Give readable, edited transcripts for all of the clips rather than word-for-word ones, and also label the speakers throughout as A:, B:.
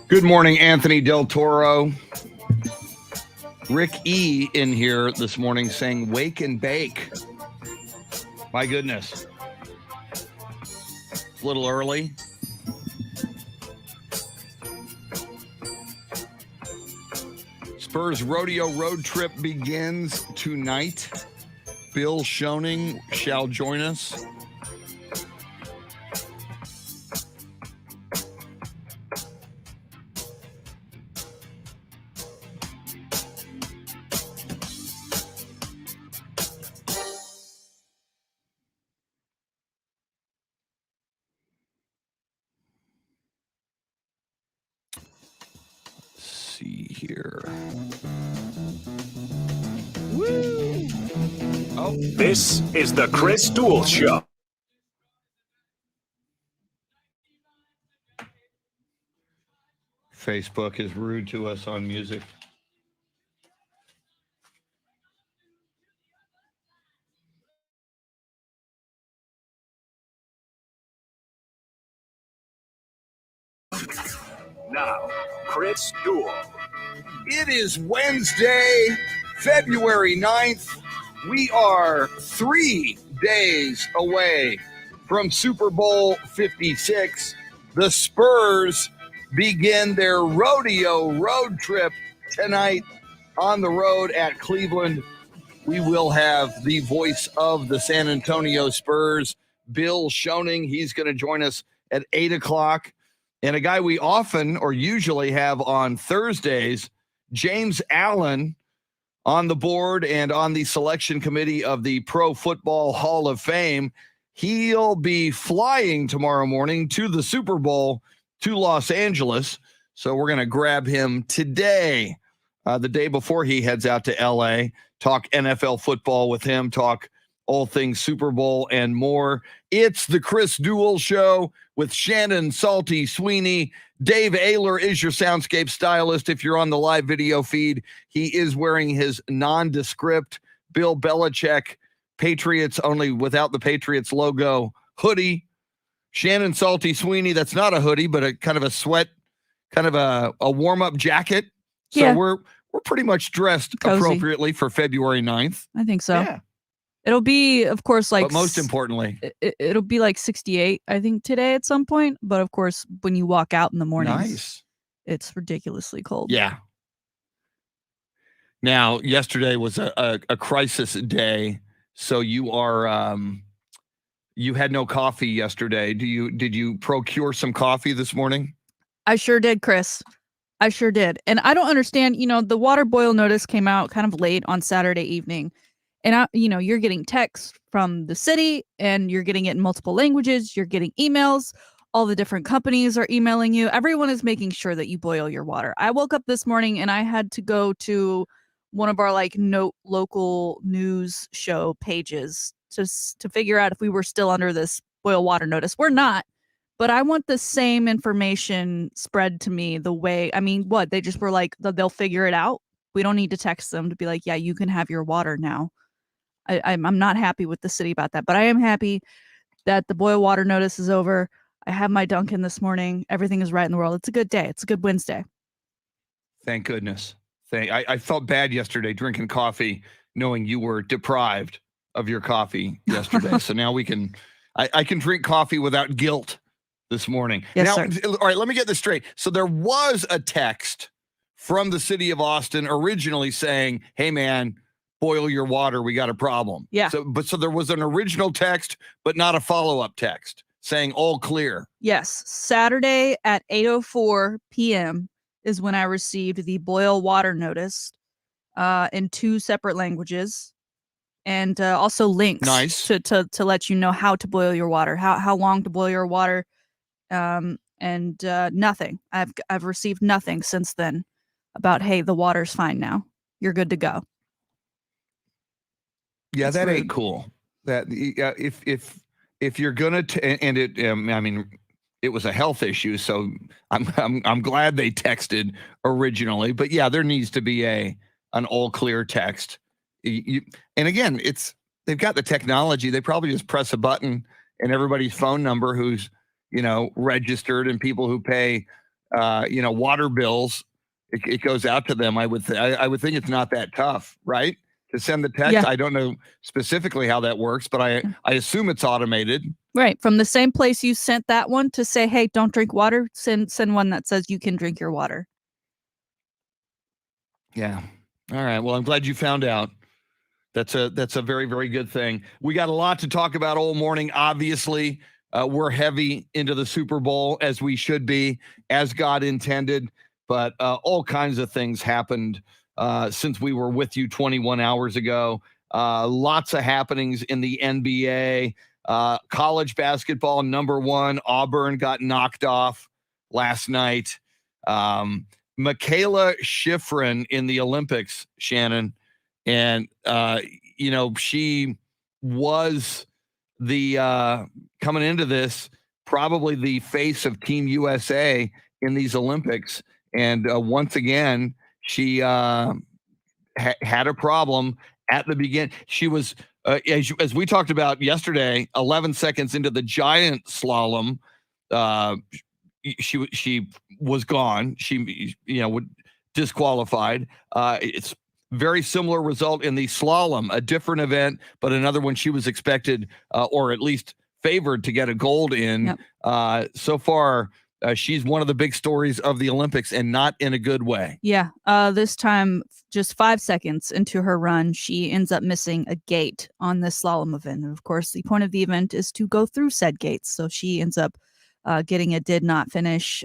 A: Good morning, Anthony Del Toro. Rick E. in here this morning saying, wake and bake. My goodness. A little early. Spurs rodeo road trip begins tonight. Bill Schoening shall join us. See here. Woo! Oh.
B: This is the Chris Duel Show.
A: Facebook is rude to us on music.
B: Now, Chris Duel.
A: It is Wednesday, February 9th. We are 3 days away from Super Bowl 56. The Spurs begin their rodeo road trip tonight on the road at Cleveland. We will have the voice of the San Antonio Spurs, Bill Schoening. He's going to join us at 8 o'clock. And a guy we often or usually have on Thursdays, James Allen, on the board and on the selection committee of the Pro Football Hall of Fame. He'll be flying tomorrow morning to the Super Bowl to Los Angeles. So we're going to grab him today, the day before he heads out to L.A., talk NFL football with him, talk all things Super Bowl and more. It's the Chris Duel Show with Shannon, Salty, Sweeney. Dave OEHLER is your Soundscape stylist. If you're on the live video feed, he is wearing his nondescript Bill Belichick Patriots, only without the Patriots logo, hoodie. Shannon, Salty, Sweeney, that's not a hoodie, but a kind of a sweat, kind of a warm-up jacket. So
C: yeah.
A: we're pretty much dressed
C: Cozy.
A: Appropriately for February 9th.
C: I think so.
A: Yeah.
C: It'll be, of course, like...
A: But most importantly...
C: It'll be like 68, I think, today at some point. But, of course, when you walk out in the morning,
A: nice.
C: It's ridiculously cold.
A: Yeah. Now, yesterday was a crisis day, so you are... you had no coffee yesterday. Did you procure some coffee this morning?
C: I sure did, Chris. I sure did. And I don't understand, the water boil notice came out kind of late on Saturday evening. And, you're getting texts from the city and you're getting it in multiple languages. You're getting emails. All the different companies are emailing you. Everyone is making sure that you boil your water. I woke up this morning and I had to go to one of our local news show pages to figure out if we were still under this boil water notice. We're not. But I want the same information spread to me the way, they just were like, they'll figure it out. We don't need to text them to be like, yeah, you can have your water now. I'm not happy with the city about that, but I am happy that the boil water notice is over. I have my Dunkin' this morning. Everything is right in the world. It's a good day. It's a good Wednesday.
A: Thank goodness. I felt bad yesterday drinking coffee, knowing you were deprived of your coffee yesterday. So now I can drink coffee without guilt this morning.
C: Yes,
A: now,
C: sir.
A: All right, let me get this straight. So there was a text from the city of Austin originally saying, hey, man, boil your water. We got a problem.
C: Yeah.
A: So there was an original text, but not a follow-up text saying all clear.
C: Yes. Saturday at 8:04 p.m. is when I received the boil water notice in 2 separate languages. And also links
A: nice.
C: to let you know how to boil your water, how long to boil your water, and nothing. I've received nothing since then about, hey, the water's fine now. You're good to go.
A: Yeah,
C: It's
A: that
C: rude.
A: ain't cool. That if you're gonna it was a health issue, so I'm glad they texted originally. But yeah, there needs to be an all clear text. And again, they've got the technology. They probably just press a button and everybody's phone number who's registered and people who pay water bills, it goes out to them. I would think it's not that tough, right? To send the text.
C: Yeah.
A: I don't know specifically how that works, but I assume it's automated.
C: Right. From the same place you sent that one to say, hey, don't drink water, send one that says you can drink your water.
A: Yeah. All right. Well, I'm glad you found out. That's a very, very good thing. We got a lot to talk about all morning. Obviously, we're heavy into the Super Bowl, as we should be, as God intended. But all kinds of things happened since we were with you 21 hours ago. Lots of happenings in the NBA. College basketball, number one, Auburn got knocked off last night. Michaela Schifrin in the Olympics, Shannon. And, she was the coming into this, probably the face of Team USA in these Olympics. And once again, she had a problem at the beginning. She was, as we talked about yesterday, 11 seconds into the giant slalom, she was gone. She, disqualified. It's very similar result in the slalom, a different event, but another one she was expected or at least favored to get a gold in. Yep. So far, she's one of the big stories of the Olympics, and not in a good way.
C: Yeah. This time, just 5 seconds into her run, she ends up missing a gate on this slalom event. And of course, the point of the event is to go through said gates. So she ends up getting a did not finish.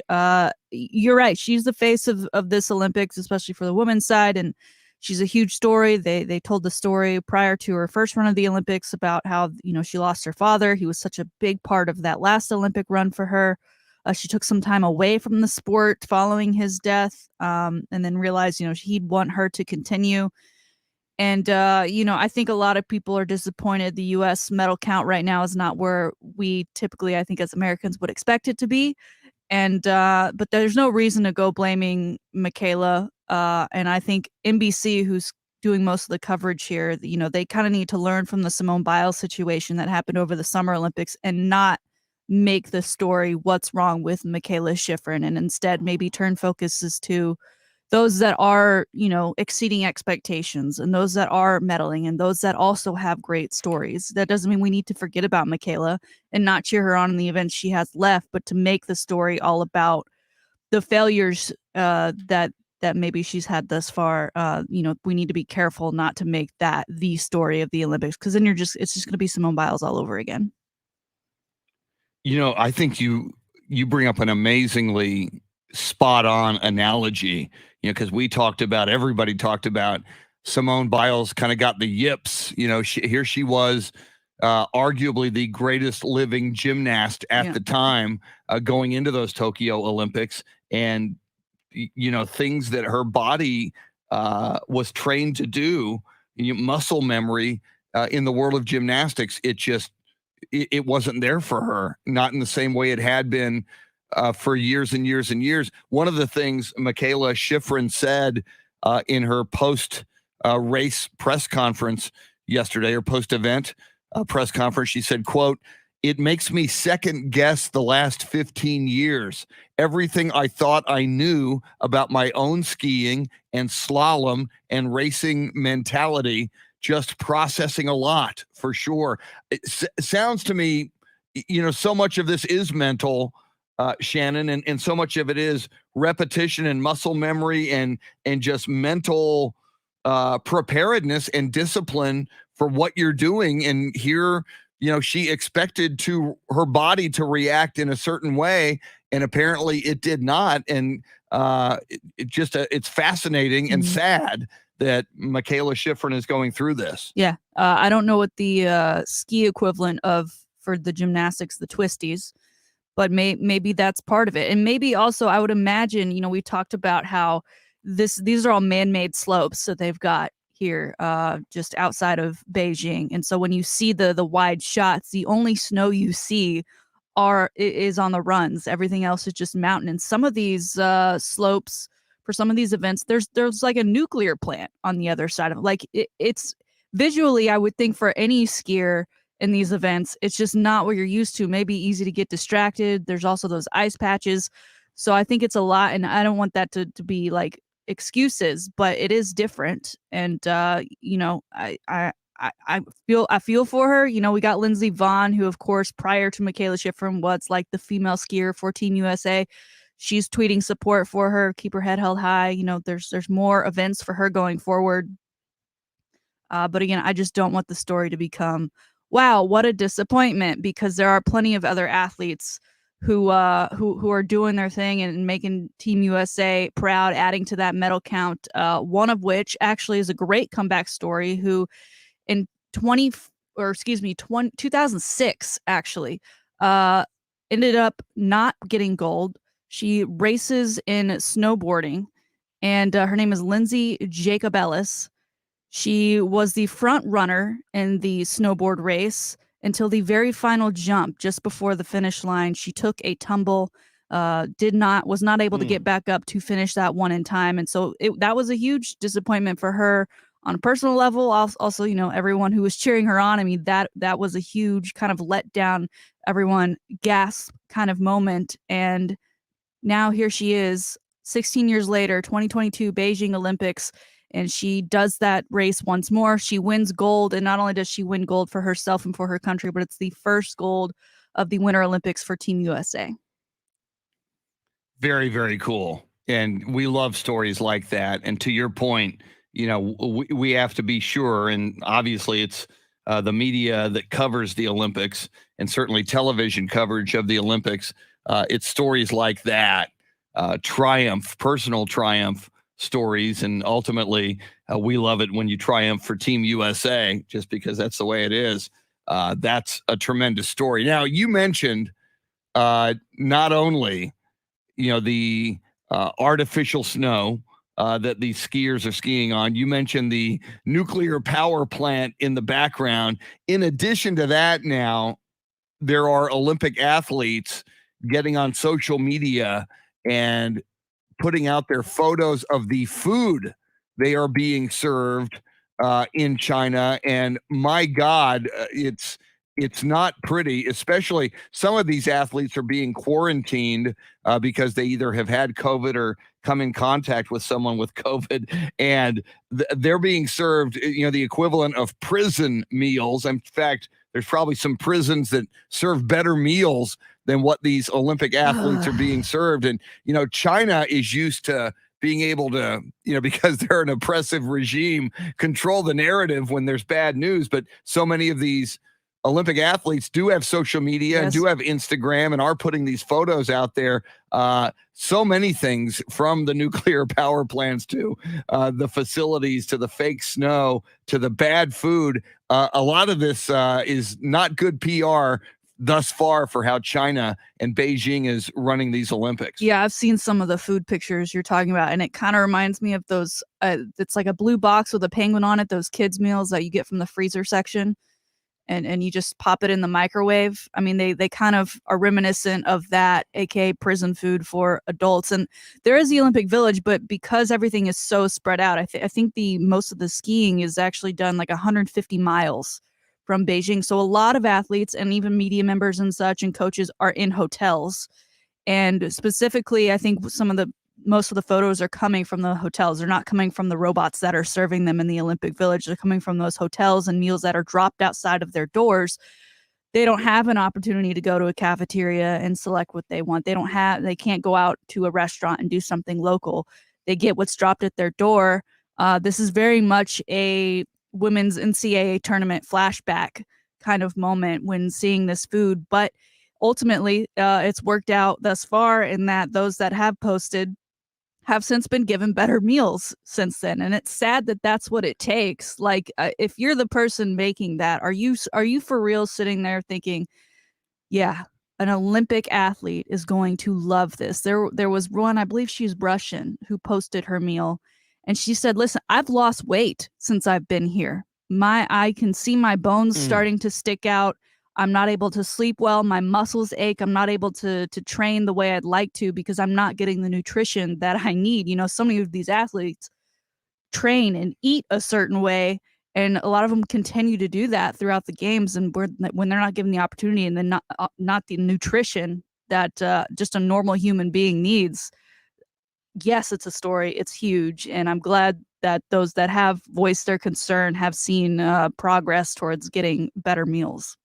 C: You're right. She's the face of this Olympics, especially for the women's side. And she's a huge story. They told the story prior to her first run of the Olympics about how, she lost her father. He was such a big part of that last Olympic run for her. She took some time away from the sport following his death, and then realized, he'd want her to continue. And, I think a lot of people are disappointed. The U.S. medal count right now is not where we typically, I think, as Americans would expect it to be. And but there's no reason to go blaming Michaela. And I think NBC, who's doing most of the coverage here, they kind of need to learn from the Simone Biles situation that happened over the Summer Olympics and not make the story what's wrong with Michaela Schifrin, and instead maybe turn focuses to those that are, exceeding expectations, and those that are medaling, and those that also have great stories. That doesn't mean we need to forget about Michaela and not cheer her on in the events she has left, but to make the story all about the failures that maybe she's had thus far. We need to be careful not to make that the story of the Olympics, because then it's just going to be Simone Biles all over again.
A: I think you bring up an amazingly spot on analogy, because everybody talked about Simone Biles kind of got the yips. Here she was, arguably the greatest living gymnast at the time, going into those Tokyo Olympics, and things that her body was trained to do, muscle memory in the world of gymnastics. It wasn't there for her, not in the same way it had been for years and years and years. One of the things Michaela Schifrin said in her post-race press conference yesterday, or post-event press conference, she said, quote, "It makes me second guess the last 15 years. Everything I thought I knew about my own skiing and slalom and racing mentality, just processing a lot, for sure." It sounds to me, so much of this is mental, Shannon, and so much of it is repetition and muscle memory and just mental preparedness and discipline for what you're doing. And here, she expected her body to react in a certain way, and apparently it did not. And it's fascinating and sad that Michaela Schifrin is going through this.
C: Yeah. I don't know what the ski equivalent for the gymnastics, the twisties, but maybe that's part of it. And maybe also, I would imagine, we talked about how these are all man-made slopes that they've got here just outside of Beijing. And so when you see the wide shots, the only snow you see is on the runs. Everything else is just mountain. And some of these slopes, for some of these events, there's like a nuclear plant on the other side of it. Like it's visually, I would think, for any skier in these events, it's just not what you're used to. Maybe easy to get distracted. There's also those ice patches. So I think it's a lot, and I don't want that to be like excuses, but it is different. And you know, I feel for her. You know, we got Lindsey Vonn, who of course prior to Michaela Schifrin was like the female skier for Team USA. She's tweeting support for her, keep her head held high. You know, there's more events for her going forward. But again, I just don't want the story to become, wow, what a disappointment, because there are plenty of other athletes who are doing their thing and making Team USA proud, adding to that medal count. One of which actually is a great comeback story, who in 2006 actually ended up not getting gold. She races in snowboarding, and her name is Lindsay Jacobellis. She was the front runner in the snowboard race until the very final jump, just before the finish line. She took a tumble, was not able to get back up to finish that one in time. And so that was a huge disappointment for her on a personal level. Also, you know, everyone who was cheering her on. I mean, that was a huge kind of letdown, everyone gasp kind of moment. And now here she is, 16 years later, 2022 Beijing Olympics, and she does that race once more. She wins gold, and not only does she win gold for herself and for her country, but it's the first gold of the Winter Olympics for Team USA.
A: Very, very cool. And we love stories like that. And to your point, you know, we have to be sure, and obviously it's the media that covers the Olympics, and certainly television coverage of the Olympics. It's stories like that, triumph, personal triumph stories, and ultimately we love it when you triumph for Team USA, just because that's the way it is. That's a tremendous story. Now, you mentioned not only, you know, the artificial snow that these skiers are skiing on. You mentioned the nuclear power plant in the background. In addition to that, now there are Olympic athletes getting on social media and putting out their photos of the food they are being served in China. And my God, it's not pretty, especially some of these athletes are being quarantined because they either have had COVID or come in contact with someone with COVID, and they're being served, you know, the equivalent of prison meals. In fact, there's probably some prisons that serve better meals than what these Olympic athletes are being served. And, you know, China is used to being able to, you know, because they're an oppressive regime, control the narrative when there's bad news. But so many of these Olympic athletes do have social media and do have Instagram and are putting these photos out there. So many things, from the nuclear power plants to the facilities to the fake snow to the bad food. A lot of this is not good PR thus far for how China and Beijing is running these Olympics. Yeah,
C: I've seen some of the food pictures you're talking about, and it kind of reminds me of those, it's like a blue box with a penguin on it, those kids' meals that you get from the freezer section. And you just pop it in the microwave. I mean, they kind of are reminiscent of that, aka prison food for adults. And there is the Olympic Village, but because everything is so spread out, I think the most of the skiing is actually done like 150 miles from Beijing. So a lot of athletes and even media members and such and coaches are in hotels. And specifically, I think most of the photos are coming from the hotels. They're not coming from the robots that are serving them in the Olympic Village. They're coming from those hotels and meals that are dropped outside of their doors. They don't have an opportunity to go to a cafeteria and select what they want. They can't go out to a restaurant and do something local. They get what's dropped at their door. This is very much a women's NCAA tournament flashback kind of moment when seeing this food. But ultimately, it's worked out thus far in that those that have posted have since been given better meals since then. And it's sad that that's what it takes. Like, if you're the person making that, are you for real sitting there thinking, yeah, an Olympic athlete is going to love this? There was one, I believe she's Russian, who posted her meal, and she said, listen, I've lost weight since I've been here. I can see my bones starting to stick out. I'm not able to sleep well. My muscles ache. I'm not able to train the way I'd like to because I'm not getting the nutrition that I need. You know, so many of these athletes train and eat a certain way, and a lot of them continue to do that throughout the games. And when they're not given the opportunity and then not the nutrition that just a normal human being needs. Yes, it's a story. It's huge. And I'm glad that those that have voiced their concern have seen progress towards getting better meals.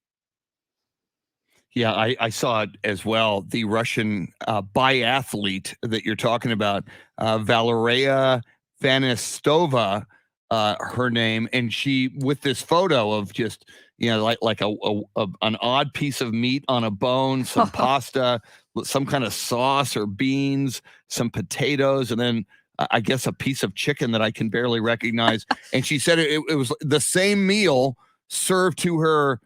A: Yeah, I saw it as well. The Russian biathlete that you're talking about, Valeria Vanistova, her name, and she with this photo of just like an odd piece of meat on a bone, some pasta, some kind of sauce or beans, some potatoes, and then I guess a piece of chicken that I can barely recognize. And she said it was the same meal served to her.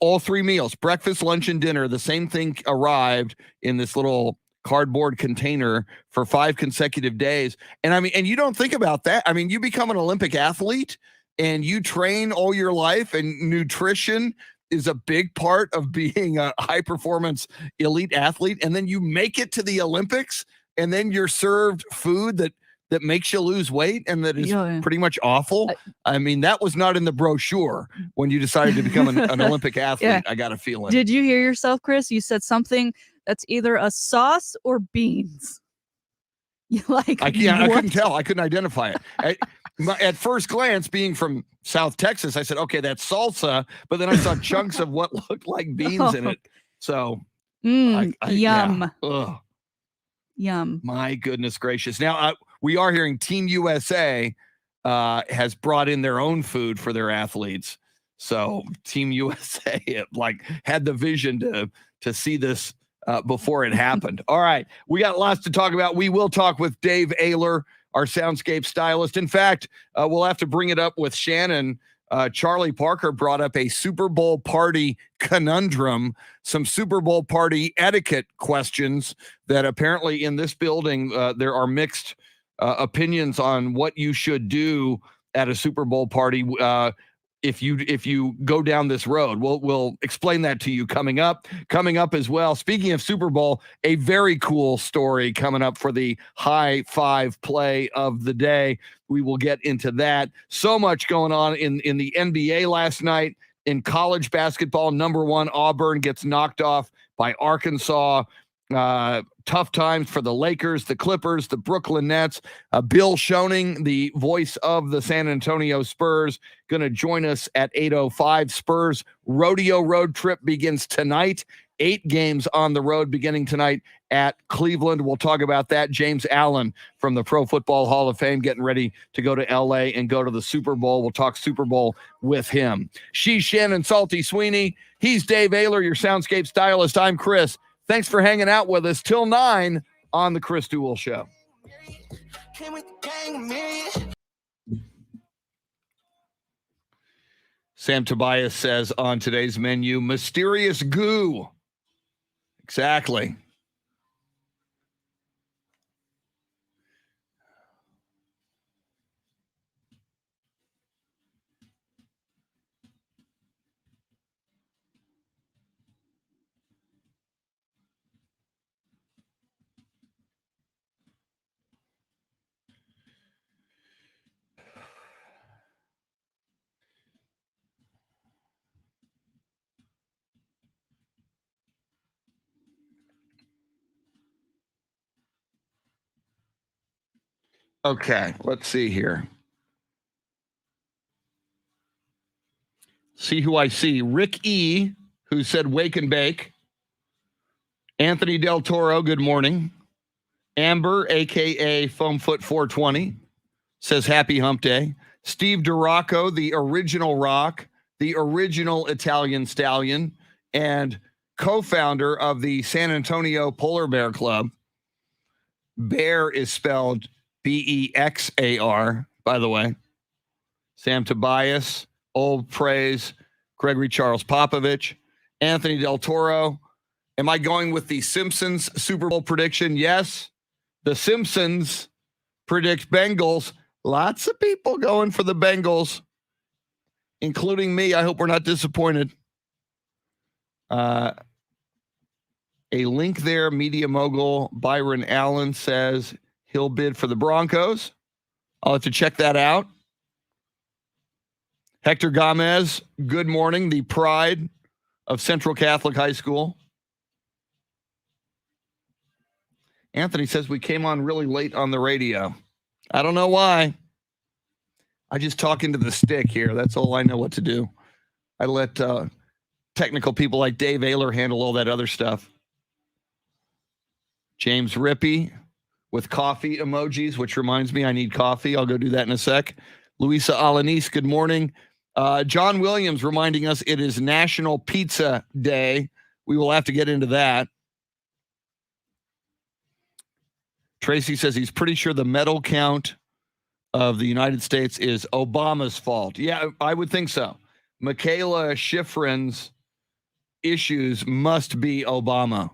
A: All 3 meals, breakfast, lunch, and dinner, the same thing arrived in this little cardboard container for 5 consecutive days. And I mean, and you don't think about that. I mean, you become an Olympic athlete and you train all your life, and nutrition is a big part of being a high performance elite athlete. And then you make it to the Olympics, and then you're served food that makes you lose weight and that is pretty much awful. I mean, that was not in the brochure when you decided to become an Olympic athlete. Yeah. I got a feeling.
C: Did you hear yourself, Chris? You said something that's either a sauce or beans. You like?
A: I couldn't tell. I couldn't identify it. At first glance, being from South Texas, I said, okay, that's salsa. But then I saw chunks of what looked like beans in it. So,
C: yum.
A: Yeah.
C: Yum.
A: My goodness gracious. Now, we are hearing Team USA has brought in their own food for their athletes. So Team USA had the vision to see this before it happened. All right. We got lots to talk about. We will talk with Dave OEHLER, our Soundscape stylist. In fact, we'll have to bring it up with Shannon. Charlie Parker brought up a Super Bowl party conundrum, some Super Bowl party etiquette questions that apparently in this building, there are mixed opinions on what you should do at a Super Bowl party if you go down this road. We'll explain that to you coming up as well. Speaking of Super Bowl, a very cool story coming up for the high five play of the day. We will get into that. So much going on in the NBA last night. In college basketball, number 1 Auburn gets knocked off by Arkansas. Tough times for the Lakers, the Clippers, the Brooklyn Nets. Bill Schoening, the voice of the San Antonio Spurs, going to join us at 8:05. Spurs rodeo road trip begins tonight. 8 games on the road beginning tonight at Cleveland. We'll talk about that. James Allen from the Pro Football Hall of Fame getting ready to go to L.A. and go to the Super Bowl. We'll talk Super Bowl with him. She's Shannon Salty Sweeney. He's Dave OEHLER, your Soundscape stylist. I'm Chris. Thanks for hanging out with us till 9 on the Chris Duel Show. Sam Tobias says on today's menu, mysterious goo. Exactly. Okay, let's see here. See who I see. Rick E., who said wake and bake. Anthony Del Toro, good morning. Amber, a.k.a. Foamfoot 420, says happy hump day. Steve DiRocco, the original rock, the original Italian stallion, and co-founder of the San Antonio Polar Bear Club. Bear is spelled Bexar, by the way. Sam Tobias, Old Praise, Gregory Charles Popovich, Anthony Del Toro. Am I going with the Simpsons Super Bowl prediction? Yes. The Simpsons predict Bengals. Lots of people going for the Bengals, including me. I hope we're not disappointed. A link there, media mogul Byron Allen says he'll bid for the Broncos. I'll have to check that out. Hector Gomez, good morning. The pride of Central Catholic High School. Anthony says we came on really late on the radio. I don't know why. I just talk into the stick here. That's all I know what to do. I let technical people like Dave OEHLER handle all that other stuff. James Rippey with coffee emojis, which reminds me I need coffee. I'll go do that in a sec. Luisa Alanis, good morning. John Williams reminding us it is National Pizza Day. We will have to get into that. Tracy says he's pretty sure the medal count of the United States is Obama's fault. Yeah, I would think so. Michaela Schifrin's issues must be Obama.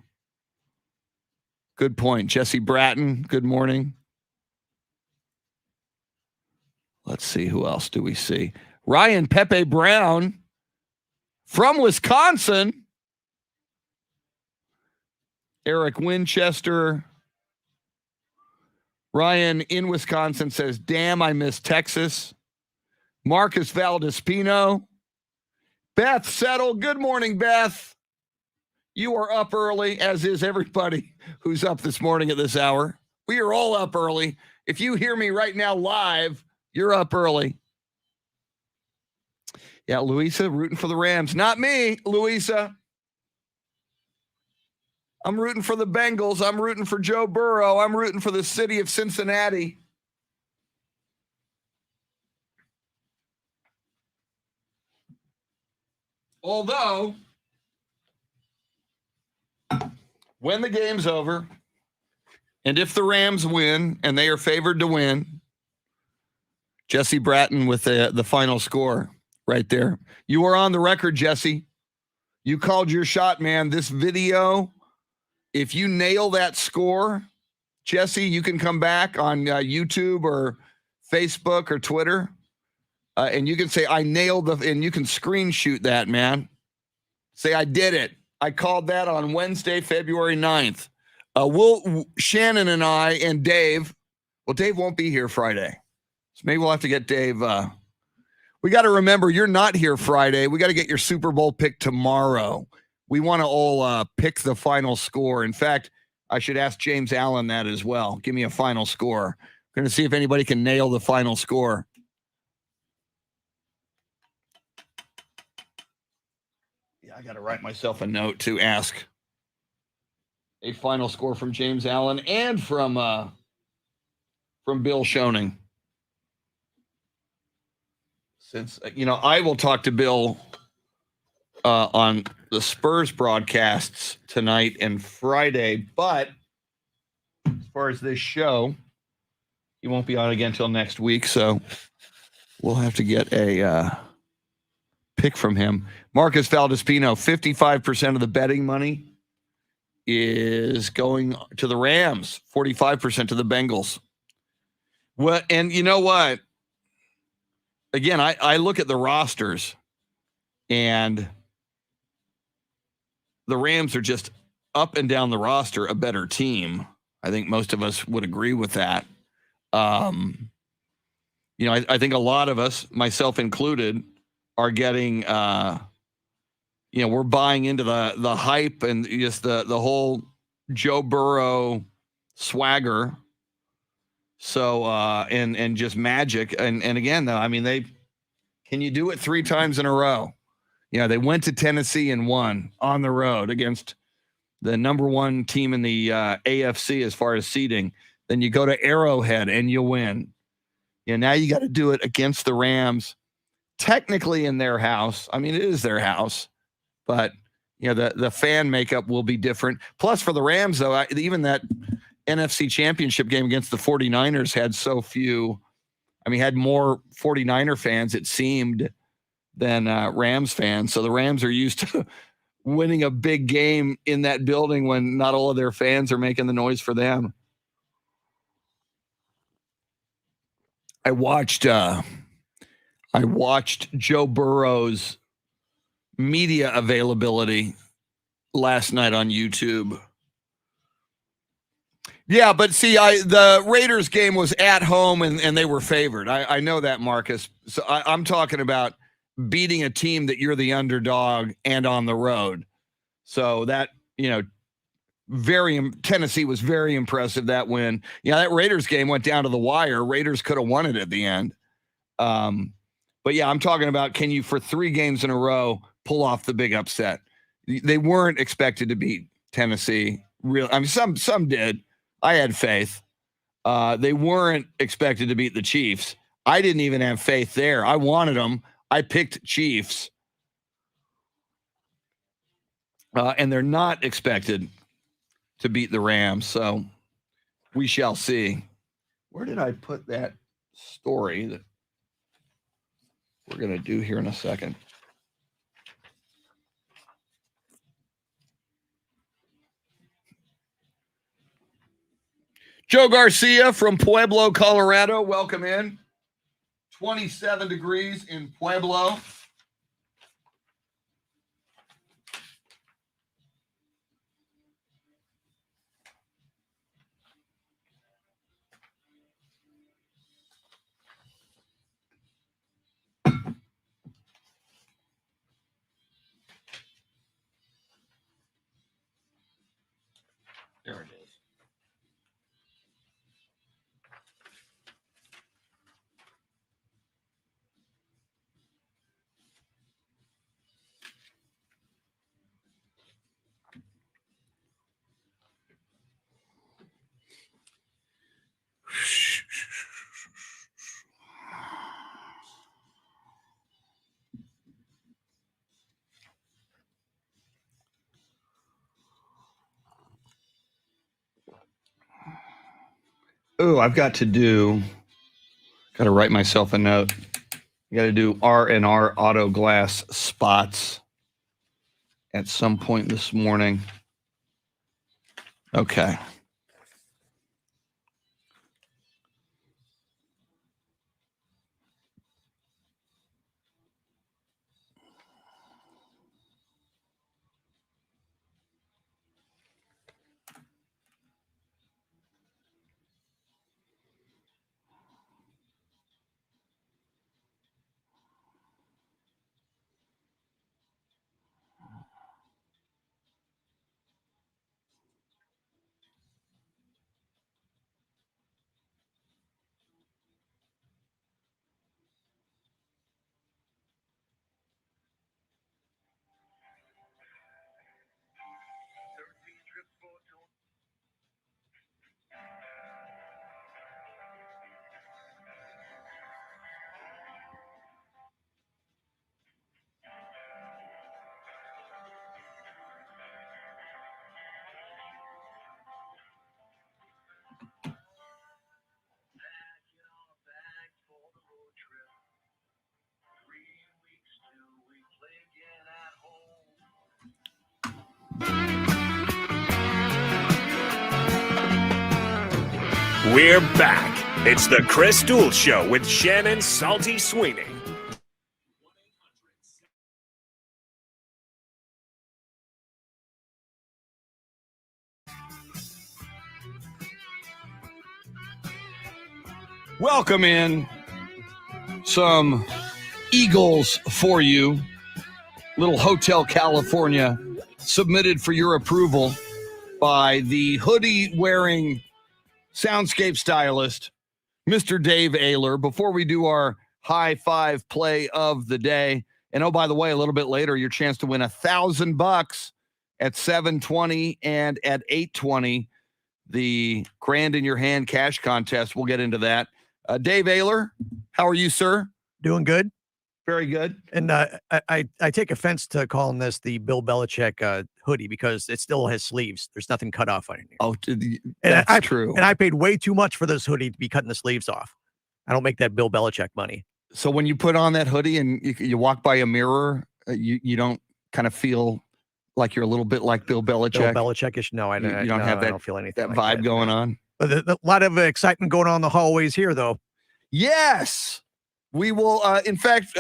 A: Good point. Jesse Bratton, good morning. Let's see, who else do we see? Ryan Pepe Brown from Wisconsin. Eric Winchester. Ryan in Wisconsin says, damn, I miss Texas. Marcus Valdespino. Beth Settle. Good morning, Beth. You are up early, as is everybody who's up this morning at this hour. We are all up early. If you hear me right now live, you're up early. Yeah, Louisa rooting for the Rams. Not me, Louisa. I'm rooting for the Bengals. I'm rooting for Joe Burrow. I'm rooting for the city of Cincinnati. Although, when the game's over, and if the Rams win, and they are favored to win, Jesse Bratton with the final score right there. You are on the record, Jesse. You called your shot, man. This video, if you nail that score, Jesse, you can come back on YouTube or Facebook or Twitter, and you can say, I nailed and you can screenshot that, man. Say, I did it. I called that on Wednesday, February 9th. Shannon and I and Dave, well, Dave won't be here Friday. So maybe we'll have to get Dave. We got to remember, you're not here Friday. We got to get your Super Bowl pick tomorrow. We want to all pick the final score. In fact, I should ask James Allen that as well. Give me a final score. We're going to see if anybody can nail the final score. Yeah, I got to write myself a note to ask a final score from James Allen and from Bill Schoening. Since, I will talk to Bill on the Spurs broadcasts tonight and Friday, but as far as this show, he won't be on again until next week, so we'll have to get a pick from him. Marcus Valdespino, 55% of the betting money is going to the Rams, 45% to the Bengals. Well, and you know what? Again, I look at the rosters, and the Rams are just up and down the roster a better team. I think most of us would agree with that. I think a lot of us, myself included, are getting, we're buying into the hype and just the whole Joe Burrow swagger. So, and just magic. And again, though, I mean, can you do it 3 times in a row? They went to Tennessee and won on the road against the number 1 team in the AFC as far as seeding. Then you go to Arrowhead and you win. Now you got to do it against the Rams, technically in their house. I mean, it is their house, but the fan makeup will be different. Plus for the Rams, though, even that NFC Championship game against the 49ers had so few. I mean, had more 49er fans, it seemed, than Rams fans. So the Rams are used to winning a big game in that building when not all of their fans are making the noise for them. I watched Joe Burrow's media availability last night on YouTube. Yeah, but see, the Raiders game was at home and they were favored. I know that, Marcus. So I'm talking about beating a team that you're the underdog and on the road. So that, Tennessee was very impressive that win. Yeah, that Raiders game went down to the wire. Raiders could have won it at the end. But yeah, I'm talking about, can you for 3 games in a row pull off the big upset? They weren't expected to beat Tennessee. Some did. I had faith. They weren't expected to beat the Chiefs. I didn't even have faith there. I wanted them. I picked Chiefs. And they're not expected to beat the Rams. So we shall see. Where did I put that story that we're going to do here in a second? Joe Garcia from Pueblo, Colorado. Welcome in. 27 degrees in Pueblo. There it is. Oh, I've got to write myself a note. I got to do R&R auto glass spots at some point this morning. Okay.
B: We're back. It's the Chris Duel Show with Shannon Salty Sweeney.
A: Welcome in. Some Eagles for you. Little Hotel California submitted for your approval by the hoodie-wearing Soundscape stylist, Mr. Dave OEHLER. Before we do our high five play of the day, and oh, by the way, a little bit later, your chance to win $1,000 at 7:20 and at 8:20, the grand in your hand cash contest. We'll get into that. Dave OEHLER, how are you, sir?
D: Doing good.
A: Very good.
D: And I take offense to calling this the Bill Belichick hoodie because it still has sleeves. There's nothing cut off underneath.
A: Oh, that's true.
D: And I paid way too much for this hoodie to be cutting the sleeves off. I don't make that Bill Belichick money.
A: So when you put on that hoodie and you walk by a mirror, you don't kind of feel like you're a little bit like Bill Belichick?
D: Bill Belichick-ish? No, I don't.
A: You don't have that,
D: I don't feel anything
A: that
D: like
A: vibe going on?
D: But a lot of excitement going on in the hallways here, though.
A: Yes. We will, in fact,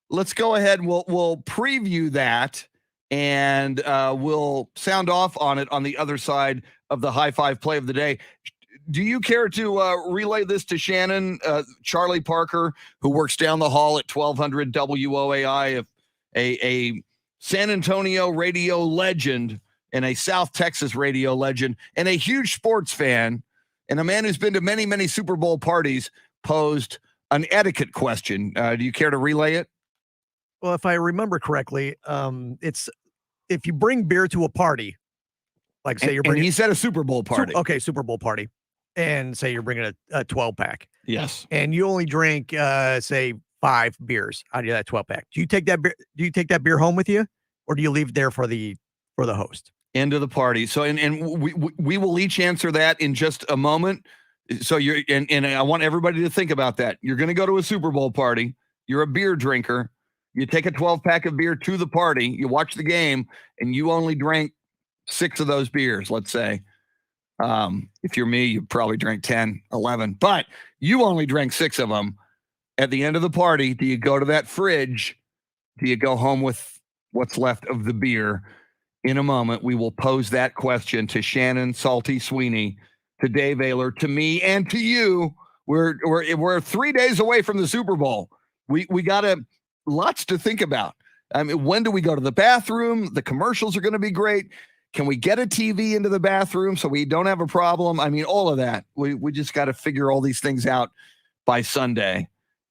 A: let's go ahead and we'll preview that, and we'll sound off on it on the other side of the high five play of the day. Do you care to relay this to Shannon, Charlie Parker, who works down the hall at 1200 WOAI, a San Antonio radio legend and a South Texas radio legend and a huge sports fan and a man who's been to many, many Super Bowl parties, posed an etiquette question. Do you care to relay it?
D: Well, if I remember correctly, it's if you bring beer to a party, like say you're bringing.
A: And he said a Super Bowl party.
D: Super Bowl party, and say you're bringing a 12-pack.
A: Yes.
D: And you only drink, say 5 beers out of that 12-pack. Do you take that beer? Do you take that beer home with you, or do you leave it there for the host?
A: End of the party. So, and we will each answer that in just a moment. So and I want everybody to think about that. You're going to go to a Super Bowl party. You're a beer drinker. You take a 12-pack of beer to the party. You watch the game, and you only drank 6 of those beers, let's say. If you're me, you probably drank 10, 11, but you only drank 6 of them. At the end of the party, do you go to that fridge? Do you go home with what's left of the beer? In a moment, we will pose that question to Shannon, Salty, Sweeney, to Dave OEHLER, to me, and to you. We're 3 days away from the Super Bowl. We got lots to think about. I mean, when do we go to the bathroom? The commercials are going to be great. Can we get a TV into the bathroom so we don't have a problem? I mean, all of that. We just got to figure all these things out by Sunday.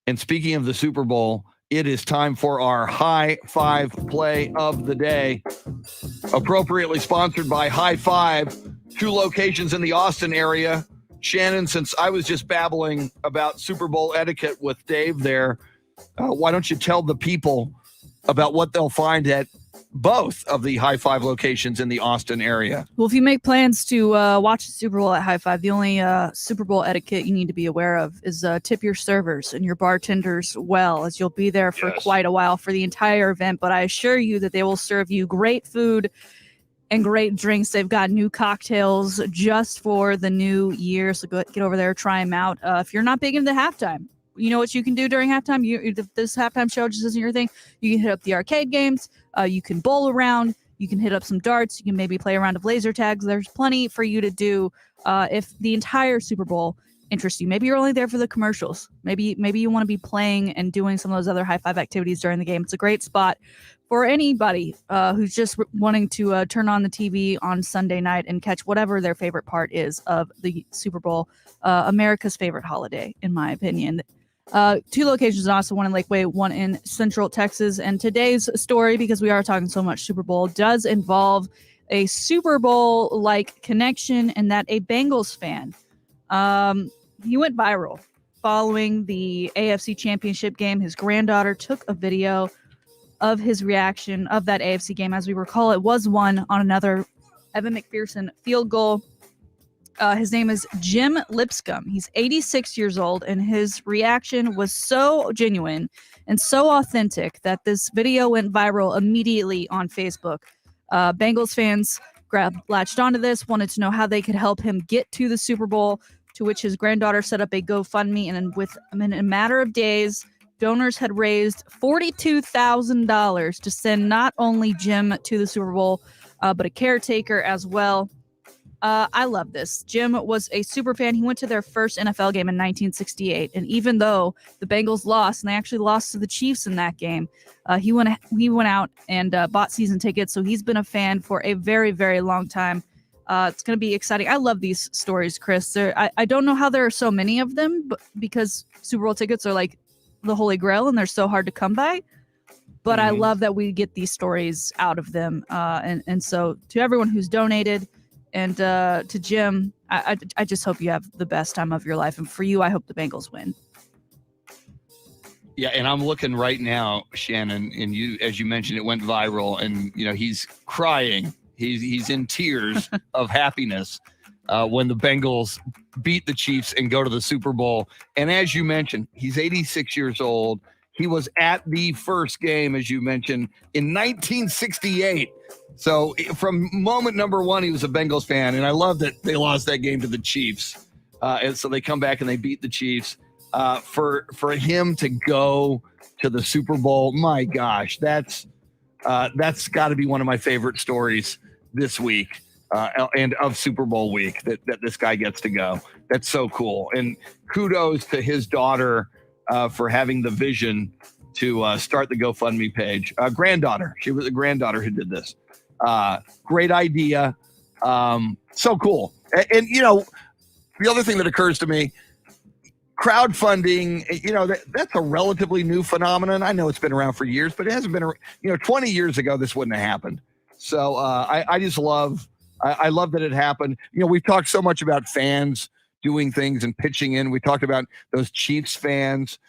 A: And speaking of the Super Bowl, it is time for our High Five play of the day. Appropriately sponsored by High Five, 2 locations in the Austin area. Shannon, since I was just babbling about Super Bowl etiquette with Dave there, why don't you tell the people about what they'll find at both of the High Five locations in the Austin area?
C: Well, if you make plans to watch the Super Bowl at High Five, the only Super Bowl etiquette you need to be aware of is tip your servers and your bartenders well, as you'll be there for quite a while for the entire event. But I assure you that they will serve you great food and great drinks. They've got new cocktails just for the new year, so get over there, try them out. If you're not big into halftime, you know what you can do during halftime? If this halftime show just isn't your thing, you can hit up the arcade games. You can bowl around. You can hit up some darts. You can maybe play a round of laser tags. There's plenty for you to do if the entire Super Bowl interests you. Maybe you're only there for the commercials. Maybe you want to be playing and doing some of those other High Five activities during the game. It's a great spot for anybody who's just wanting to turn on the TV on Sunday night and catch whatever their favorite part is of the Super Bowl, America's favorite holiday, in my opinion. 2 locations in Austin, one in Lakeway, one in Central Texas. And today's story, because we are talking so much Super Bowl, does involve a Super Bowl-like connection, and that a Bengals fan, he went viral following the AFC Championship game. His granddaughter took a video of his reaction of that AFC game. As we recall, it was won on another Evan McPherson field goal. His name is Jim Lipscomb. He's 86 years old, and his reaction was so genuine and so authentic that this video went viral immediately on Facebook. Bengals fans latched onto this, wanted to know how they could help him get to the Super Bowl, to which his granddaughter set up a GoFundMe, and in a matter of days, donors had raised $42,000 to send not only Jim to the Super Bowl, but a caretaker as well. I love this. Jim was a super fan. He went to their first NFL game in 1968, and even though the Bengals lost, and they actually lost to the Chiefs in that game, he went out and bought season tickets. So he's been a fan for a very, very long time. It's going to be exciting. I love these stories, Chris. I don't know how there are so many of them, but because Super Bowl tickets are like the Holy Grail and they're so hard to come by. But I love that we get these stories out of them. And so to everyone who's donated, and to Jim, I just hope you have the best time of your life. And for you, I hope the Bengals win.
A: Yeah, and I'm looking right now, Shannon, and you, as you mentioned, it went viral, and he's crying. He's in tears of happiness when the Bengals beat the Chiefs and go to the Super Bowl. And as you mentioned, he's 86 years old. He was at the first game, as you mentioned, in 1968. So from moment number one, he was a Bengals fan. And I love that they lost that game to the Chiefs. And so they come back and they beat the Chiefs. For him to go to the Super Bowl, my gosh, that's got to be one of my favorite stories this week and of Super Bowl week that this guy gets to go. That's so cool. And kudos to his daughter for having the vision to start the GoFundMe page. Granddaughter. She was a granddaughter who did this. Great idea. So cool. And the other thing that occurs to me, crowdfunding, that's a relatively new phenomenon. I know it's been around for years, but it hasn't been, 20 years ago, this wouldn't have happened. So I just love, I love that it happened. We've talked so much about fans doing things and pitching in. We talked about those Chiefs fans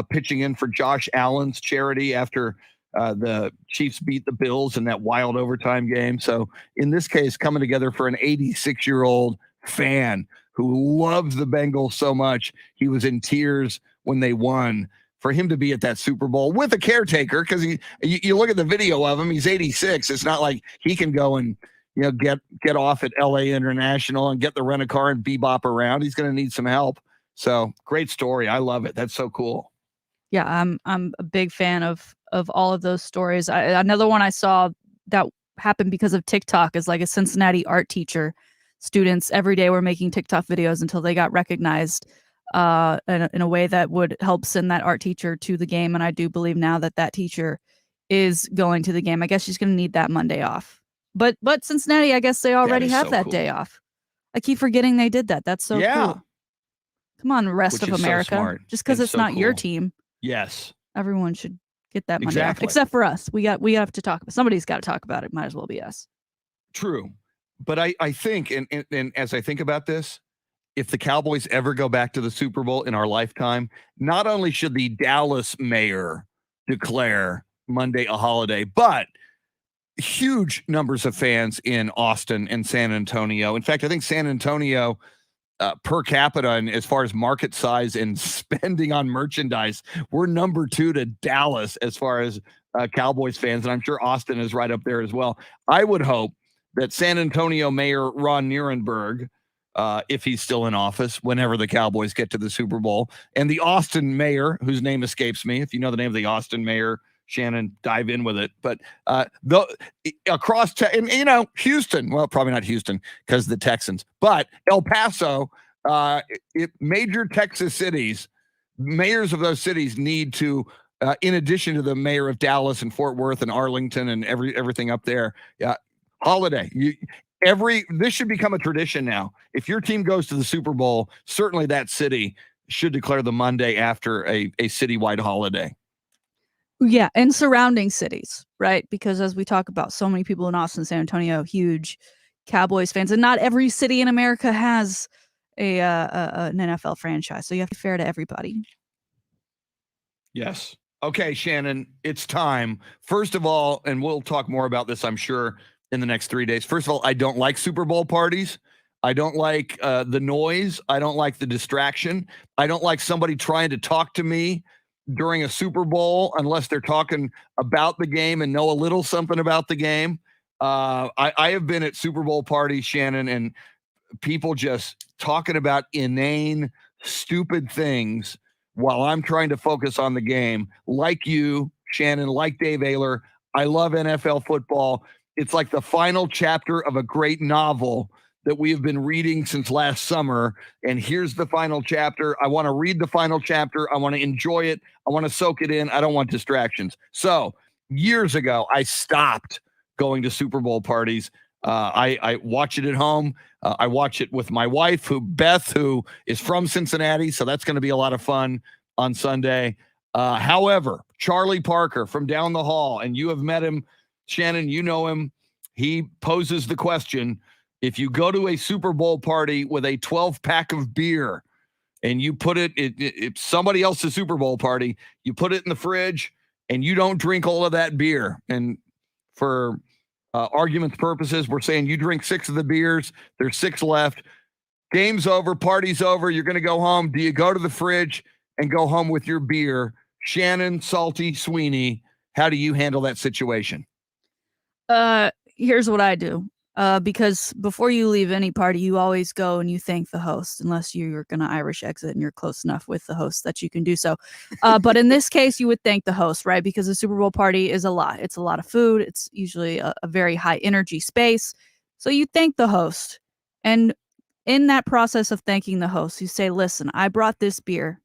A: pitching in for Josh Allen's charity after the Chiefs beat the Bills in that wild overtime game. So in this case, coming together for an 86-year-old fan who loves the Bengals so much, he was in tears when they won. For him to be at that Super Bowl with a caretaker, because you look at the video of him, he's 86. It's not like he can go and get off at LA International and get the rent a car and bebop around. He's going to need some help. So great story. I love it. That's so cool.
C: Yeah, I'm a big fan of all of those stories. Another one I saw that happened because of TikTok is like a Cincinnati art teacher. Students every day were making TikTok videos until they got recognized in a way that would help send that art teacher to the game. And I do believe now that teacher is going to the game. I guess she's going to need that Monday off. But Cincinnati, I guess they already have that day off. I keep forgetting they did that. That's so cool. Come on, rest of America.
A: So
C: just because it's not your team.
A: Yes.
C: Everyone should get that Monday off. Except for us. We have to talk about somebody's got to talk about it. Might as well be us.
A: True. But I think, and as I think about this, if the Cowboys ever go back to the Super Bowl in our lifetime, not only should the Dallas mayor declare Monday a holiday, but huge numbers of fans in Austin and San Antonio. In fact, I think San Antonio per capita, and as far as market size and spending on merchandise, we're number 2 to Dallas as far as Cowboys fans. And I'm sure Austin is right up there as well. I would hope that San Antonio Mayor Ron Nierenberg, if he's still in office, whenever the Cowboys get to the Super Bowl, and the Austin mayor, whose name escapes me. If you know the name of the Austin mayor, Shannon, dive in with it. But across, Houston, well, probably not Houston because the Texans, but El Paso, major Texas cities, mayors of those cities need to, in addition to the mayor of Dallas and Fort Worth and Arlington and everything up there, holiday. This should become a tradition now. If your team goes to the Super Bowl, certainly that city should declare the Monday after a citywide holiday.
C: Yeah, and surrounding cities, right? Because as we talk about, so many people in Austin, San Antonio, huge Cowboys fans, and not every city in America has an NFL franchise. So you have to be fair to everybody.
A: Yes. Okay, Shannon, it's time. First of all, and we'll talk more about this, I'm sure, in the next 3 days. First of all, I don't like Super Bowl parties. I don't like the noise. I don't like the distraction. I don't like somebody trying to talk to me during a Super Bowl unless they're talking about the game and know a little something about the game. I have been at Super Bowl parties, Shannon, and people just talking about inane, stupid things while I'm trying to focus on the game. Like you, Shannon, like Dave Ehler, I love NFL football. It's like the final chapter of a great novel that we have been reading since last summer. And here's the final chapter. I want to read the final chapter. I want to enjoy it. I want to soak it in. I don't want distractions. So years ago, I stopped going to Super Bowl parties. I watch it at home. I watch it with my wife, Beth, who is from Cincinnati. So that's going to be a lot of fun on Sunday. However, Charlie Parker from down the hall, and you have met him, Shannon, you know him. He poses the question: if you go to a Super Bowl party with a 12-pack of beer and you put it's somebody else's Super Bowl party, you put it in the fridge and you don't drink all of that beer. And for argument's purposes, we're saying you drink 6 of the beers. There's 6 left. Game's over. Party's over. You're going to go home. Do you go to the fridge and go home with your beer? Shannon, Salty, Sweeney, how do you handle that situation?
C: Here's what I do. Because before you leave any party, you always go and you thank the host, unless you're going to Irish exit and you're close enough with the host that you can do so. But in this case, you would thank the host, right? Because the Super Bowl party is a lot. It's a lot of food. It's usually a very high energy space. So you thank the host. And in that process of thanking the host, you say, listen, I brought this beer.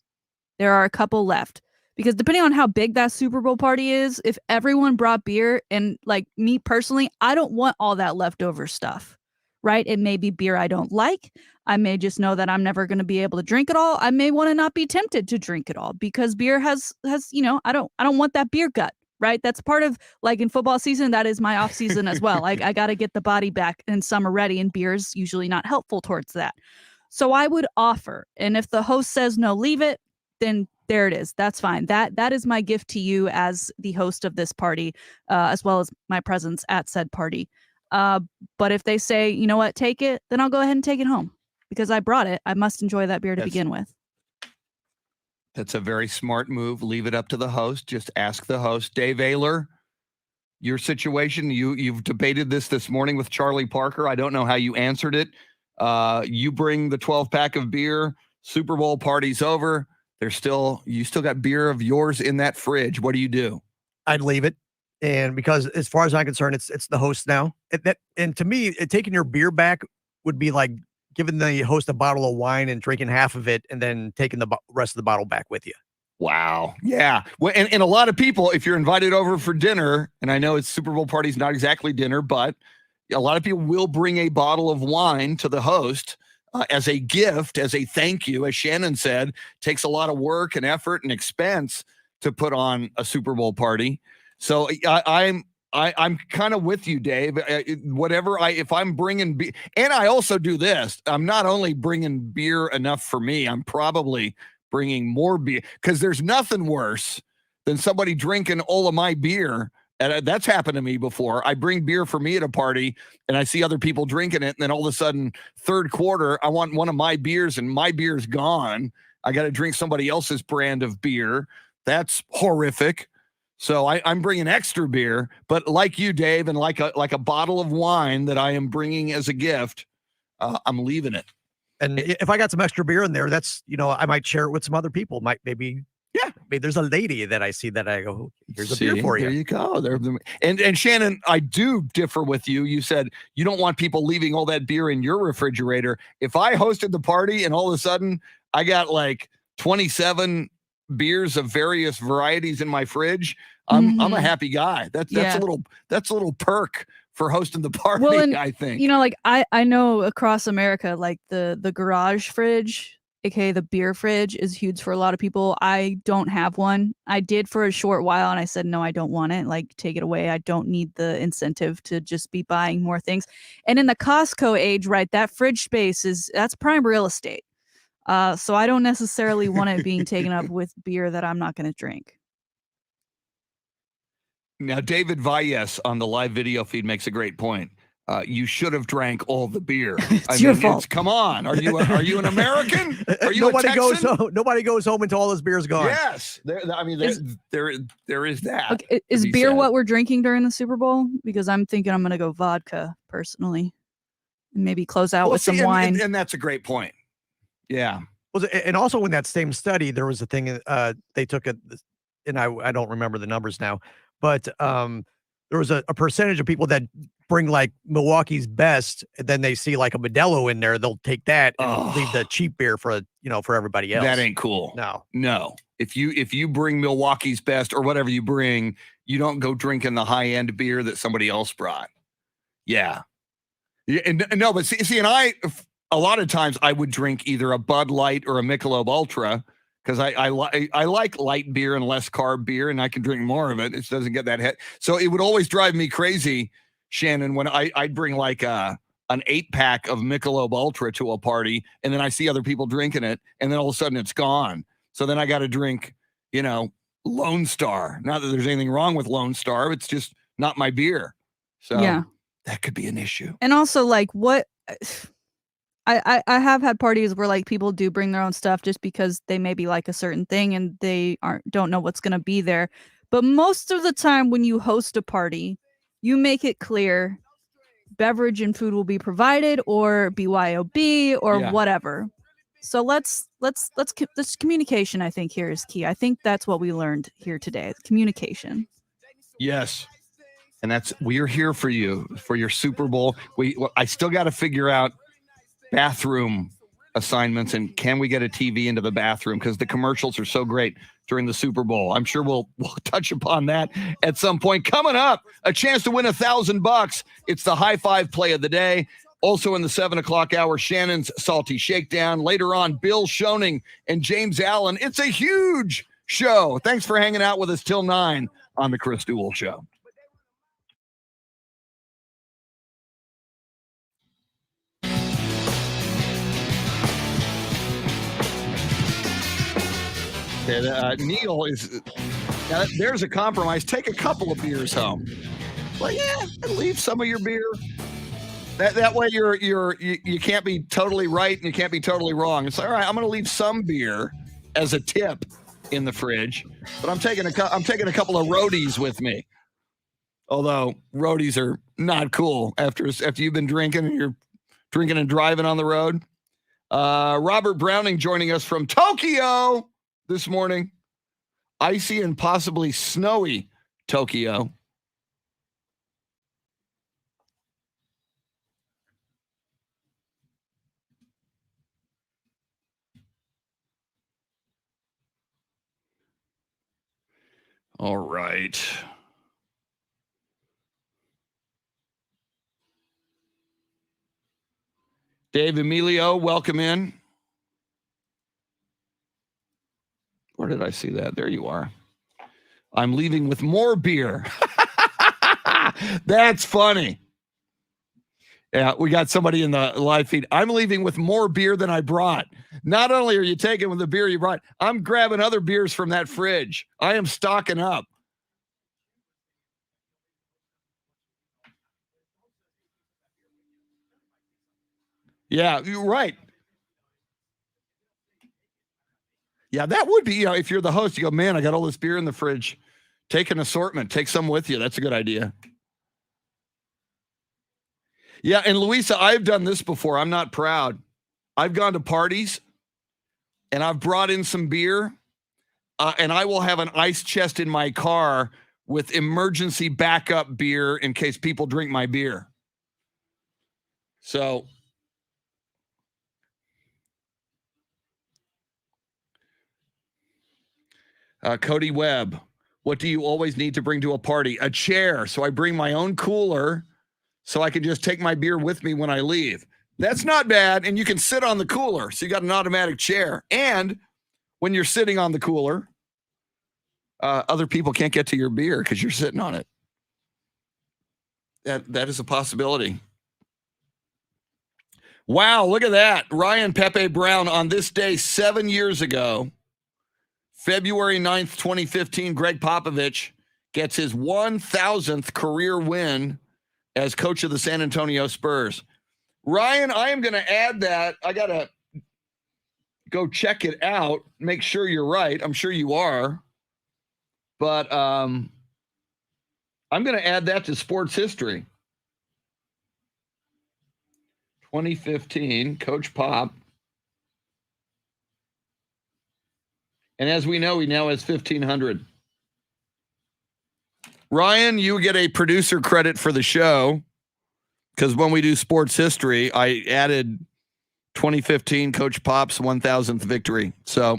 C: There are a couple left. Because depending on how big that Super Bowl party is, if everyone brought beer, and like me personally, I don't want all that leftover stuff, right? It may be beer I don't like. I may just know that I'm never going to be able to drink it all. I may want to not be tempted to drink it all because beer has, I don't want that beer gut, right? That's part of, like, in football season, that is my off season as well. Like, I got to get the body back in summer ready, and beer is usually not helpful towards that. So I would offer, and if the host says no, leave it, then there it is. That's fine. That is my gift to you as the host of this party, as well as my presence at said party. But if they say, you know what, take it, then I'll go ahead and take it home because I brought it. I must enjoy that beer to begin with.
A: That's a very smart move. Leave it up to the host. Just ask the host. Dave OEHLER, your situation, you've debated this morning with Charlie Parker. I don't know how you answered it. You bring the 12-pack of beer. Super Bowl party's over. You still got beer of yours in that fridge. What do you do?
D: I'd leave it. And because as far as I'm concerned, it's the host now. And to me, taking your beer back would be like giving the host a bottle of wine and drinking half of it and then taking the rest of the bottle back with you.
A: Wow. Yeah. Well, and a lot of people, if you're invited over for dinner, and I know it's Super Bowl party's not exactly dinner, but a lot of people will bring a bottle of wine to the host as a gift, as a thank you. As Shannon said, takes a lot of work and effort and expense to put on a Super Bowl party. So I'm kind of with you, Dave. If I'm bringing beer, and I also do this, I'm not only bringing beer enough for me, I'm probably bringing more beer, because there's nothing worse than somebody drinking all of my beer. And that's happened to me before. I bring beer for me at a party and I see other people drinking it. And then all of a sudden, third quarter, I want one of my beers and my beer's gone. I got to drink somebody else's brand of beer. That's horrific. So I'm bringing extra beer, but like you, Dave, and like a bottle of wine that I am bringing as a gift, I'm leaving it.
D: And if I got some extra beer in there, that's, I might share it with some other people. Maybe there's a lady that I see that I go, here's a beer for you.
A: There you go. And Shannon, I do differ with you. You said you don't want people leaving all that beer in your refrigerator. If I hosted the party and all of a sudden I got like 27 beers of various varieties in my fridge, I'm a happy guy. That's a little perk for hosting the party.
C: Well, and,
A: I think,
C: like I know across America, like the garage fridge, aka the beer fridge, is huge for a lot of people. I don't have one. I did for a short while and I said, no, I don't want it. Like, take it away. I don't need the incentive to just be buying more things. And in the Costco age, right, that fridge space that's prime real estate. So I don't necessarily want it being taken up with beer that I'm not going to drink.
A: Now, David Valles on the live video feed makes a great point. You should have drank all the beer.
C: It's your fault.
A: Come on. Are you an American? Are you
D: nobody
A: a Texan?
D: Nobody goes home until all his beer's gone.
A: Yes. There is that.
C: Okay, is beer what we're drinking during the Super Bowl? Because I'm thinking I'm going to go vodka personally. And maybe close out with some wine.
A: And that's a great point. Yeah.
D: Well, and also in that same study, there was a thing they took and I don't remember the numbers now, but there was a percentage of people that bring like Milwaukee's Best, and then they see like a Modelo in there, they'll take that and leave the cheap beer for everybody else.
A: That ain't cool.
D: No.
A: If you bring Milwaukee's Best or whatever you bring, you don't go drinking the high end beer that somebody else brought. Yeah. And no, but see, and a lot of times I would drink either a Bud Light or a Michelob Ultra, because I like light beer and less carb beer, and I can drink more of it. It doesn't get that hit. So it would always drive me crazy, Shannon, when I'd bring like an 8-pack of Michelob Ultra to a party, and then I see other people drinking it, and then all of a sudden it's gone. So then I got to drink, Lone Star. Not that there's anything wrong with Lone Star. It's just not my beer. So that could be an issue.
C: And also, like, what... I have had parties where like people do bring their own stuff just because they maybe like a certain thing and they don't know what's going to be there. But most of the time when you host a party, you make it clear beverage and food will be provided, or BYOB or whatever. So this communication, I think, here is key. I think that's what we learned here today. Communication.
A: Yes. And we're here for you for your Super Bowl. I still got to figure out bathroom assignments, and can we get a TV into the bathroom? Because the commercials are so great during the Super Bowl. I'm sure we'll touch upon that at some point. Coming up, a chance to win $1,000. It's the high five play of the day. Also in the 7 o'clock hour, Shannon's Salty Shakedown. Later on, Bill Schoening and James Allen. It's a huge show. Thanks for hanging out with us till 9 on the Chris Duel Show. And, Neil is there's a compromise. Take a couple of beers home. Well, yeah, and leave some of your beer. That way you can't be totally right and you can't be totally wrong. It's like, all right, I'm going to leave some beer as a tip in the fridge, but I'm taking a couple of roadies with me. Although roadies are not cool after you've been drinking and you're drinking and driving on the road. Robert Browning joining us from Tokyo this morning. Icy and possibly snowy Tokyo. All right. Dave Emilio, welcome in. Where did I see that? There you are. I'm leaving with more beer. That's funny. Yeah, we got somebody in the live feed. I'm leaving with more beer than I brought. Not only are you taking with the beer you brought, I'm grabbing other beers from that fridge. I am stocking up. Yeah, you're right. Yeah, that would be, if you're the host, you go, man, I got all this beer in the fridge. Take an assortment. Take some with you. That's a good idea. Yeah, and Louisa, I've done this before. I'm not proud. I've gone to parties, and I've brought in some beer, and I will have an ice chest in my car with emergency backup beer in case people drink my beer. So... Cody Webb, what do you always need to bring to a party? A chair. So I bring my own cooler so I can just take my beer with me when I leave. That's not bad. And you can sit on the cooler. So you got an automatic chair. And when you're sitting on the cooler, other people can't get to your beer because you're sitting on it. That is a possibility. Wow, look at that. Ryan Pepe Brown on this day 7 years ago. February 9th, 2015, Greg Popovich gets his 1,000th career win as coach of the San Antonio Spurs. Ryan, I am going to add that. I got to go check it out, make sure you're right. I'm sure you are. But I'm going to add that to sports history. 2015, Coach Pop. And as we know, he now has 1,500. Ryan, you get a producer credit for the show because when we do sports history, I added 2015 Coach Pop's 1,000th victory. So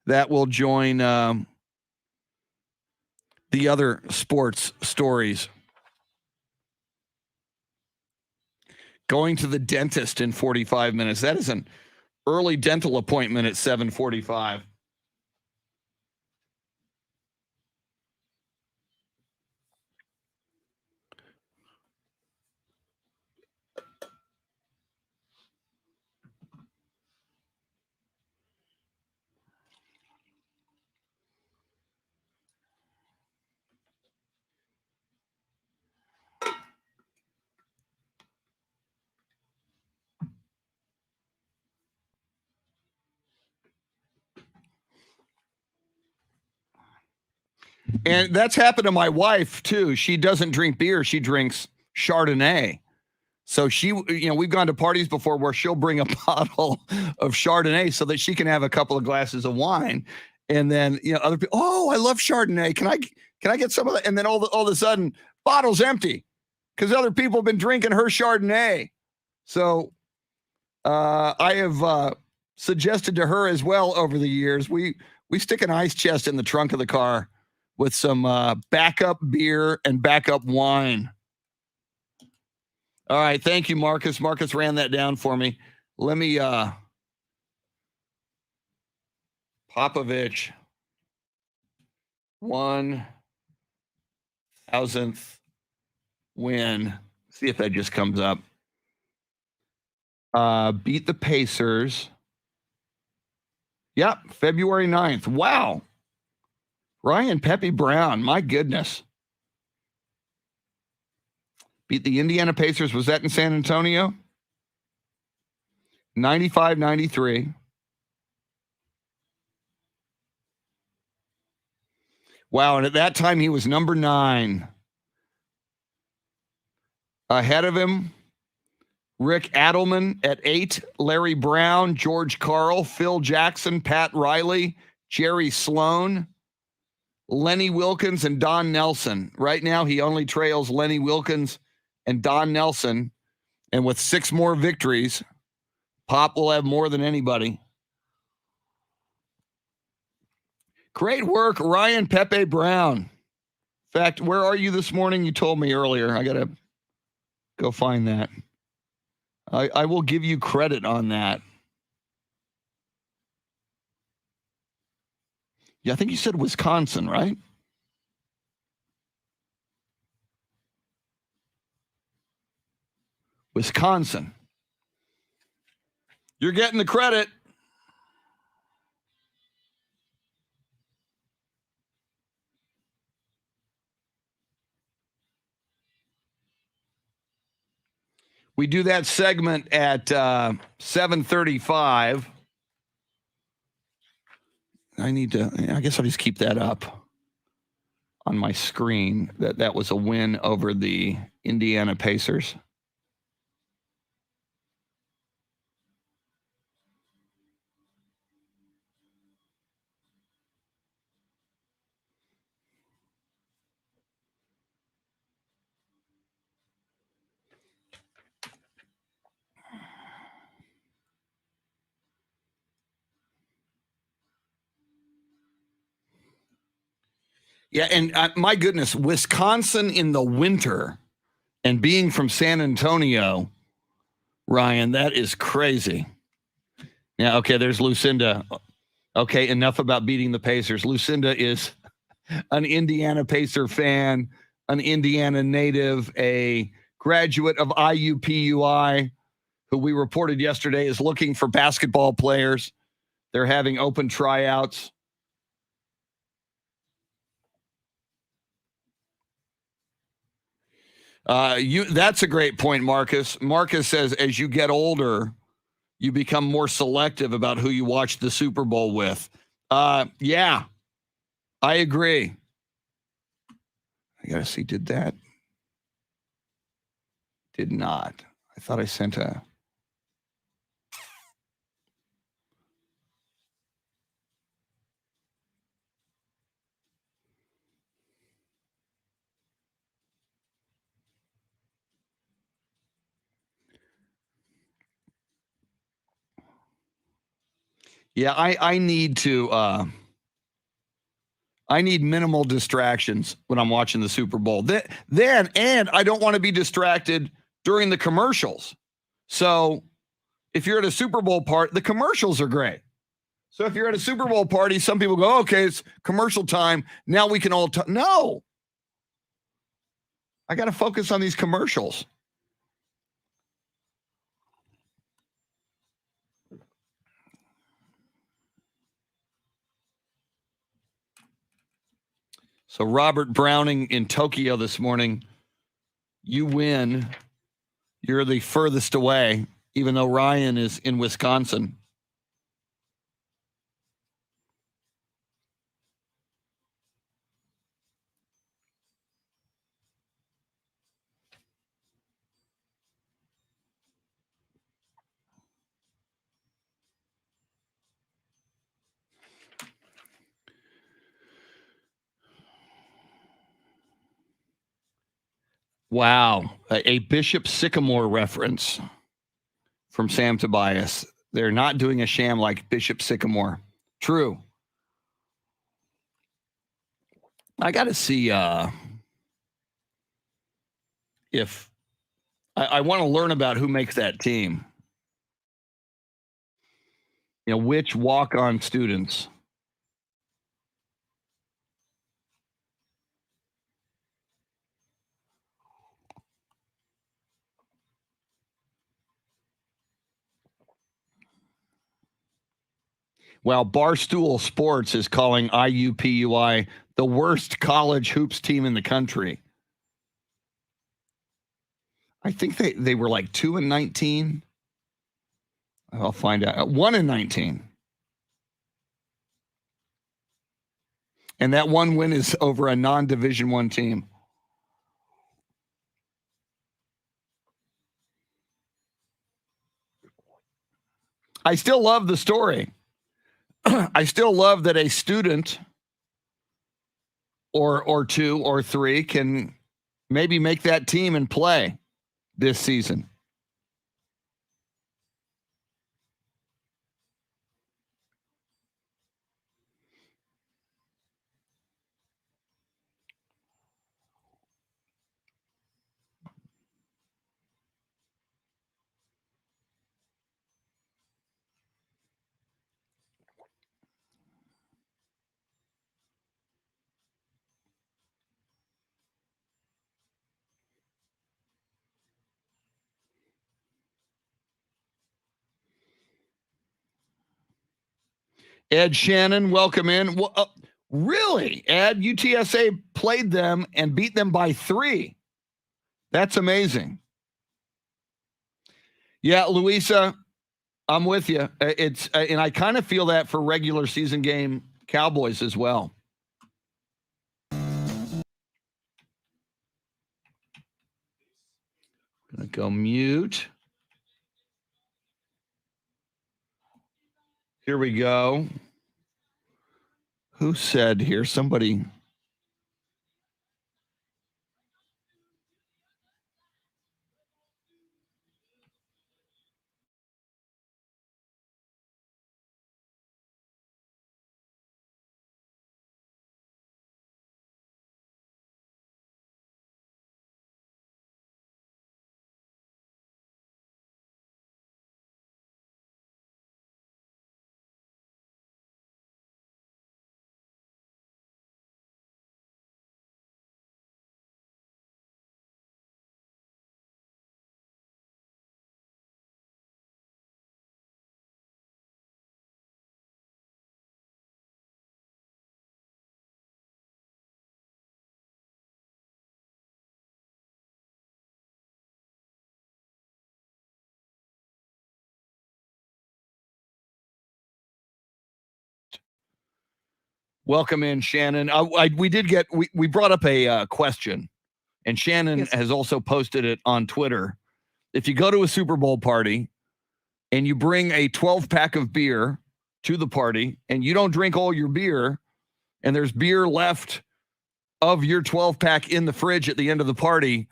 A: that will join the other sports stories. Going to the dentist in 45 minutes. That is an early dental appointment at 7:45. And that's happened to my wife too. She doesn't drink beer. She drinks Chardonnay. So she, we've gone to parties before where she'll bring a bottle of Chardonnay so that she can have a couple of glasses of wine. And then, other people, oh, I love Chardonnay. Can I get some of that? And then all of a sudden, bottle's empty because other people have been drinking her Chardonnay. So I have suggested to her as well over the years, we stick an ice chest in the trunk of the car with some backup beer and backup wine. All right. Thank you, Marcus. Marcus ran that down for me. Let me Popovich 1,000th win. See if that just comes up. Beat the Pacers. Yep, February 9th. Wow. Ryan Pepe Brown, my goodness. Beat the Indiana Pacers. Was that in San Antonio? 95-93. Wow, and at that time he was number 9. Ahead of him, Rick Adelman at 8, Larry Brown, George Karl, Phil Jackson, Pat Riley, Jerry Sloan, Lenny Wilkins, and Don Nelson. Right now, he only trails Lenny Wilkins and Don Nelson. And with 6 more victories, Pop will have more than anybody. Great work, Ryan Pepe Brown. In fact, where are you this morning? You told me earlier. I got to go find that. I will give you credit on that. Yeah, I think you said Wisconsin, right? Wisconsin. You're getting the credit. We do that segment at 7:35. I guess I'll just keep that up on my screen. That was a win over the Indiana Pacers. Yeah, and my goodness, Wisconsin in the winter and being from San Antonio, Ryan, that is crazy. Yeah, okay, there's Lucinda. Okay, enough about beating the Pacers. Lucinda is an Indiana Pacer fan, an Indiana native, a graduate of IUPUI, who we reported yesterday is looking for basketball players. They're having open tryouts. That's a great point, Marcus. Marcus says, as you get older, you become more selective about who you watch the Super Bowl with. Yeah, I agree. I got to see, did that? Did not. I thought I sent a... Yeah, I need to... I need minimal distractions when I'm watching the Super Bowl. And I don't want to be distracted during the commercials. So if you're at a Super Bowl party, the commercials are great. So if you're at a Super Bowl party, some people go, okay, it's commercial time. Now we can all talk. No. I got to focus on these commercials. So Robert Browning in Tokyo this morning, you win. You're the furthest away, even though Ryan is in Wisconsin. Wow, a Bishop Sycamore reference from Sam Tobias. They're not doing a sham like Bishop Sycamore. True. I got to see if I want to learn about who makes that team. Which walk-on students. Well, Barstool Sports is calling IUPUI the worst college hoops team in the country. I think they were like 2-19. I'll find out. 1-19. And that one win is over a non-Division I team. I still love the story. I still love that a student or two or three can maybe make that team and play this season. Ed Shannon, welcome in. Well, really, Ed? UTSA played them and beat them by 3. That's amazing. Yeah, Louisa, I'm with you. It's and I kind of feel that for regular season game Cowboys as well. Gonna go mute. Here we go. Who said here? Somebody. Welcome in, Shannon. We brought up a question, and Shannon has also posted it on Twitter. If you go to a Super Bowl party and you bring a 12-pack of beer to the party and you don't drink all your beer and there's beer left of your 12-pack in the fridge at the end of the party,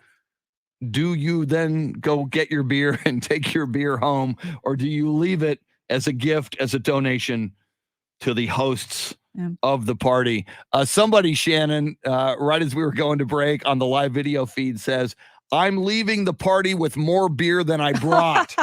A: do you then go get your beer and take your beer home, or do you leave it as a gift, as a donation to the hosts of the party? Somebody, Shannon, right as we were going to break on the live video feed says, I'm leaving the party with more beer than I brought.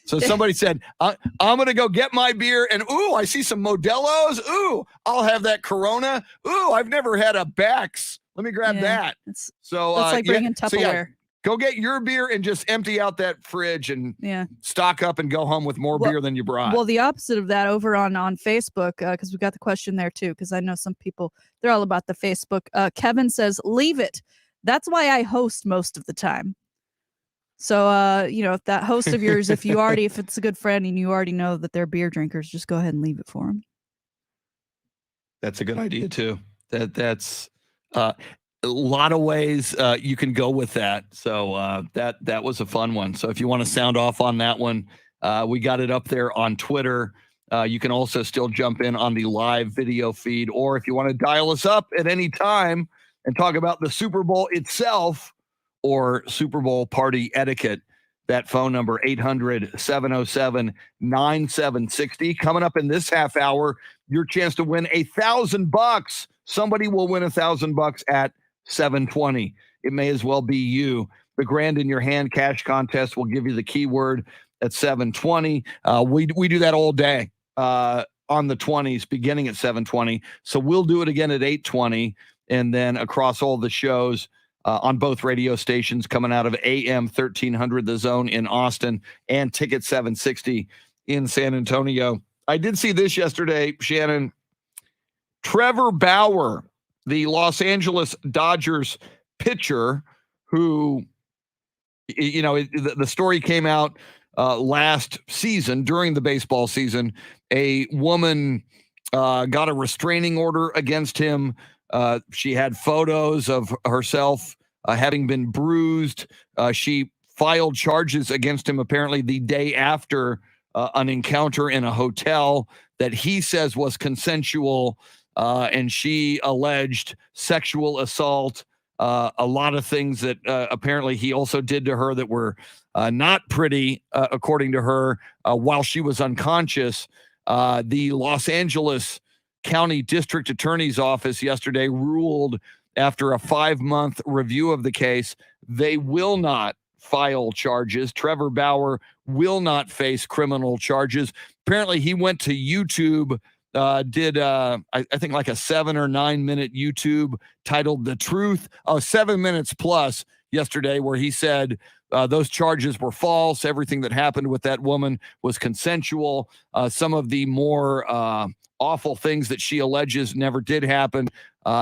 A: So somebody said, I'm going to go get my beer, and ooh, I see some Modelo's. Ooh, I'll have that Corona. Ooh, I've never had a Beck's. Let me grab that.
C: It's
A: like
C: bringing Tupperware.
A: Go get your beer and just empty out that fridge and stock up and go home with more beer than you brought.
C: Well, the opposite of that over on Facebook, because we got the question there too, because I know some people, they're all about the Facebook. Kevin says, leave it. That's why I host most of the time. So, if that host of yours, if it's a good friend and you already know that they're beer drinkers, just go ahead and leave it for them.
A: That's a good idea too. That's a lot of ways you can go with that. So that was a fun one. So if you want to sound off on that one, we got it up there on Twitter. You can also still jump in on the live video feed, or if you want to dial us up at any time and talk about the Super Bowl itself or Super Bowl party etiquette, That phone number, 800-707-9760. Coming up in this half hour, your chance to win $1,000. Somebody will win $1,000 at 7:20. It may as well be you. The Grand in Your Hand cash contest will give you the keyword at 7:20. We do that all day on the 20s, beginning at 7:20. So we'll do it again at 8:20, and then across all the shows on both radio stations coming out of AM 1300 The Zone in Austin and Ticket 760 in San Antonio. I did see this yesterday, Shannon. Trevor Bauer, the Los Angeles Dodgers pitcher, who, the story came out last season during the baseball season. A woman got a restraining order against him. She had photos of herself having been bruised. She filed charges against him apparently the day after an encounter in a hotel that he says was consensual, and she alleged sexual assault, a lot of things that apparently he also did to her that were not pretty, according to her, while she was unconscious. The Los Angeles County District Attorney's Office yesterday ruled, after a 5-month review of the case, they will not file charges. Trevor Bauer will not face criminal charges. Apparently, he went to YouTube, did I think like a 7 or 9 minute YouTube titled "The Truth." 7 minutes plus yesterday, where he said those charges were false. Everything that happened with that woman was consensual. Some of the more awful things that she alleges never did happen.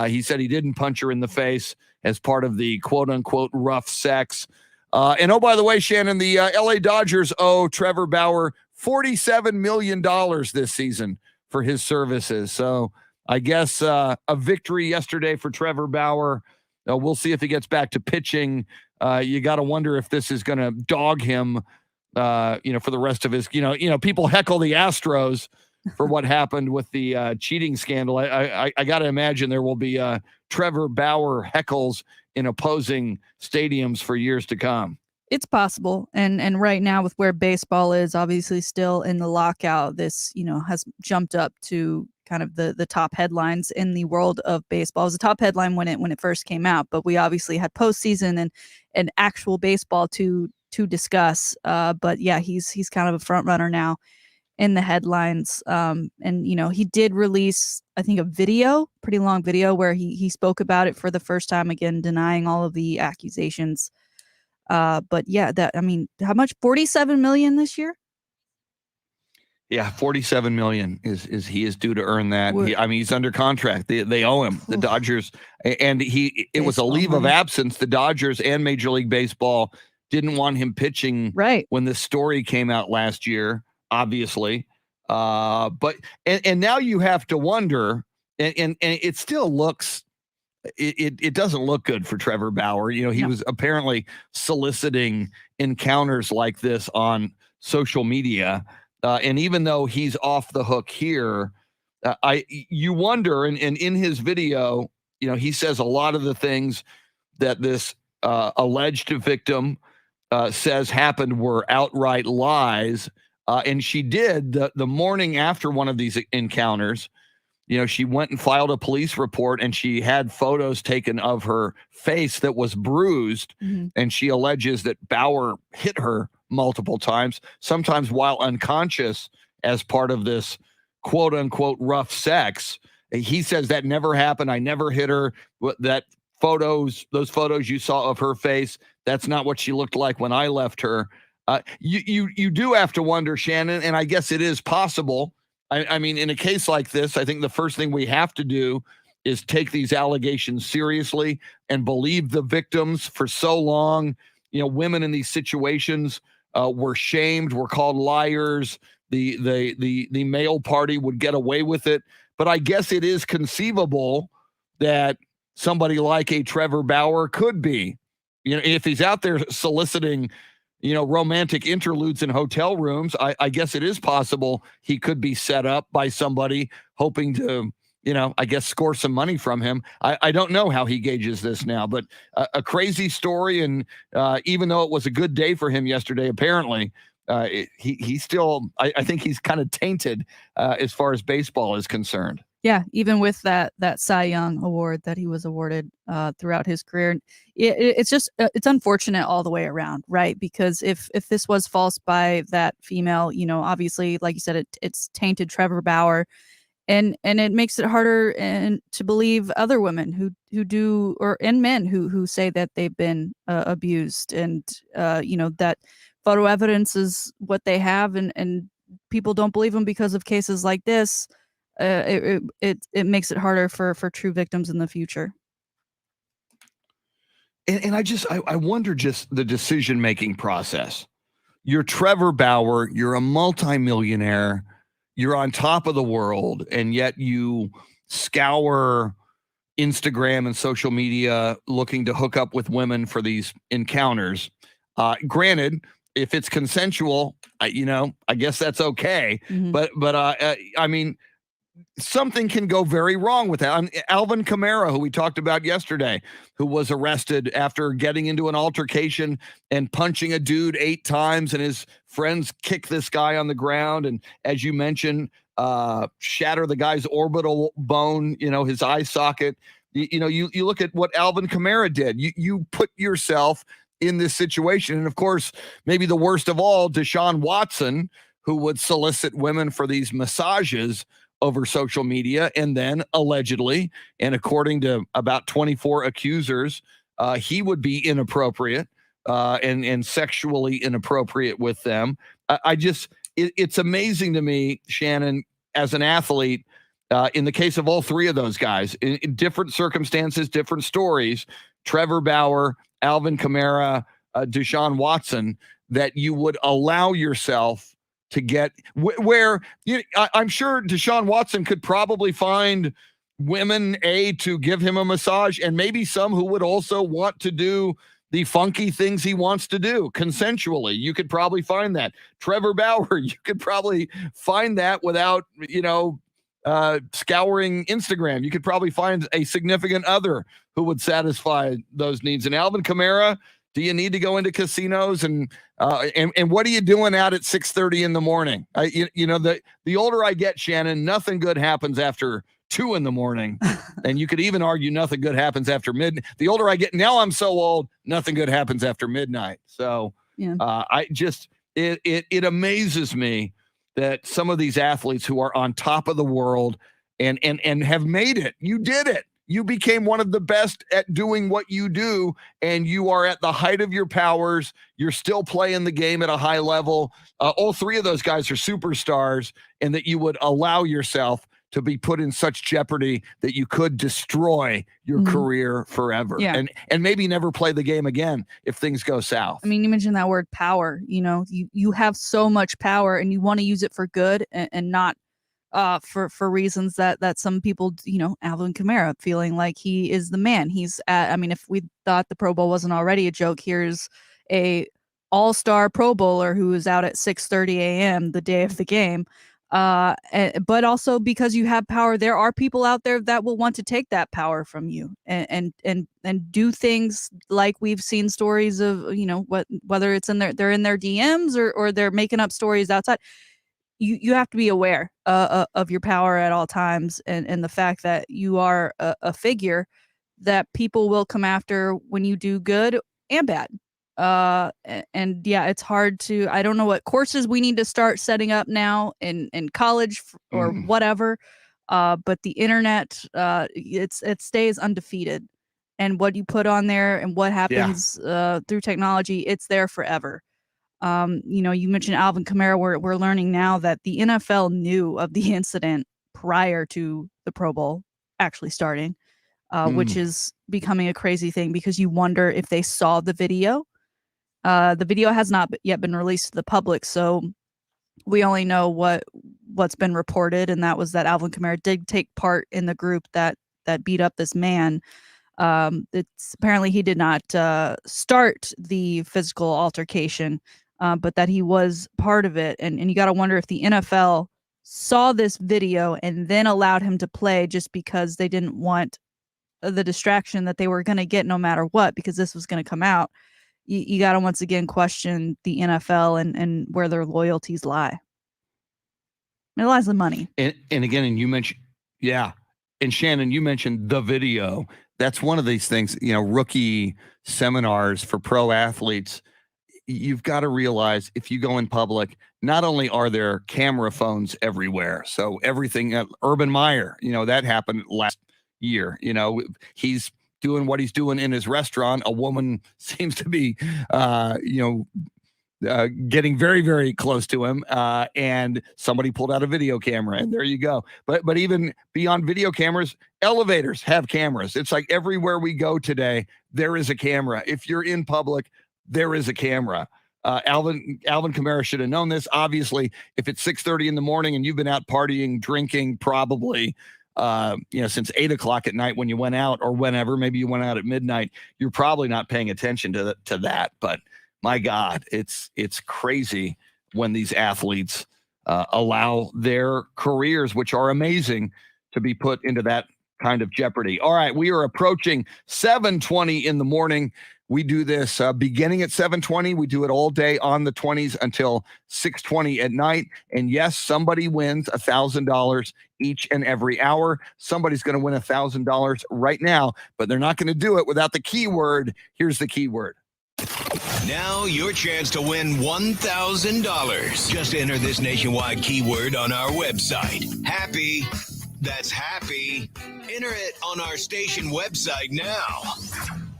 A: He said he didn't punch her in the face as part of the quote unquote rough sex. And oh, by the way, Shannon, the LA Dodgers owe Trevor Bauer $47 million this season for his services. So I guess a victory yesterday for Trevor Bauer. We'll see if he gets back to pitching. You got to wonder if this is going to dog him, for the rest of his, people heckle the Astros for what happened with the cheating scandal. I got to imagine there will be Trevor Bauer heckles in opposing stadiums for years to come.
C: It's possible. And right now, with where baseball is obviously still in the lockout, this, has jumped up to kind of the top headlines in the world of baseball. It was a top headline when it first came out, but we obviously had postseason and actual baseball to discuss. But yeah, he's kind of a front runner now in the headlines. And he did release, I think, a video, pretty long video, where he spoke about it for the first time, again denying all of the accusations. But yeah, how much? 47 million this year?
A: Yeah, 47 million is he is due to earn that. He's under contract. They owe him, the Dodgers, and it was a leave of absence. The Dodgers and Major League Baseball didn't want him pitching
C: right
A: when this story came out last year, obviously. But now you have to wonder, and it still looks, it doesn't look good for Trevor Bauer. He was apparently soliciting encounters like this on social media. And even though he's off the hook here, you wonder, and in his video, he says a lot of the things that this alleged victim says happened were outright lies. And she did the morning after one of these encounters, she went and filed a police report, and she had photos taken of her face that was bruised. Mm-hmm. And she alleges that Bauer hit her multiple times, sometimes while unconscious, as part of this quote unquote rough sex. He says that never happened. I never hit her. Those photos you saw of her face, that's not what she looked like when I left her. You do have to wonder, Shannon, and I guess it is possible. I mean, in a case like this, I think the first thing we have to do is take these allegations seriously and believe the victims. For so long, women in these situations were shamed, were called liars. The male party would get away with it. But I guess it is conceivable that somebody like a Trevor Bauer could be, if he's out there soliciting, romantic interludes in hotel rooms, I guess it is possible he could be set up by somebody hoping to, I guess score some money from him. I don't know how he gauges this now, but a crazy story. And even though it was a good day for him yesterday, apparently he still, I think he's kind of tainted as far as baseball is concerned.
C: Yeah, even with that Cy Young award that he was awarded throughout his career, it's just it's unfortunate all the way around, right? Because if this was false by that female, obviously, like you said, it's tainted Trevor Bauer, and it makes it harder to believe other women who do, and men who say that they've been abused, and that photo evidence is what they have, and people don't believe them because of cases like this. It makes it harder for true victims in the future.
A: And I wonder just the decision-making process. You're Trevor Bauer, you're a multimillionaire, you're on top of the world, and yet you scour Instagram and social media looking to hook up with women for these encounters. Granted, if it's consensual, I guess that's okay.
C: Mm-hmm.
A: But I mean, something can go very wrong with that. Alvin Kamara, who we talked about yesterday, who was arrested after getting into an altercation and punching a dude 8 times, and his friends kick this guy on the ground. And as you mentioned, shatter the guy's orbital bone, his eye socket. You look at what Alvin Kamara did. You put yourself in this situation. And of course, maybe the worst of all, Deshaun Watson, who would solicit women for these massages over social media, and then allegedly, and according to about 24 accusers, he would be inappropriate and sexually inappropriate with them. It's amazing to me, Shannon, as an athlete, in the case of all 3 of those guys, in different circumstances, different stories, Trevor Bauer, Alvin Kamara, Deshaun Watson, that you would allow yourself to get where I'm sure Deshaun Watson could probably find women to give him a massage, and maybe some who would also want to do the funky things he wants to do consensually. You could probably find that. Trevor Bauer, you could probably find that without, scouring Instagram. You could probably find a significant other who would satisfy those needs. And Alvin Kamara, do you need to go into casinos and what are you doing out at 6:30 in the morning? The older I get, Shannon, nothing good happens after 2 in the morning, and you could even argue nothing good happens after midnight. The older I get, now I'm so old, nothing good happens after midnight. So
C: yeah.
A: It amazes me that some of these athletes who are on top of the world and have made it, you did it. You became one of the best at doing what you do, and you are at the height of your powers. You're still playing the game at a high level. All 3 of those guys are superstars, and that you would allow yourself to be put in such jeopardy that you could destroy your career forever.
C: Yeah.
A: And maybe never play the game again if things go south.
C: I mean, you mentioned that word power. You have so much power, and you want to use it for good and not for reasons that some people, Alvin Kamara feeling like he is the man. If we thought the Pro Bowl wasn't already a joke, here's a all-star Pro Bowler who is out at 6:30 a.m. the day of the game. But also because you have power, there are people out there that will want to take that power from you and do things like we've seen stories of, whether it's they're in their DMs or they're making up stories outside. You have to be aware of your power at all times, and the fact that you are a figure that people will come after when you do good and bad. And yeah, it's hard to, I don't know what courses we need to start setting up now in college or whatever. But the internet, it stays undefeated, and what you put on there and what happens through technology, it's there forever. You mentioned Alvin Kamara. We're learning now that the NFL knew of the incident prior to the Pro Bowl actually starting, which is becoming a crazy thing because you wonder if they saw the video. The video has not yet been released to the public, so we only know what's been reported, and that was that Alvin Kamara did take part in the group that beat up this man. It's apparently he did not start the physical altercation, but that he was part of it. And you got to wonder if the NFL saw this video and then allowed him to play just because they didn't want the distraction that they were going to get no matter what, because this was going to come out, you got to once again question the NFL and where their loyalties lie. It lies the money.
A: And again, and you mentioned, yeah. And Shannon, you mentioned the video. That's one of these things, rookie seminars for pro athletes. You've got to realize if you go in public, not only are there camera phones everywhere, so everything, Urban Meyer, that happened last year. He's doing what he's doing in his restaurant. A woman seems to be, getting very, very close to him, and somebody pulled out a video camera, and there you go. But even beyond video cameras, elevators have cameras. It's like everywhere we go today, there is a camera. If you're in public, there is a camera. Alvin Kamara should have known this. Obviously, if it's 6:30 in the morning and you've been out partying, drinking, probably, since 8 o'clock at night when you went out, or whenever, maybe you went out at midnight, you're probably not paying attention to that. But my God, it's crazy when these athletes allow their careers, which are amazing, to be put into that kind of jeopardy. All right, we are approaching 7:20 in the morning. We do this beginning at 7:20. We do it all day on the 20s until 6:20 at night. And yes, somebody wins $1,000 each and every hour. Somebody's going to win $1,000 right now, but they're not going to do it without the keyword. Here's the keyword.
E: Now your chance to win $1,000. Just enter this nationwide keyword on our website. Happy. That's happy. Enter it on our station website now.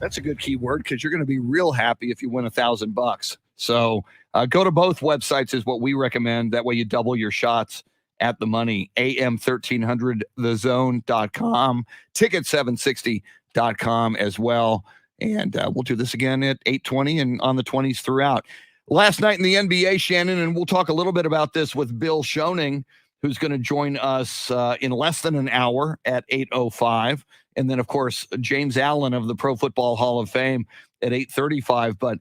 A: That's a good keyword, because you're going to be real happy if you win $1,000. So go to both websites is what we recommend. That way you double your shots at the money. AM1300thezone.com, ticket760.com as well. And we'll do this again at 8:20 and on the 20s throughout. Last night in the NBA, Shannon, and we'll talk a little bit about this with Bill Schoening, who's going to join us in less than an hour at 8:05. And then, of course, James Allen of the Pro Football Hall of Fame at 8:35. But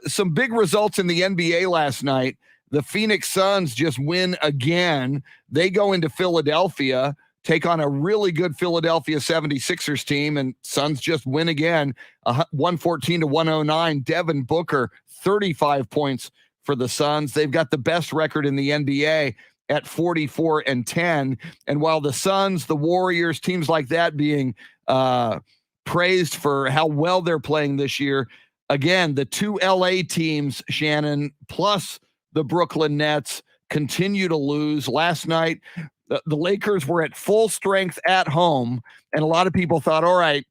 A: some big results in the NBA last night. The Phoenix Suns just win again. They go into Philadelphia, take on a really good Philadelphia 76ers team, and Suns just win again, 114-109. Devin Booker, 35 points for the Suns. They've got the best record in the NBA at 44-10. And while the Suns, the Warriors, teams like that being praised for how well they're playing this year, again, the two LA teams, Shannon, plus the Brooklyn Nets, continue to lose. Last night, the Lakers were at full strength at home, and a lot of people thought, all right,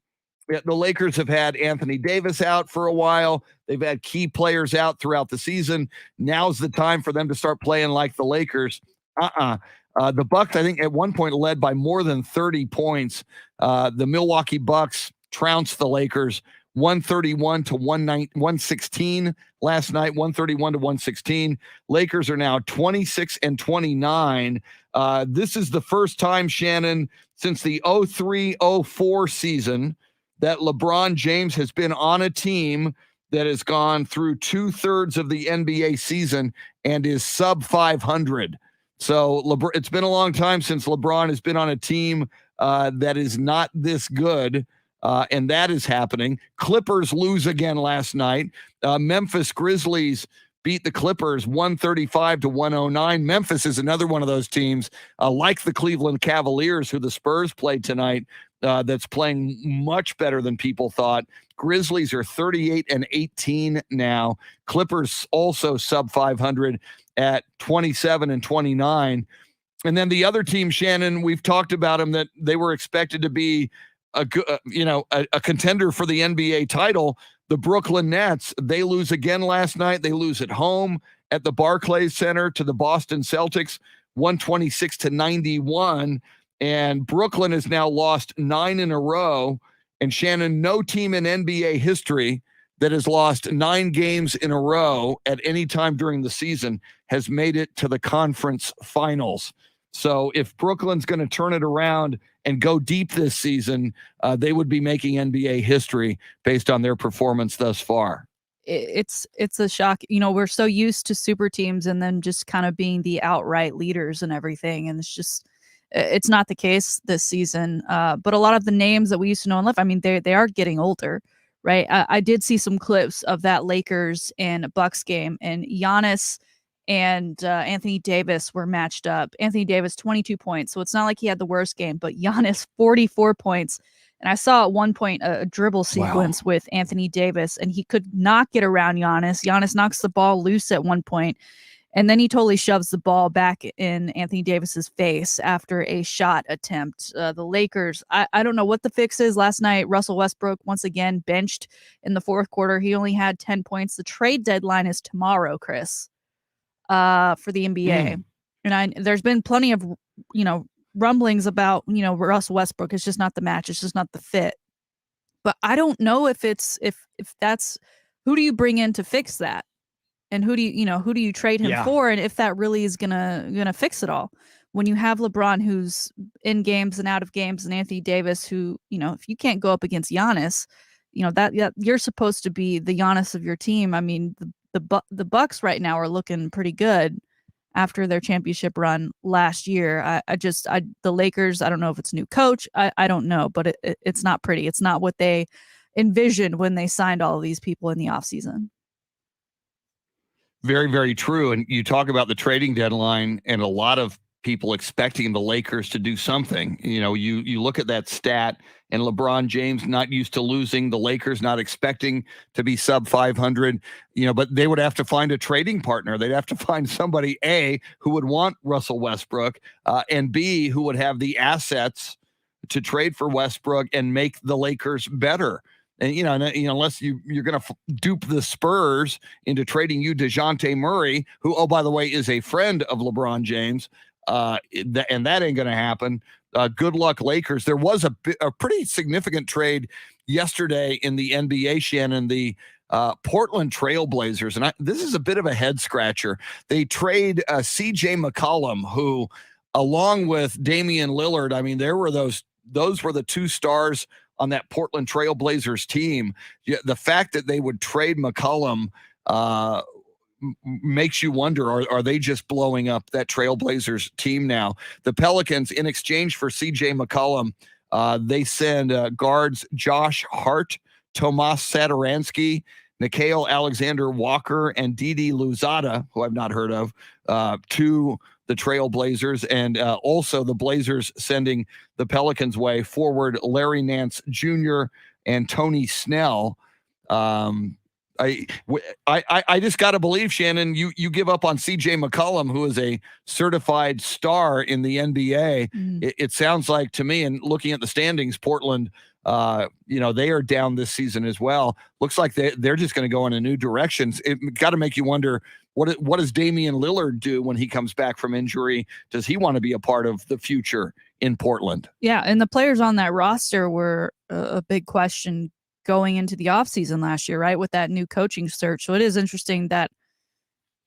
A: the Lakers have had Anthony Davis out for a while. They've had key players out throughout the season. Now's the time for them to start playing like the Lakers. The Bucks, I think, at one point led by more than 30 points. The Milwaukee Bucks trounced the Lakers 131-116 last night, 131-116. Lakers are now 26-29. This is the first time, Shannon, since the 03-04 season that LeBron James has been on a team that has gone through 2/3 of the NBA season and is sub 500. So it's been a long time since LeBron has been on a team that is not this good, and that is happening. Clippers lose again last night. Memphis Grizzlies beat the Clippers 135-109. Memphis is another one of those teams, like the Cleveland Cavaliers, who the Spurs played tonight, that's playing much better than people thought. Grizzlies are 38-18 now. Clippers also sub 500 at 27-29. And then the other team, Shannon, we've talked about them, that they were expected to be a contender for the NBA title. The Brooklyn Nets, they lose again last night. They lose at home at the Barclays Center to the Boston Celtics, 126-91. And Brooklyn has now lost 9 in a row. And Shannon, no team in NBA history that has lost 9 games in a row at any time during the season has made it to the conference finals. So if Brooklyn's going to turn it around and go deep this season, they would be making NBA history based on their performance thus far.
C: it's a shock. We're so used to super teams and then just kind of being the outright leaders and everything, and it's not the case this season. But a lot of the names that we used to know and love, I mean, they are getting older, right? I did see some clips of that Lakers and Bucks game, and Giannis and Anthony Davis were matched up. Anthony Davis 22 points, so it's not like he had the worst game, but Giannis 44 points. And I saw at one point a dribble sequence with Anthony Davis, and he could not get around Giannis. Giannis knocks the ball loose at one point, and then he totally shoves the ball back in Anthony Davis's face after a shot attempt. The Lakers, I don't know what the fix is. Last night, Russell Westbrook once again benched in the fourth quarter. He only had 10 points. The trade deadline is tomorrow, Chris, for the NBA. And there's been plenty of, rumblings about, Russell Westbrook. It's just not the match. It's just not the fit. But I don't know if that's, who do you bring in to fix that? And who do you trade him for? And if that really is gonna fix it all, when you have LeBron who's in games and out of games, and Anthony Davis who, if you can't go up against Giannis, that you're supposed to be the Giannis of your team. I mean, the Bucks right now are looking pretty good after their championship run last year. The Lakers, I don't know if it's a new coach. I don't know, but it's not pretty. It's not what they envisioned when they signed all of these people in the offseason.
A: Very, very true. And you talk about the trading deadline and a lot of people expecting the Lakers to do something. You look at that stat, and LeBron James not used to losing, the Lakers not expecting to be sub 500, but they would have to find a trading partner. They'd have to find somebody, A, who would want Russell Westbrook, and B, who would have the assets to trade for Westbrook and make the Lakers better. And, unless you're going to dupe the Spurs into trading you DeJounte Murray, who, oh, by the way, is a friend of LeBron James, and that ain't going to happen. Good luck, Lakers. There was a pretty significant trade yesterday in the NBA, Shannon, the Portland Trailblazers. And this is a bit of a head scratcher. They trade CJ McCollum, who, along with Damian Lillard, I mean, those were the two stars on that Portland Trailblazers team. The fact that they would trade McCollum makes you wonder, are they just blowing up that Trailblazers team now? The Pelicans, in exchange for CJ McCollum, they send guards Josh Hart, Tomas Satoransky, Nickeil Alexander-Walker, and Didi Louzada, who I've not heard of, to the Trailblazers. And also the Blazers sending the Pelicans' way forward Larry Nance Jr. and Tony Snell. I just got to believe, Shannon, you give up on CJ McCollum, who is a certified star in the NBA. It sounds like to me, and looking at the standings, Portland, they are down this season as well. Looks like they're just going to go in a new direction. It got to make you wonder, what does Damian Lillard do when he comes back from injury? Does he want to be a part of the future in Portland? Yeah, and the players on that roster were a big question going into the offseason last year, right, with that new coaching search. So it is interesting that,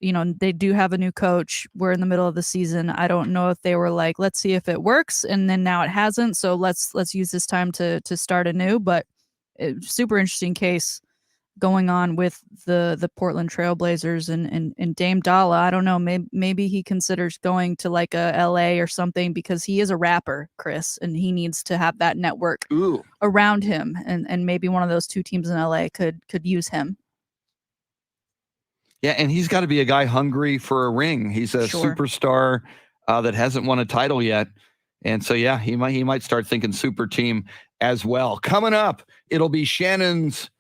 A: they do have a new coach. We're in the middle of the season. I don't know if they were like, let's see if it works, and then now it hasn't. So let's use this time to start anew. But super interesting case going on with the Portland Trailblazers and Dame Dalla. I don't know. Maybe he considers going to like a LA or something, because he is a rapper, Chris, and he needs to have that network around him. And maybe one of those two teams in LA could use him. Yeah, and he's got to be a guy hungry for a ring. He's a superstar that hasn't won a title yet. And so, yeah, he might start thinking super team as well. Coming up, it'll be Shannon's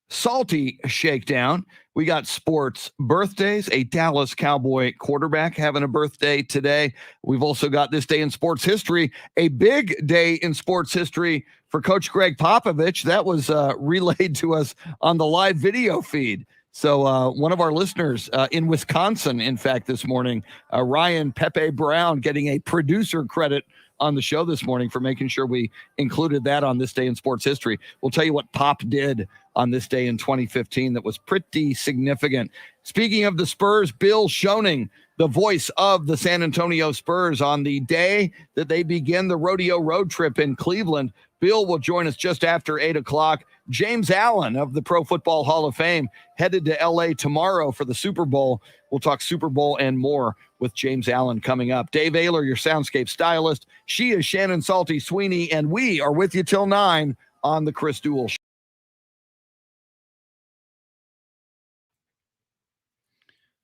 A: Salty Shakedown. We got sports birthdays, a Dallas Cowboy quarterback having a birthday today. We've also got this day in sports history, a big day in sports history for Coach Greg Popovich. That was relayed to us on the live video feed. So one of our listeners in Wisconsin, in fact, this morning, Ryan Pepe Brown, getting a producer credit on the show this morning for making sure we included that on this day in sports history. We'll tell you what Pop did on this day in 2015 that was pretty significant. Speaking of the Spurs, Bill Schoening, the voice of the San Antonio Spurs, on the day that they begin the rodeo road trip in Cleveland, Bill will join us just after 8 o'clock. James Allen of the Pro Football Hall of Fame headed to L.A. tomorrow for the Super Bowl. We'll talk Super Bowl and more with James Allen coming up. Dave OEHLER, your Soundscape stylist. She is Shannon Salty Sweeney, and we are with you till 9 on the Chris Duel Show.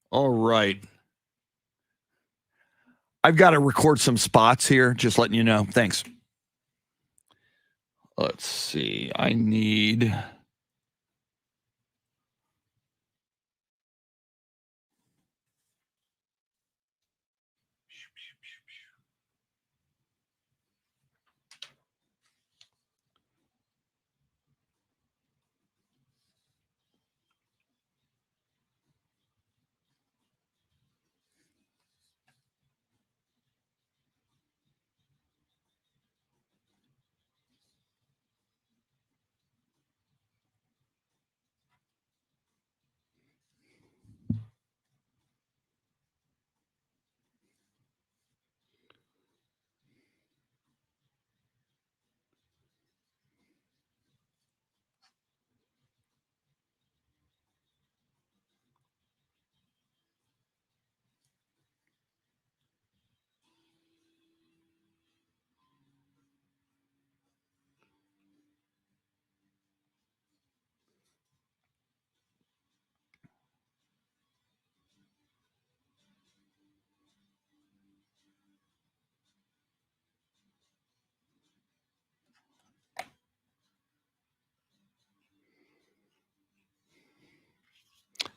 A: All right. I've got to record some spots here, just letting you know. Thanks. Let's see. I need...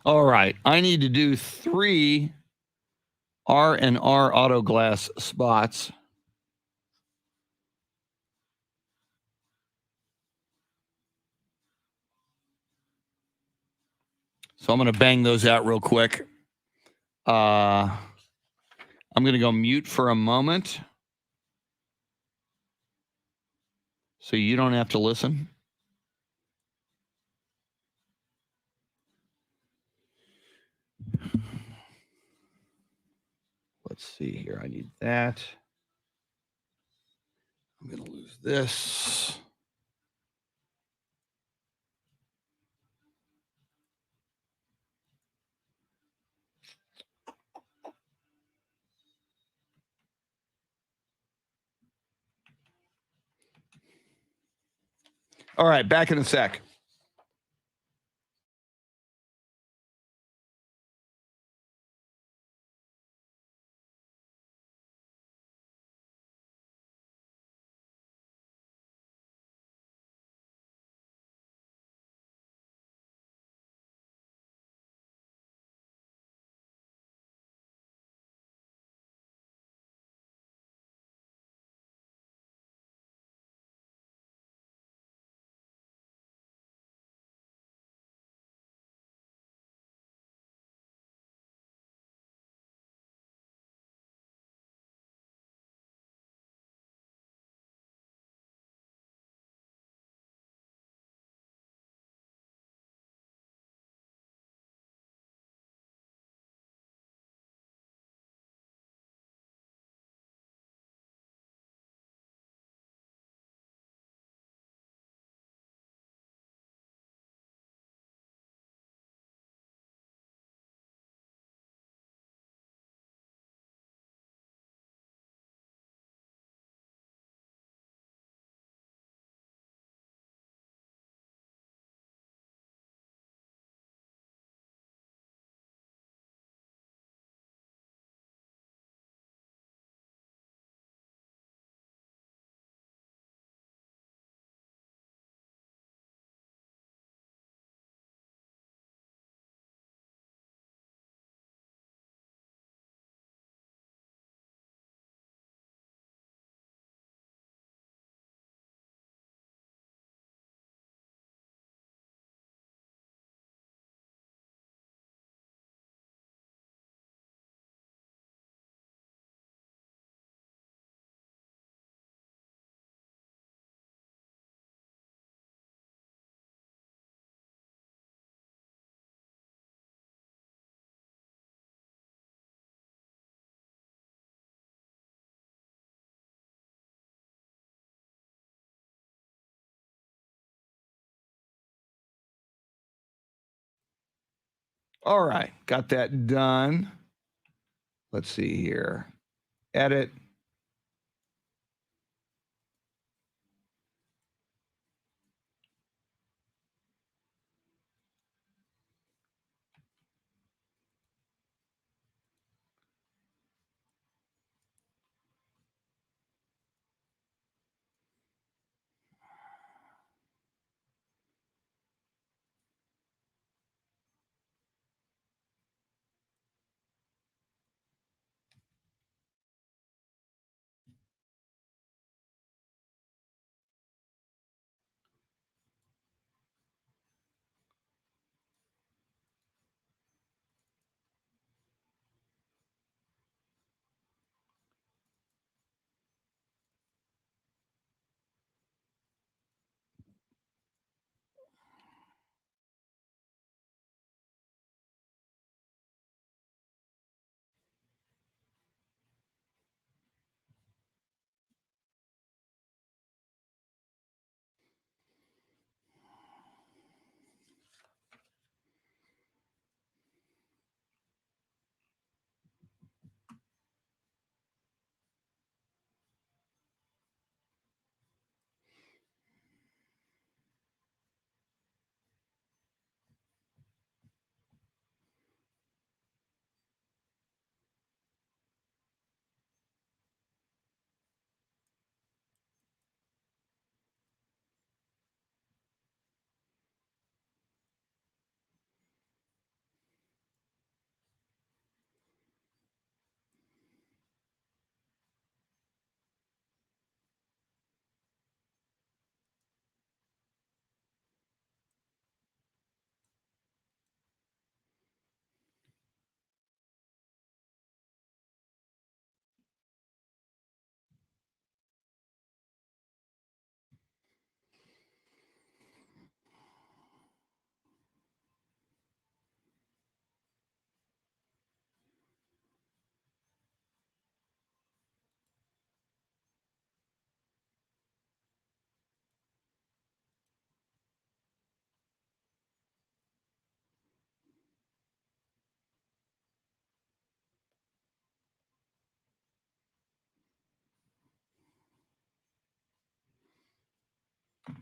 A: All right. I need to do 3 R&R auto glass spots. So I'm going to bang those out real quick. I'm going to go mute for a moment so you don't have to listen. Let's see here. I need that. I'm going to lose this. All right, back in a sec. All right, got that done. Let's see here. Edit.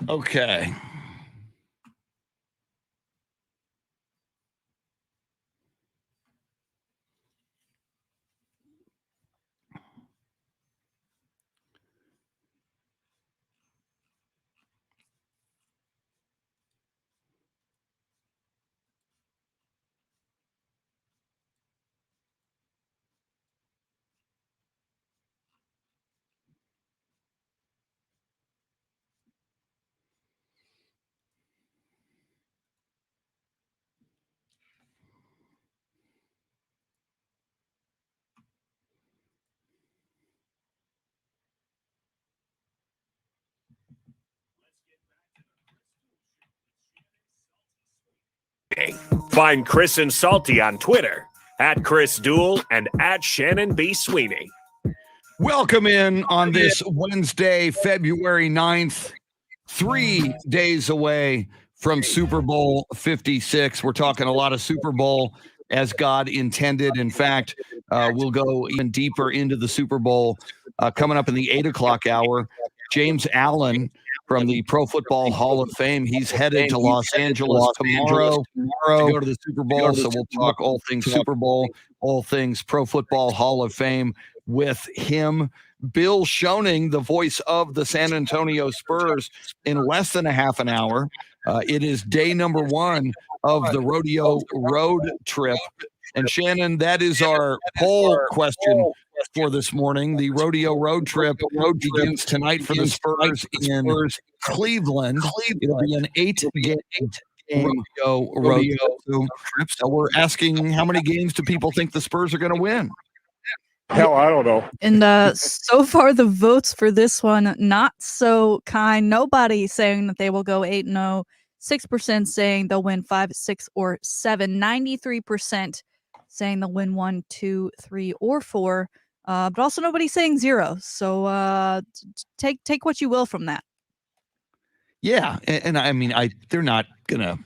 A: Okay.
B: Find Chris and Salty on Twitter at Chris Duel and at Shannon B. Sweeney.
A: Welcome in on this Wednesday, February 9th, 3 days away from Super Bowl 56. We're talking a lot of Super Bowl as God intended. In fact, we'll go even deeper into the Super Bowl coming up in the 8 o'clock hour. James Allen from the Pro Football Hall of Fame. He's headed to Los Angeles tomorrow to go to the Super Bowl. So we'll talk all things Super Bowl, all things Pro Football Hall of Fame with him. Bill Schoening, the voice of the San Antonio Spurs, in less than a half an hour. It is day number 1 of the rodeo road trip. And Shannon, that is our poll question for this morning. The rodeo road trip begins tonight for the Spurs in Cleveland. It'll be an 8-game rodeo trip. So we're asking, how many games do people think the Spurs are going to win?
F: Hell, I don't know.
C: And so far, the votes for this one, not so kind. Nobody saying that they will go 8-0. 6% saying they'll win 5, 6, or 7. 93% saying they'll win 1, 2, 3, or 4. But also nobody saying 0. So take what you will from that.
A: Yeah, and I mean, they're not gonna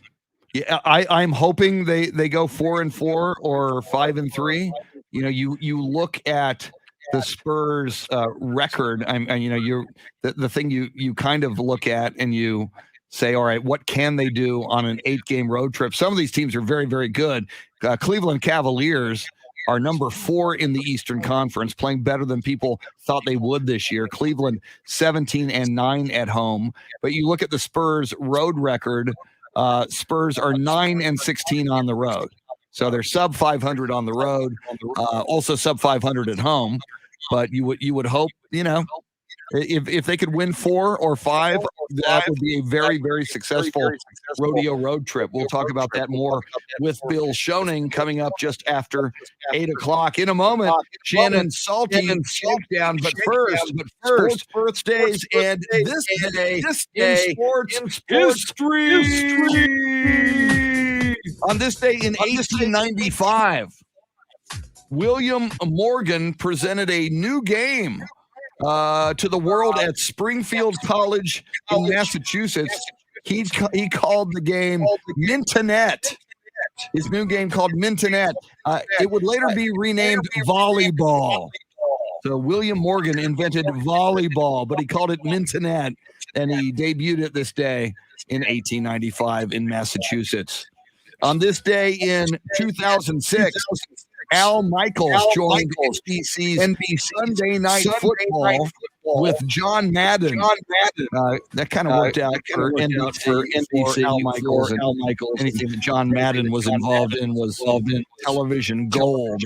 A: Yeah, I'm hoping they go 4-4 or 5-3. You know, you look at the Spurs record. The thing you kind of look at and you say, all right, what can they do on an 8-game road trip? Some of these teams are very, very good. Cleveland Cavaliers are number 4 in the Eastern Conference, playing better than people thought they would this year. Cleveland 17-9 at home. But you look at the Spurs road record. Spurs are 9-16 on the road. So they're sub 500 on the road, also sub 500 at home. But you would hope, if they could win 4 or 5, that would be a very, very successful rodeo road trip. We'll talk about that more with Bill Schoening coming up just after 8 o'clock. In a moment, Shannon Salty Shakedown. But first, sports birthdays and this day in sports history. On this day in 1895, William Morgan presented a new game to the world at Springfield College in Massachusetts. He called the game Mintonette. His new game called Mintonette. It would later be renamed volleyball. So William Morgan invented volleyball, but he called it Mintonette, and he debuted it this day in 1895 in Massachusetts. On this day in 2006, Al Michaels joined NBC's Sunday Night Football with John Madden. That kind of worked out for NBC. Al Michaels. Anything that John Madden was involved in was television gold.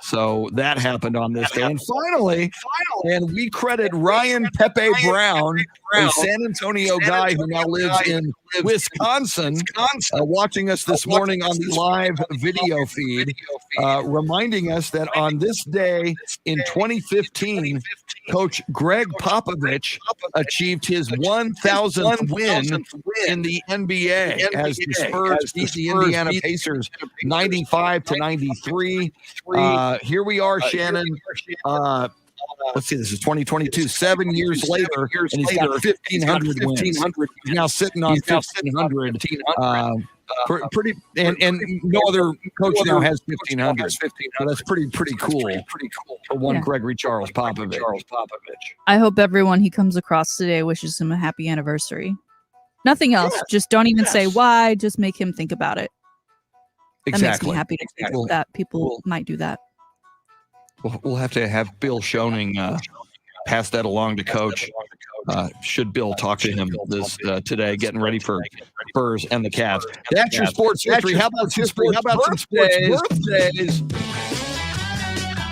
A: So that happened on this day. And finally, and we credit Ryan Pepe Brown, a San Antonio guy who now lives in Wisconsin, watching us this morning on the live video feed, reminding us that on this day in 2015, Coach Greg Popovich achieved his 1,000th win in the NBA as the Spurs beat the Indiana Pacers 95-93. Here we are, Shannon. Let's see, this is 2022. 7 years later, and he's got 1,500 wins. He's now sitting on 1,500. Pretty, and no other coach now has 1,500. That's pretty cool for one Gregory Charles Popovich.
C: I hope everyone he comes across today wishes him a happy anniversary. Nothing else. Just don't even say why. Just make him think about it. That makes me happy to think that people might do that.
A: We'll have to have Bill Schoening pass that along to Coach. Should Bill talk to him this today, getting ready for Spurs and the Cavs. That's your sports history. How about some sports birthdays?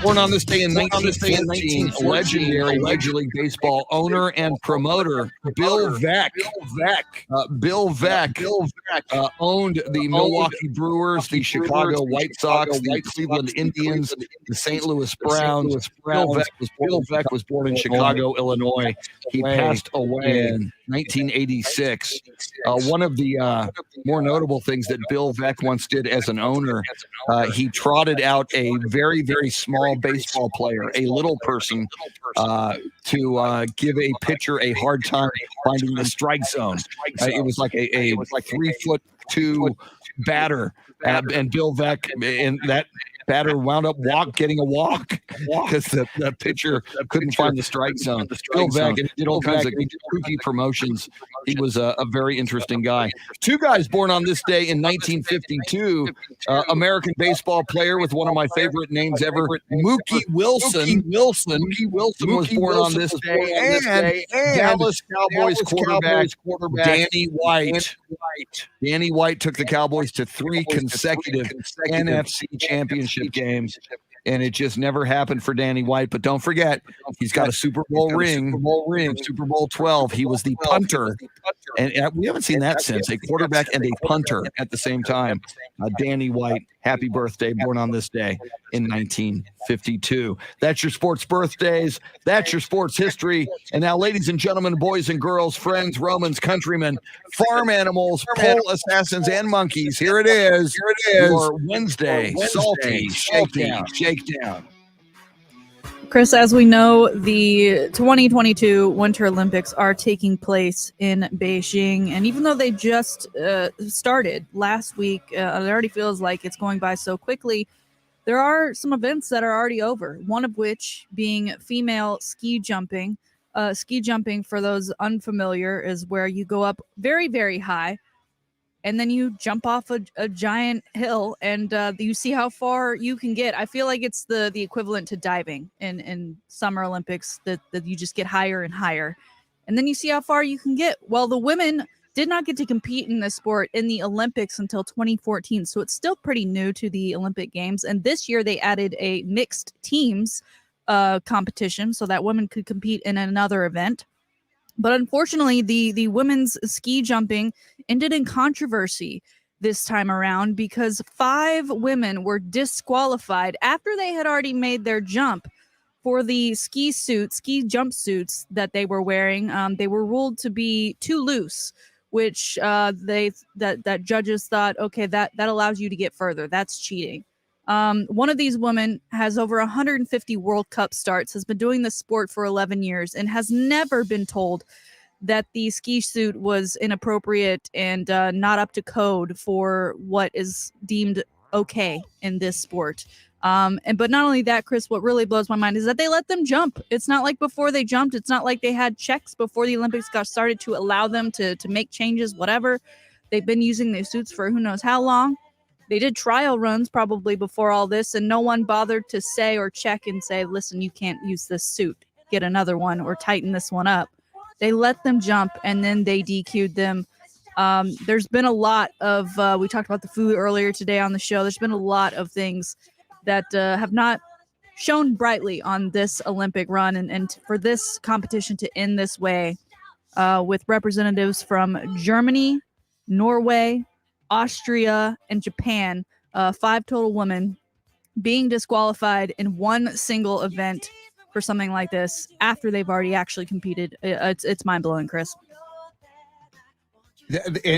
A: Born on this day in 1914, legendary Major League Baseball owner and promoter Bill Veeck. Bill Veeck owned the Milwaukee Brewers, the Chicago White Sox, the Cleveland Indians, the St. Louis Browns. Bill Veeck was born in Chicago, Illinois. He passed away in 1986. One of the more notable things that Bill Veeck once did as an owner, he trotted out a very, very small baseball player, a little person, to give a pitcher a hard time finding the strike zone. It was like a 3'2" batter, and Bill Veeck, and that batter wound up getting a walk because the pitcher couldn't find the strike zone. Bill Veeck did all kinds of kooky promotions. He was a very interesting guy. Two guys born on this day in 1952. American baseball player with one of my favorite names ever, Mookie Wilson. Mookie Wilson was born on this day. And Dallas Cowboys quarterback Danny White. Danny White took the Cowboys to 3 consecutive NFC championship games, and it just never happened for Danny White. But don't forget, he's got a Super Bowl ring, Super Bowl 12. He was the punter, and we haven't seen that since, a quarterback and a punter at the same time. Danny White, happy birthday, born on this day in 1952. That's your sports birthdays. That's your sports history. And now, ladies and gentlemen, boys and girls, friends, Romans, countrymen, farm animals, pole assassins, and monkeys, here it is. Your Wednesday Salty Shakedown.
C: Chris, as we know, the 2022 Winter Olympics are taking place in Beijing. And even though they just started last week, it already feels like it's going by so quickly. There are some events that are already over, one of which being female ski jumping. Ski jumping, for those unfamiliar, is where you go up very, very high and then you jump off a giant hill and you see how far you can get. I feel like it's the equivalent to diving in Summer Olympics, that you just get higher and higher. And then you see how far you can get. Well, the women did not get to compete in this sport in the Olympics until 2014. So it's still pretty new to the Olympic Games. And this year they added a mixed teams competition so that women could compete in another event. But unfortunately, the women's ski jumping ended in controversy this time around because 5 women were disqualified after they had already made their jump for the ski jumpsuits that they were wearing. They were ruled to be too loose, which that judges thought, okay, that allows you to get further. That's cheating. One of these women has over 150 World Cup starts, has been doing this sport for 11 years, and has never been told that the ski suit was inappropriate and not up to code for what is deemed okay in this sport. But not only that, Chris, what really blows my mind is that they let them jump. It's not like before they jumped. It's not like they had checks before the Olympics got started to allow them to make changes, whatever. They've been using these suits for who knows how long. They did trial runs probably before all this, and no one bothered to say or check and say, listen, you can't use this suit. Get another one or tighten this one up. They let them jump, and then they DQ'd them. There's been a lot of, we talked about the food earlier today on the show. There's been a lot of things that have not shone brightly on this Olympic run. And for this competition to end this way, with representatives from Germany, Norway, Austria, and Japan, 5 total women being disqualified in one single event for something like this after they've already actually competed. It's mind-blowing, Chris.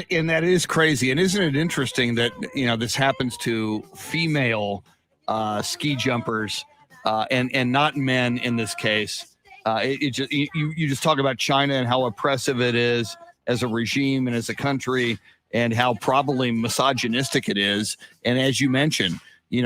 A: And that is crazy. And isn't it interesting that, this happens to female ski jumpers and not men in this case? You just talk about China and how oppressive it is as a regime and as a country, and how probably misogynistic it is. And as you mentioned,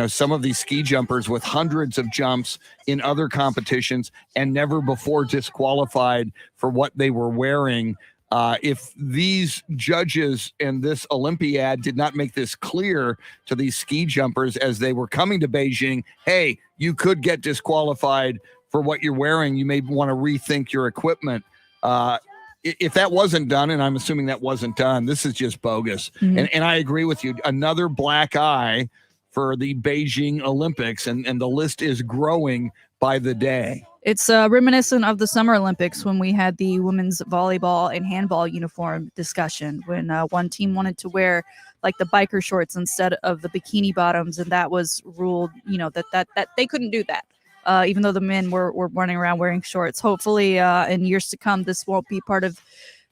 A: some of these ski jumpers with hundreds of jumps in other competitions and never before disqualified for what they were wearing. If these judges and this Olympiad did not make this clear to these ski jumpers as they were coming to Beijing, hey, you could get disqualified for what you're wearing. You may want to rethink your equipment. If that wasn't done, and I'm assuming that wasn't done, this is just bogus. Mm-hmm. And I agree with you. Another black eye for the Beijing Olympics, and the list is growing by the day.
C: It's reminiscent of the Summer Olympics when we had the women's volleyball and handball uniform discussion, when one team wanted to wear like the biker shorts instead of the bikini bottoms, and that was ruled, that they couldn't do that. Even though the men were running around wearing shorts. Hopefully in years to come, this won't be part of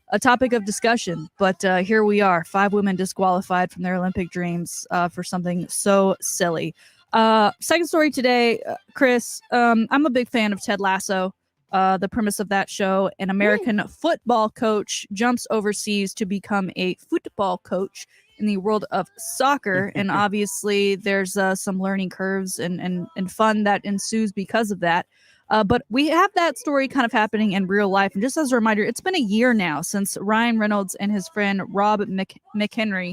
C: a topic of discussion. But here we are, 5 women disqualified from their Olympic dreams for something so silly. Second story today, Chris, I'm a big fan of Ted Lasso. The premise of that show, an American football coach jumps overseas to become a football coach in the world of soccer. And obviously there's some learning curves and fun that ensues because of that. But we have that story kind of happening in real life. And just as a reminder, it's been a year now since Ryan Reynolds and his friend Rob McHenry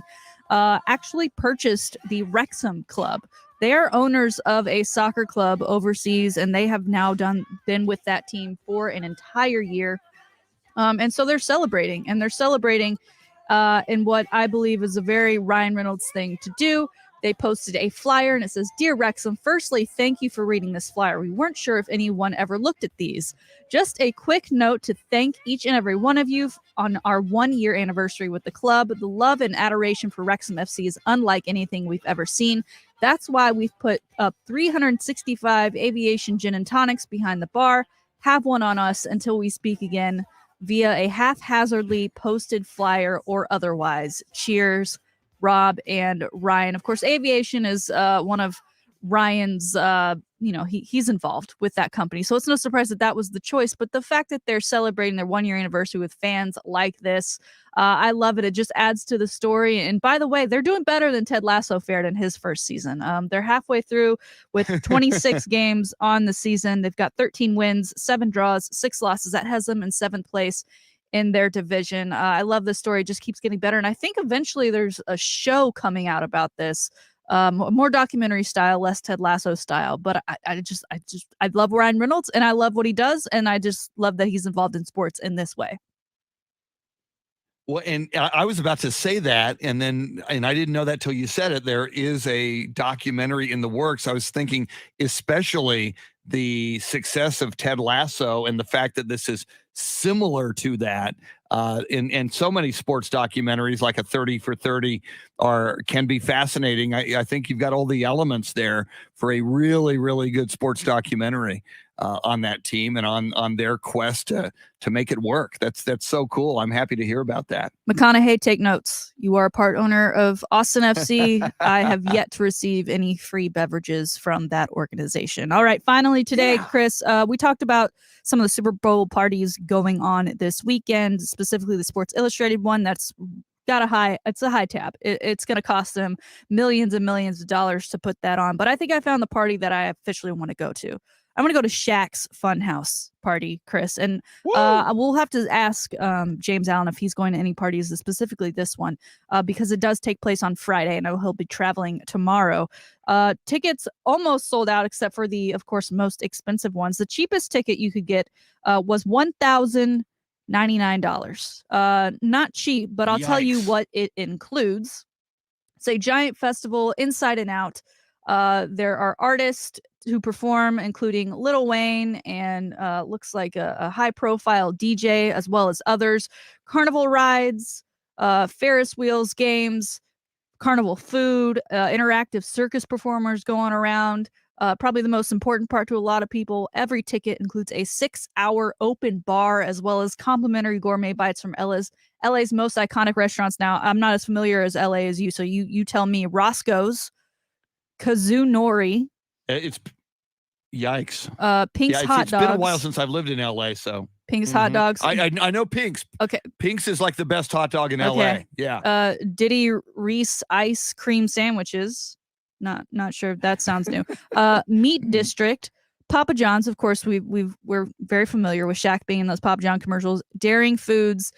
C: actually purchased the Wrexham Club. They are owners of a soccer club overseas, and they have now been with that team for an entire year. And so they're celebrating in what I believe is a very Ryan Reynolds thing to do. They posted a flyer and it says, "Dear Wrexham, firstly, thank you for reading this flyer. We weren't sure if anyone ever looked at these. Just a quick note to thank each and every one of you on our 1-year anniversary with the club. The love and adoration for Wrexham FC is unlike anything we've ever seen. That's why we've put up 365 aviation gin and tonics behind the bar. Have one on us until we speak again via a haphazardly posted flyer or otherwise. Cheers, Rob and Ryan." Of course, aviation is one of Ryan's, he's involved with that company. So it's no surprise that was the choice. But the fact that they're celebrating their 1-year anniversary with fans like this, I love it. It just adds to the story. And by the way, they're doing better than Ted Lasso fared in his first season. They're halfway through with 26 games on the season. They've got 13 wins, 7 draws, 6 losses. That has them in 7th place in their division. I love this story. It just keeps getting better. And I think eventually there's a show coming out about this. More documentary style, less Ted Lasso style. But I love Ryan Reynolds, and I love what he does, and I just love that he's involved in sports in this way.
A: Well, and I was about to say that, and I didn't know that till you said it. There is a documentary in the works. I was thinking, especially the success of Ted Lasso and the fact that this is similar to that. And so many sports documentaries like a 30 for 30 can be fascinating. I think you've got all the elements there for a really, really good sports documentary on that team and on their quest to make it work. That's so cool. I'm happy to hear about that.
C: McConaughey, take notes. You are a part owner of Austin FC. I have yet to receive any free beverages from that organization. All right. Finally today, Chris, we talked about some of the Super Bowl parties going on this weekend, specifically the Sports Illustrated one. That's got it's a high tab. It's going to cost them millions and millions of dollars to put that on. But I think I found the party that I officially want to go to. I'm going to go to Shaq's Funhouse party, Chris. And we'll have to ask James Allen if he's going to any parties, specifically this one, because it does take place on Friday. I know he'll be traveling tomorrow. Tickets almost sold out, except for the, of course, most expensive ones. The cheapest ticket you could get was $1,099. Not cheap, but I'll tell you what it includes. It's a giant festival inside and out. There are artists who perform, including Lil Wayne and looks like a high-profile DJ, as well as others. Carnival rides, Ferris wheels, games, carnival food, interactive circus performers going around. Probably the most important part to a lot of people, every ticket includes a 6-hour open bar, as well as complimentary gourmet bites from LA's most iconic restaurants. Now, I'm not as familiar as LA as you, so you tell me. Roscoe's, Kazunori.
A: It's yikes.
C: Pink's Hot Dogs.
A: It's been a while since I've lived in LA, so
C: Pink's Hot Dogs.
A: I know Pink's. Okay. Pink's is like the best hot dog in LA. Yeah.
C: Diddy Reese ice cream sandwiches. Not sure if that sounds new. Meat District, Papa John's. Of course, we're very familiar with Shaq being in those Papa John commercials. Daring Foods,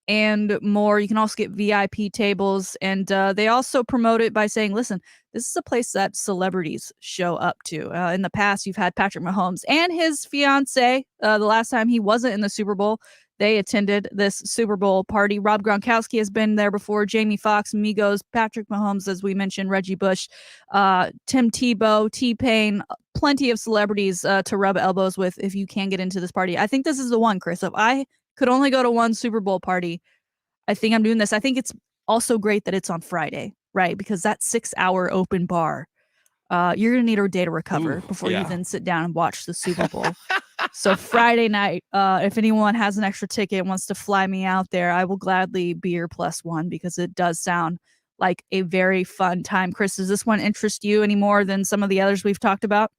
C: and more. You can also get VIP tables, and they also promote it by saying, listen, this is a place that celebrities show up to. In the past, you've had Patrick Mahomes and his fiance. The last time he wasn't in the Super Bowl, they attended this Super Bowl party. Rob Gronkowski has been there before. Jamie Foxx, Migos, Patrick Mahomes, as we mentioned, Reggie Bush, Tim Tebow, T-Pain, plenty of celebrities to rub elbows with if you can get into this party. I think this is the one, Chris. If I could only go to one Super Bowl party, I think I'm doing this. I think it's also great that it's on Friday, right? Because that 6-hour open bar, you're going to need a day to recover before you then sit down and watch the Super Bowl. So Friday night, if anyone has an extra ticket and wants to fly me out there, I will gladly be your +1, because it does sound like a very fun time. Chris, does this one interest you any more than some of the others we've talked about?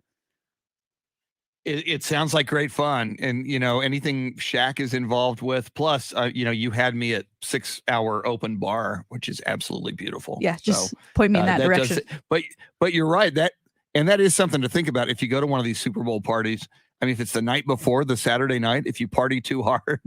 A: It sounds like great fun. And, anything Shaq is involved with. Plus, you had me at 6-hour open bar, which is absolutely beautiful.
C: Yeah, just point me in that direction.
A: But you're right. That is something to think about if you go to one of these Super Bowl parties. I mean, if it's the night before, the Saturday night, if you party too hard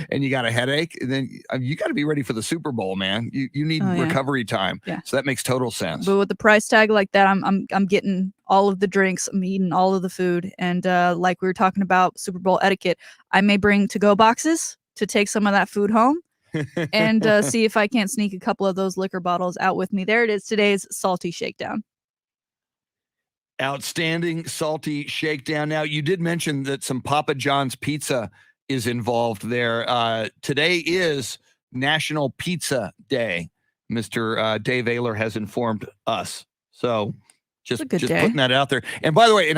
A: and you got a headache, then you got to be ready for the Super Bowl, man. You need recovery time. Yeah. So that makes total sense.
C: But with the price tag like that, I'm getting all of the drinks, I'm eating all of the food, and like we were talking about Super Bowl etiquette, I may bring to-go boxes to take some of that food home and see if I can't sneak a couple of those liquor bottles out with me. There it is, today's Salty Shakedown.
A: Outstanding salty shakedown. Now, you did mention that some Papa John's pizza is involved there. Today is National Pizza Day. Mr. Dave OEHLER has informed us. So just putting that out there. And by the way,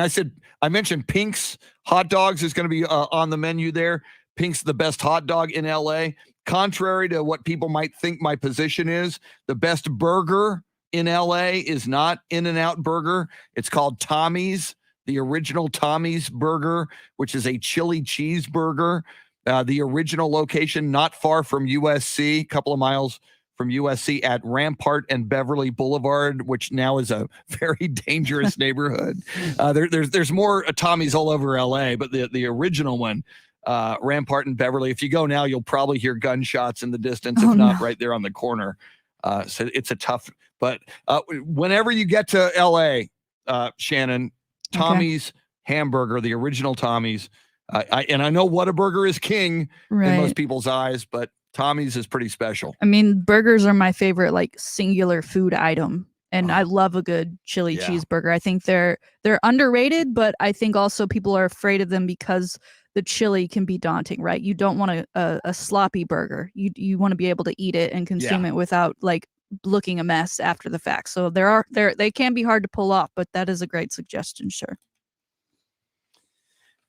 A: I mentioned Pink's Hot Dogs is going to be on the menu there. Pink's the best hot dog in LA. Contrary to what people might think my position is, the best burger in LA is not In-N-Out Burger. It's called Tommy's, the original Tommy's Burger, which is a chili cheeseburger. The original location not far from USC, a couple of miles from USC at Rampart and Beverly Boulevard, which now is a very dangerous neighborhood. There's more Tommy's all over LA, but the original one, Rampart and Beverly, if you go now, you'll probably hear gunshots in the distance, if not right there on the corner. So it's a tough, but whenever you get to LA, Shannon, Tommy's hamburger, the original Tommy's, I know Whataburger is king in most people's eyes, but Tommy's is pretty special.
C: I mean, burgers are my favorite, like, singular food item. And I love a good chili cheeseburger. I think they're underrated, but I think also people are afraid of them because the chili can be daunting, right? You don't want a sloppy burger. You want to be able to eat it and consume it without, like, looking a mess after the fact. So they can be hard to pull off, but that is a great suggestion, sure.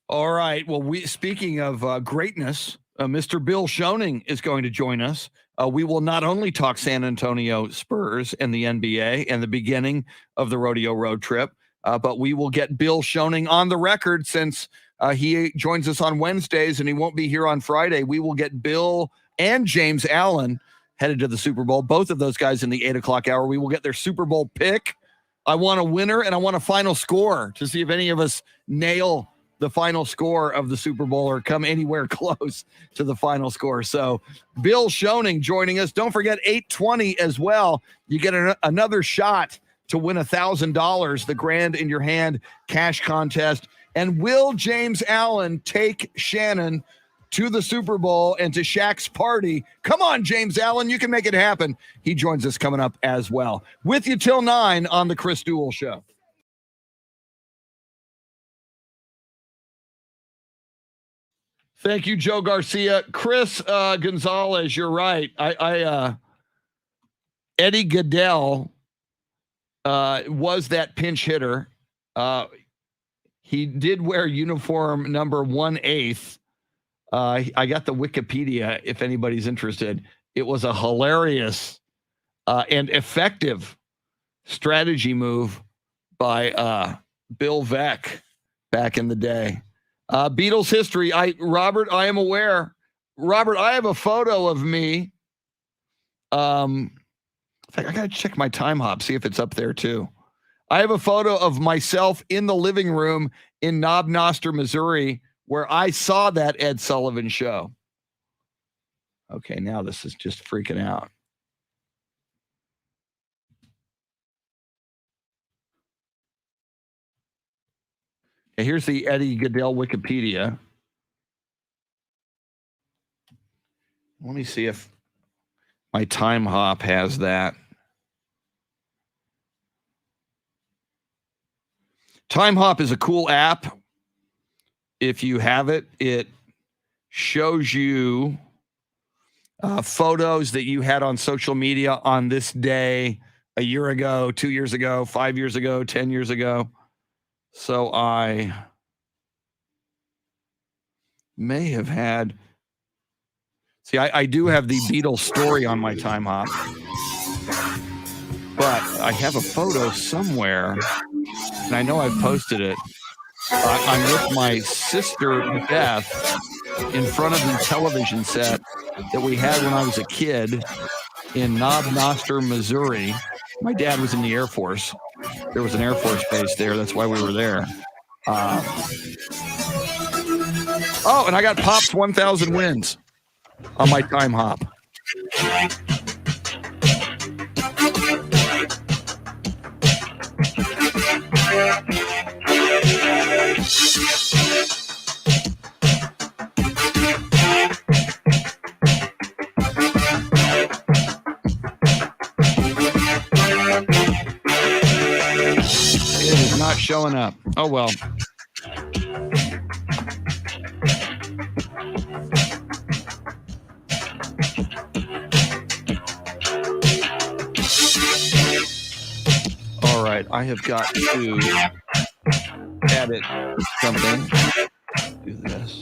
A: All right. Well, speaking of greatness, Mr. Bill Schoening is going to join us. We will not only talk San Antonio Spurs and the NBA and the beginning of the rodeo road trip, but we will get Bill Schoening on the record since he joins us on Wednesdays and he won't be here on Friday. We will get Bill and James Allen headed to the Super Bowl. Both of those guys in the 8 o'clock hour. We will get their Super Bowl pick. I want a winner and I want a final score to see if any of us nail the final score of the Super Bowl or come anywhere close to the final score. So Bill Schoening joining us. Don't forget 8:20 as well. You get another shot to win $1,000, the grand in your hand cash contest. And will James Allen take Shannon to the Super Bowl and to Shaq's party? Come on, James Allen, you can make it happen. He joins us coming up as well. With you till 9 on the Chris Duel Show. Thank you, Joe Garcia. Chris Gonzalez, you're right. Eddie Goodell was that pinch hitter. He did wear uniform number 1/8. I got the Wikipedia if anybody's interested. It was a hilarious and effective strategy move by Bill Veeck back in the day. Beatles history. Robert, I am aware. Robert, I have a photo of me. In fact, I got to check my time hop, see if it's up there too. I have a photo of myself in the living room in Knob Noster, Missouri, where I saw that Ed Sullivan show. Okay, now this is just freaking out. Here's the Eddie Goodell Wikipedia. Let me see if my time hop has that. Time hop is a cool app. If you have it, it shows you photos that you had on social media on this day, a year ago, 2 years ago, 5 years ago, 10 years ago. So I may have had, see, I do have the Beatles story on my time hop, but I have a photo somewhere, and I know I've posted it. I'm with my sister, Beth, in front of the television set that we had when I was a kid in Knob Noster, Missouri. My dad was in the Air Force. There was an Air Force base there. That's why we were there. Oh, and I got Pop's 1,000 wins on my time hop. It is not showing up. Oh, well. All right, I have got to edit something. Do this.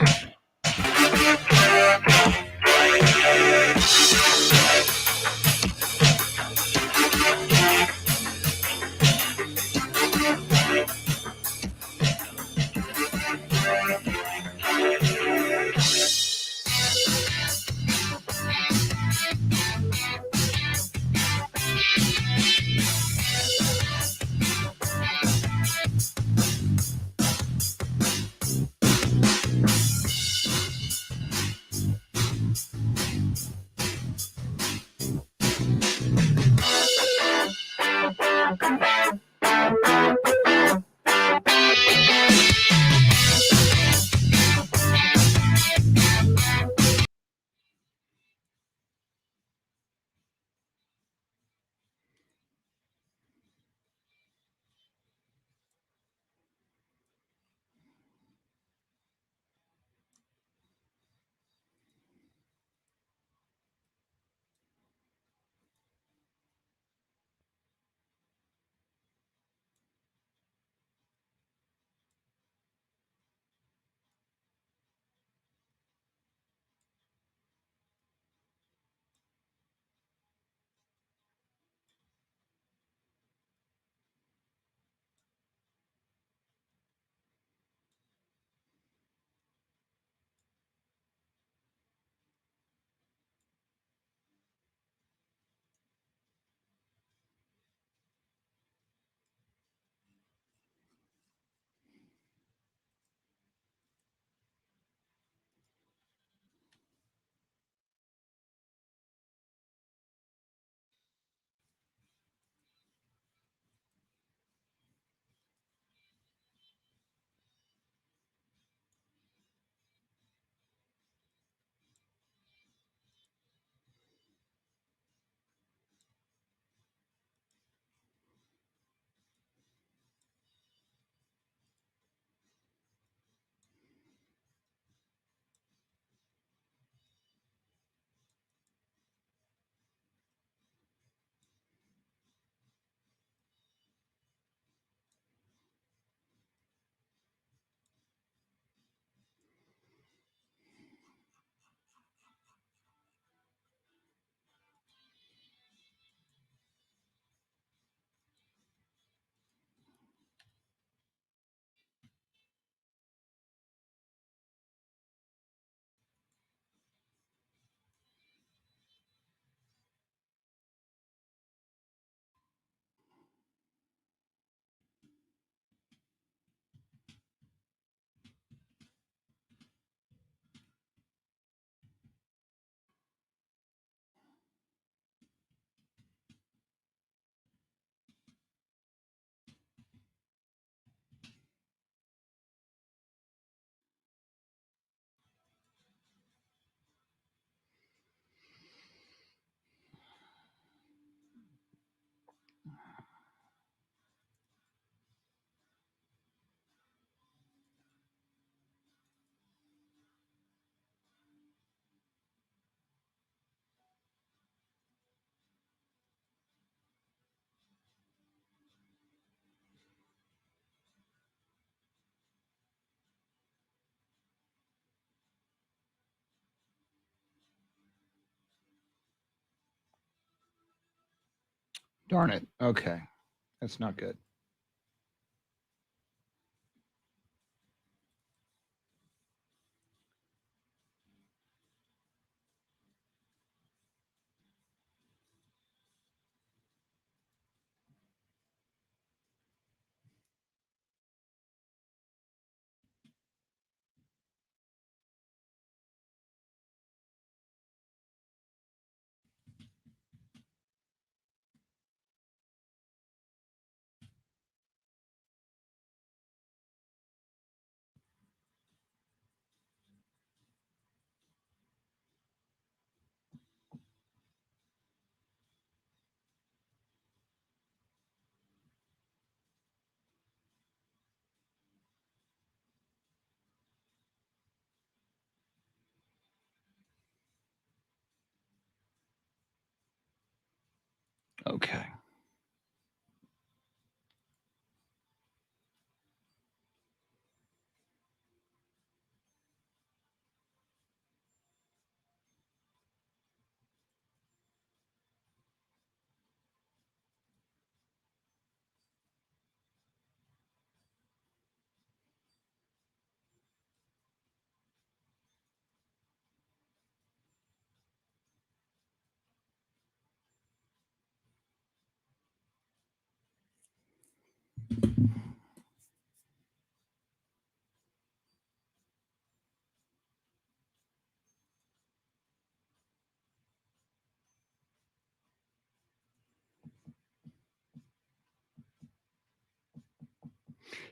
A: Darn it. Okay. That's not good. Okay.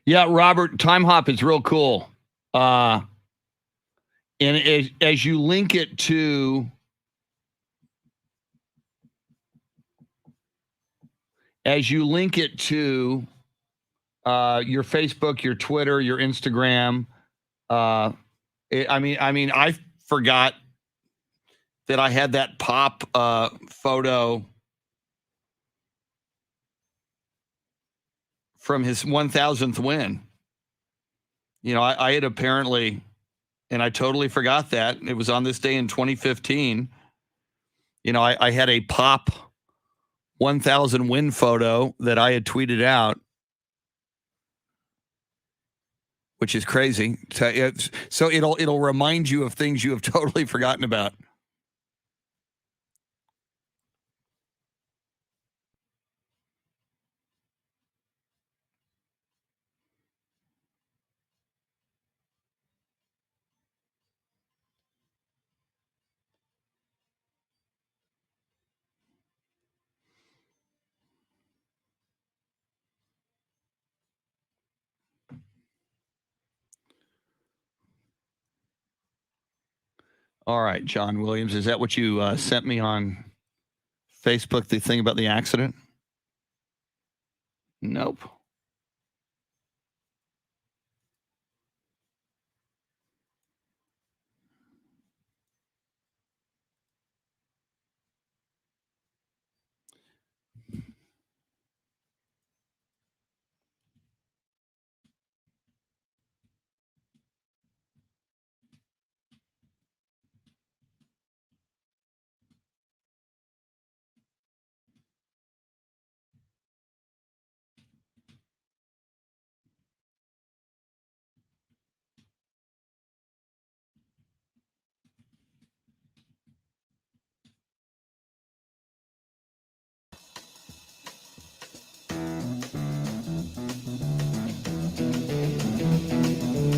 A: Yeah, Robert, Time Hop is real cool. And as you link it to your Facebook, your Twitter, your Instagram, I forgot that I had that pop photo from his 1000th win. You know, I had apparently, and I totally forgot that. It was on this day in 2015. You know, I had a pop 1000 win photo that I had tweeted out, which is crazy. So it'll remind you of things you have totally forgotten about. All right, John Williams, is that what you sent me on Facebook, the thing about the accident? Nope.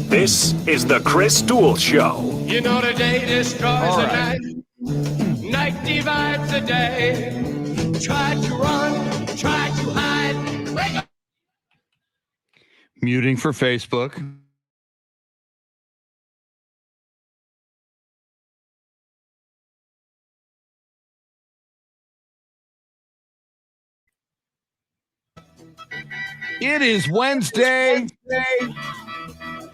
B: This is the Chris Duel Show.
G: You know the day destroys the night. Night divides the day. Try to run, try to hide. Wake up.
A: Muting for Facebook. It is Wednesday.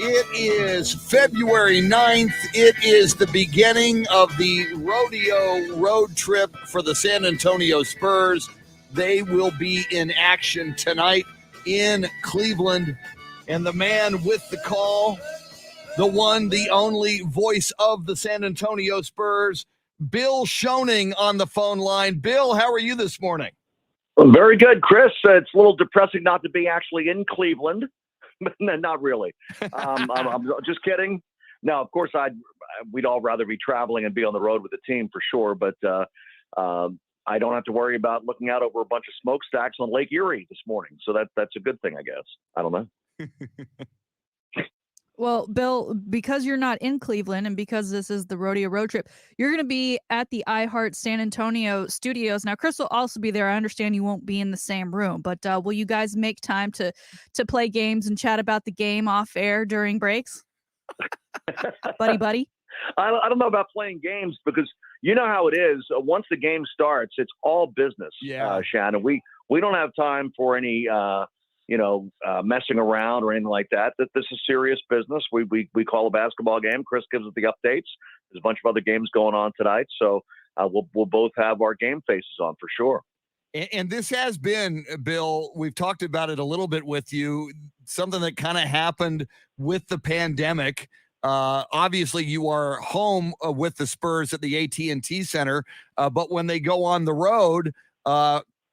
A: It is February 9th. It is the beginning of the rodeo road trip for the San Antonio Spurs. They will be in action tonight in Cleveland. And the man with the call, the one, the only voice of the San Antonio Spurs, Bill Schoening on the phone line. Bill, how are you this morning?
H: Well, very good, Chris. It's a little depressing not to be actually in Cleveland, but not really. I'm just kidding. No, of course, we'd all rather be traveling and be on the road with the team for sure. But I don't have to worry about looking out over a bunch of smokestacks on Lake Erie this morning. So that's a good thing, I guess. I don't know.
C: Well, Bill, because you're not in Cleveland and because this is the Rodeo Road Trip, you're going to be at the iHeart San Antonio studios. Now, Chris will also be there. I understand you won't be in the same room, but will you guys make time to play games and chat about the game off air during breaks? buddy?
H: I don't know about playing games because you know how it is. Once the game starts, it's all business, Shannon. We don't have time for any messing around or anything like that. That this is serious business. We call a basketball game. Chris gives us the updates. There's a bunch of other games going on tonight, so we'll both have our game faces on for sure.
A: And this has been, Bill, we've talked about it a little bit with you, something that kind of happened with the pandemic. Obviously, you are home with the Spurs at the AT&T Center, but when they go on the road,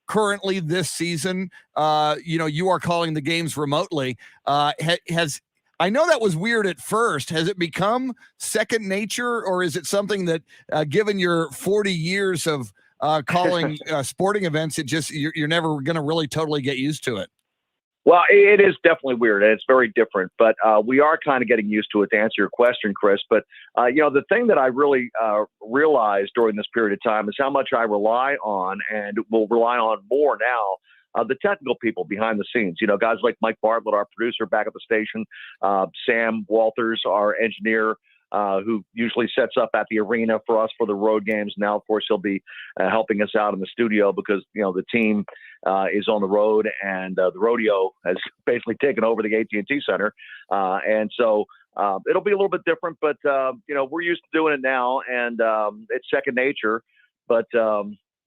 A: currently this season, you are calling the games remotely. I know that was weird at first. Has it become second nature, or is it something that, given your 40 years of calling sporting events, you're never going to really totally get used to it?
H: Well, it is definitely weird, and it's very different, but we are kind of getting used to it, to answer your question, Chris. But, the thing that I really realized during this period of time is how much I rely on, and will rely on more now, the technical people behind the scenes. Guys like Mike Bartlett, our producer back at the station, Sam Walters, our engineer, who usually sets up at the arena for us for the road games. Now, of course, he'll be helping us out in the studio because, the team is on the road, and the rodeo has basically taken over the AT&T Center. And so it'll be a little bit different, but, we're used to doing it now, and it's second nature. But,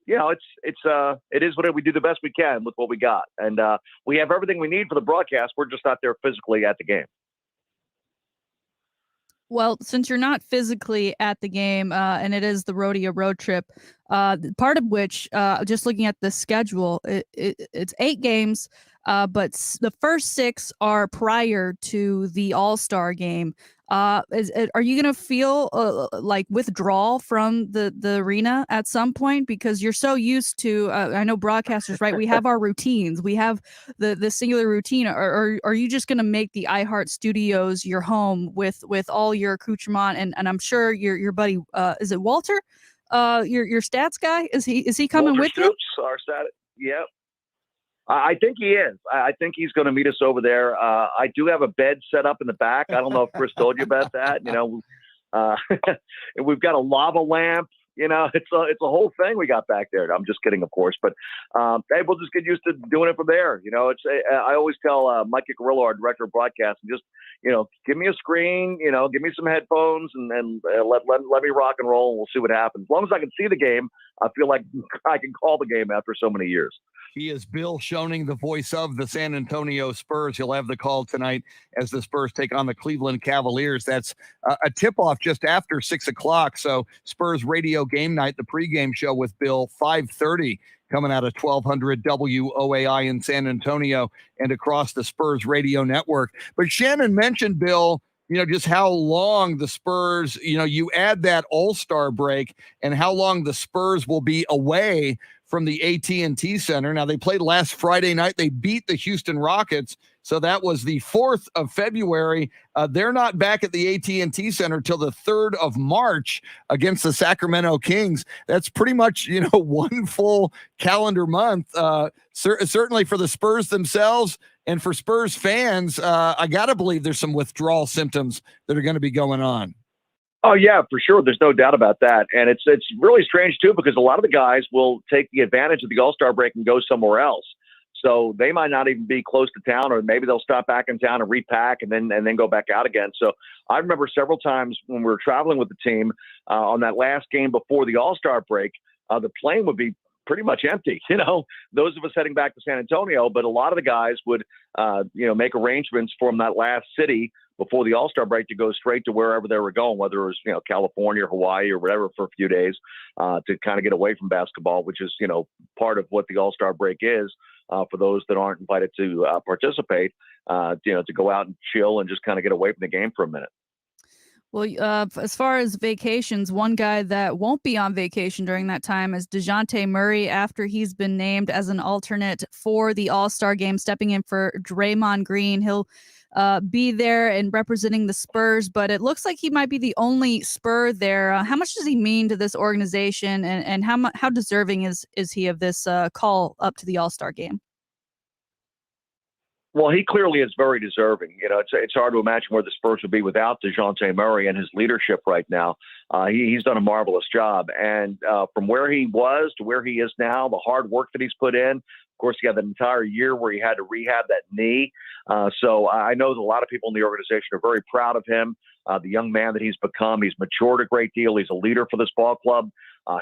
H: it is what we do the best we can with what we got. And we have everything we need for the broadcast. We're just not there physically at the game.
C: Well, since you're not physically at the game, and it is the Rodeo Road Trip, part of which, just looking at the schedule, it's 8 games, but the first 6 are prior to the All-Star game. Are you going to feel like withdrawal from the arena at some point? Because you're so used to, I know broadcasters, right? We have our routines. We have the singular routine. Or are you just going to make the iHeart Studios your home with all your accoutrement? And I'm sure your buddy, is it Walter? Your stats guy? Is he coming
H: Walter
C: with
H: Stoops, you? Our stat, yeah. I think he is. I think he's going to meet us over there. I do have a bed set up in the back. I don't know if Chris told you about that. We've got a lava lamp. It's a whole thing we got back there. I'm just kidding, of course. But hey, we'll just get used to doing it from there. I always tell Mike Gorilla, our director of broadcasting, just give me a screen. Give me some headphones, and let me rock and roll, and we'll see what happens. As long as I can see the game, I feel like I can call the game after so many years.
A: He is Bill Schoening, the voice of the San Antonio Spurs. He'll have the call tonight as the Spurs take on the Cleveland Cavaliers. That's a tip-off just after 6 o'clock. So Spurs Radio Game Night, the pregame show with Bill, 5:30, coming out of 1200 WOAI in San Antonio and across the Spurs Radio Network. But Shannon mentioned, Bill, just how long the Spurs, you add that All-Star break and how long the Spurs will be away from the AT&T Center. Now, they played last Friday night. They beat the Houston Rockets. So that was the 4th of February. They're not back at the AT&T Center till the 3rd of March against the Sacramento Kings. That's pretty much, one full calendar month. Certainly for the Spurs themselves and for Spurs fans, I got to believe there's some withdrawal symptoms that are going to be going on.
H: Oh, yeah, for sure. There's no doubt about that. And it's really strange, too, because a lot of the guys will take the advantage of the All-Star break and go somewhere else. So they might not even be close to town, or maybe they'll stop back in town and repack and then go back out again. So I remember several times when we were traveling with the team on that last game before the All-Star break, the plane would be pretty much empty. Those of us heading back to San Antonio, but a lot of the guys would, make arrangements from that last city before the All-Star break to go straight to wherever they were going, whether it was, California or Hawaii or whatever, for a few days to kind of get away from basketball, which is, part of what the All-Star break is for those that aren't invited to participate, to go out and chill and just kind of get away from the game for a minute.
C: Well, as far as vacations, one guy that won't be on vacation during that time is DeJounte Murray, after he's been named as an alternate for the All-Star game, stepping in for Draymond Green. He'll be there and representing the Spurs, but it looks like he might be the only Spur there. How much does he mean to this organization, and how deserving is he of this call up to the All-Star game?
H: Well, he clearly is very deserving. It's hard to imagine where the Spurs would be without DeJounte Murray and his leadership right now. He's done a marvelous job. And from where he was to where he is now, the hard work that he's put in, of course, he had an entire year where he had to rehab that knee. So I know that a lot of people in the organization are very proud of him, the young man that he's become. He's matured a great deal. He's a leader for this ball club.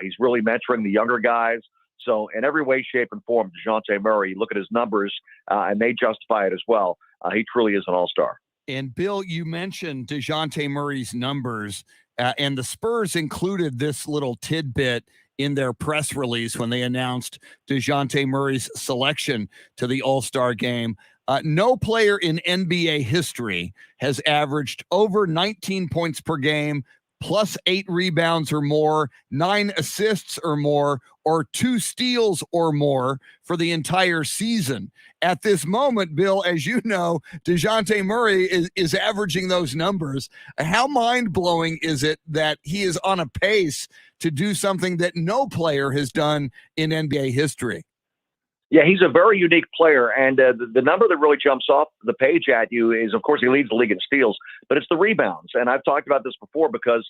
H: He's really mentoring the younger guys. So in every way, shape, and form, DeJounte Murray, look at his numbers, and they justify it as well. He truly is an all-star.
A: And, Bill, you mentioned DeJounte Murray's numbers, and the Spurs included this little tidbit in their press release when they announced DeJounte Murray's selection to the All-Star game. No player in NBA history has averaged over 19 points per game, plus 8 rebounds or more, 9 assists or more, or 2 steals or more for the entire season. At this moment, Bill, as you know, DeJounte Murray is averaging those numbers. How mind-blowing is it that he is on a pace to do something that no player has done in NBA history?
H: Yeah, he's a very unique player, and the number that really jumps off the page at you is, of course, he leads the league in steals, but it's the rebounds. And I've talked about this before because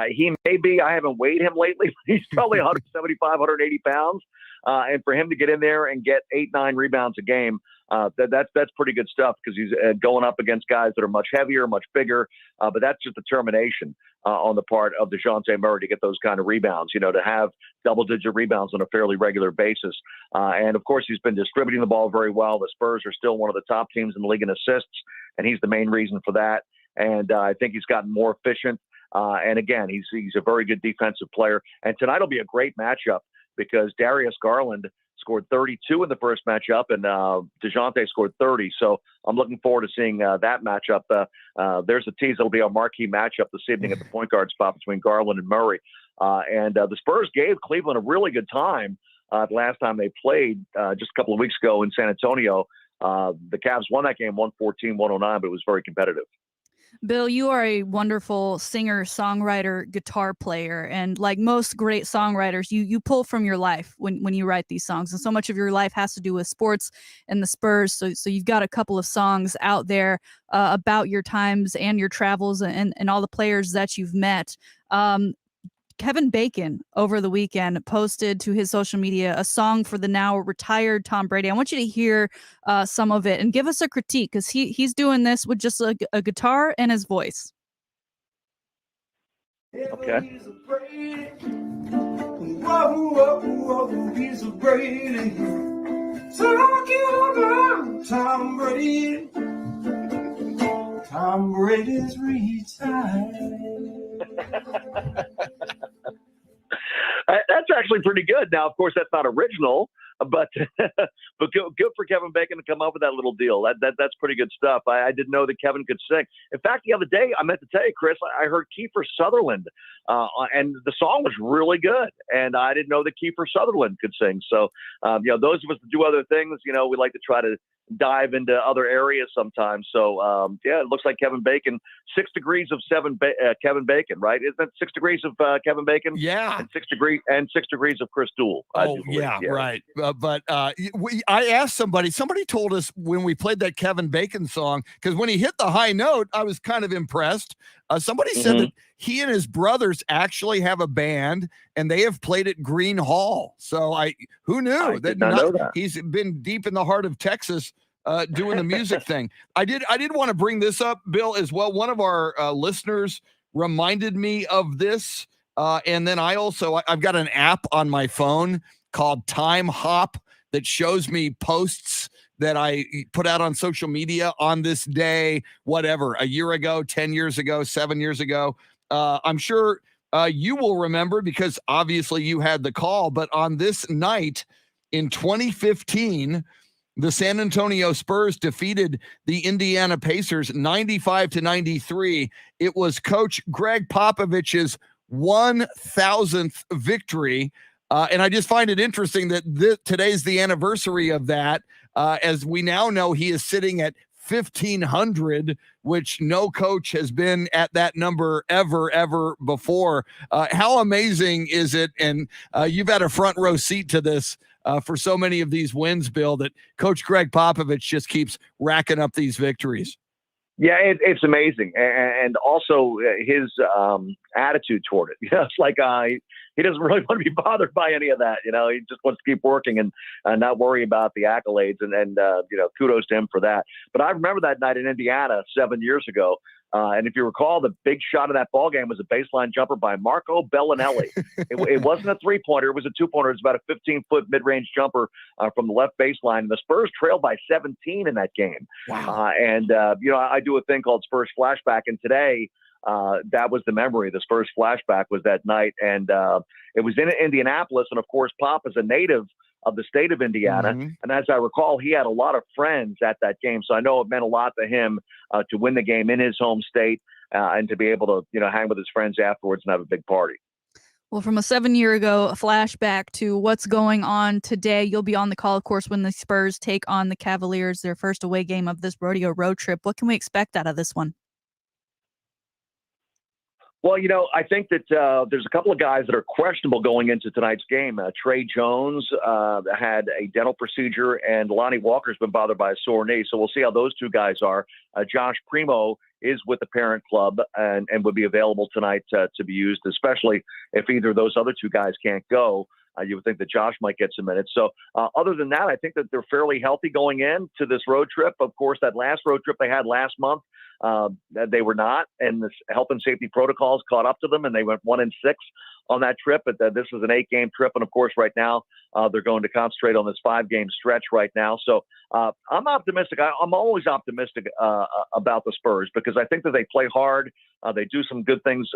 H: he may be, I haven't weighed him lately, but he's probably 175, 180 pounds. And for him to get in there and get 8, 9 rebounds a game, that's pretty good stuff, because he's going up against guys that are much heavier, much bigger. But that's just determination on the part of DeJounte Murray to get those kind of rebounds, to have double-digit rebounds on a fairly regular basis. And, of course, he's been distributing the ball very well. The Spurs are still one of the top teams in the league in assists, and he's the main reason for that. And I think he's gotten more efficient. And, again, he's a very good defensive player. And tonight will be a great matchup, because Darius Garland scored 32 in the first matchup, and DeJounte scored 30. So I'm looking forward to seeing that matchup. There's a tease. It'll be our marquee matchup this evening at the point guard spot between Garland and Murray. And the Spurs gave Cleveland a really good time the last time they played just a couple of weeks ago in San Antonio. The Cavs won that game 114-109, but it was very competitive.
C: Bill, you are a wonderful singer, songwriter, guitar player, and like most great songwriters, you pull from your life when you write these songs, and so much of your life has to do with sports and the Spurs. So you've got a couple of songs out there about your times and your travels and all the players that you've met. Kevin Bacon over the weekend posted to his social media a song for the now retired Tom Brady. I want you to hear some of it and give us a critique, because he's doing this with just a guitar and his voice.
H: Okay.
G: He's a Brady. Talking about Tom Brady. Tom Brady's retired.
H: That's actually pretty good. Now, of course, that's not original, but good for Kevin Bacon to come up with that little deal. That's pretty good stuff. I didn't know that Kevin could sing. In fact, the other day, I meant to tell you, Chris, I heard Kiefer Sutherland, and the song was really good. And I didn't know that Kiefer Sutherland could sing. So, those of us that do other things, we like to try to dive into other areas sometimes. So, it looks like Kevin Bacon, 6 degrees of Kevin Bacon, right? Isn't that 6 degrees of Kevin Bacon?
A: Yeah.
H: And 6 degrees of Chris Duel.
A: Right. But I asked somebody told us when we played that Kevin Bacon song, because when he hit the high note, I was kind of impressed. Somebody said that he and his brothers actually have a band, and they have played at Green Hall. So who knew?
H: I did not know that.
A: He's been deep in the heart of Texas doing the music thing. I did want to bring this up, Bill, as well. One of our listeners reminded me of this. And then I've got an app on my phone called Time Hop that shows me posts that I put out on social media on this day, whatever, a year ago, 10 years ago, 7 years ago. I'm sure you will remember because obviously you had the call, but on this night in 2015, the San Antonio Spurs defeated the Indiana Pacers 95-93. It was Coach Greg Popovich's 1,000th victory. And I just find it interesting that today's the anniversary of that. As we now know, he is sitting at 1,500, which no coach has been at that number ever before. How amazing is it? And you've had a front row seat to this for so many of these wins, Bill, that Coach Greg Popovich just keeps racking up these victories.
H: Yeah, it's amazing. And also his attitude toward it. It's like he doesn't really want to be bothered by any of that. He just wants to keep working and not worry about the accolades. And kudos to him for that. But I remember that night in Indiana 7 years ago. And if you recall, the big shot of that ball game was a baseline jumper by Marco Bellinelli. It wasn't a three-pointer. It was a two-pointer. It was about a 15-foot mid-range jumper from the left baseline. And the Spurs trailed by 17 in that game.
A: Wow.
H: I do a thing called Spurs Flashback. And today, that was the memory. The Spurs Flashback was that night. And it was in Indianapolis. And, of course, Pop is a native of the state of Indiana.
A: Mm-hmm.
H: And as I recall, he had a lot of friends at that game. So I know it meant a lot to him to win the game in his home state and to be able to, hang with his friends afterwards and have a big party.
C: Well, from a 7 year ago, a flashback to what's going on today. You'll be on the call, of course, when the Spurs take on the Cavaliers, their first away game of this rodeo road trip. What can we expect out of this one?
H: Well, I think that there's a couple of guys that are questionable going into tonight's game. Trey Jones had a dental procedure, and Lonnie Walker's been bothered by a sore knee. So we'll see how those two guys are. Josh Primo is with the parent club and would be available tonight to be used, especially if either of those other two guys can't go. You would think that Josh might get some minutes. So other than that, I think that they're fairly healthy going into this road trip. Of course, that last road trip they had last month, they were not, and the health and safety protocols caught up to them, and they went 1-6 on that trip. But this is an 8-game trip, and of course, right now they're going to concentrate on this 5-game stretch right now. So I'm optimistic. I'm always optimistic about the Spurs because I think that they play hard. They do some good things,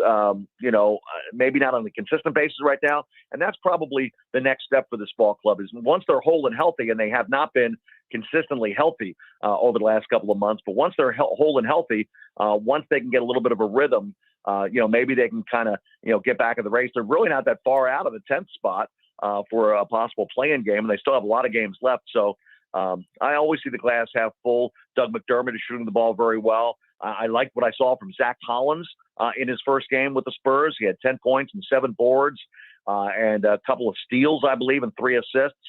H: maybe not on a consistent basis right now, and that's probably the next step for this ball club. Is once they're whole and healthy, and they have not been consistently healthy over the last couple of months. But once they're whole and healthy, once they can get a little bit of a rhythm, maybe they can kind of, get back in the race. They're really not that far out of the 10th spot for a possible play-in game, and they still have a lot of games left. So I always see the glass half full. Doug McDermott is shooting the ball very well. I liked what I saw from Zach Collins in his first game with the Spurs. He had 10 points and 7 boards. And a couple of steals, I believe, and 3 assists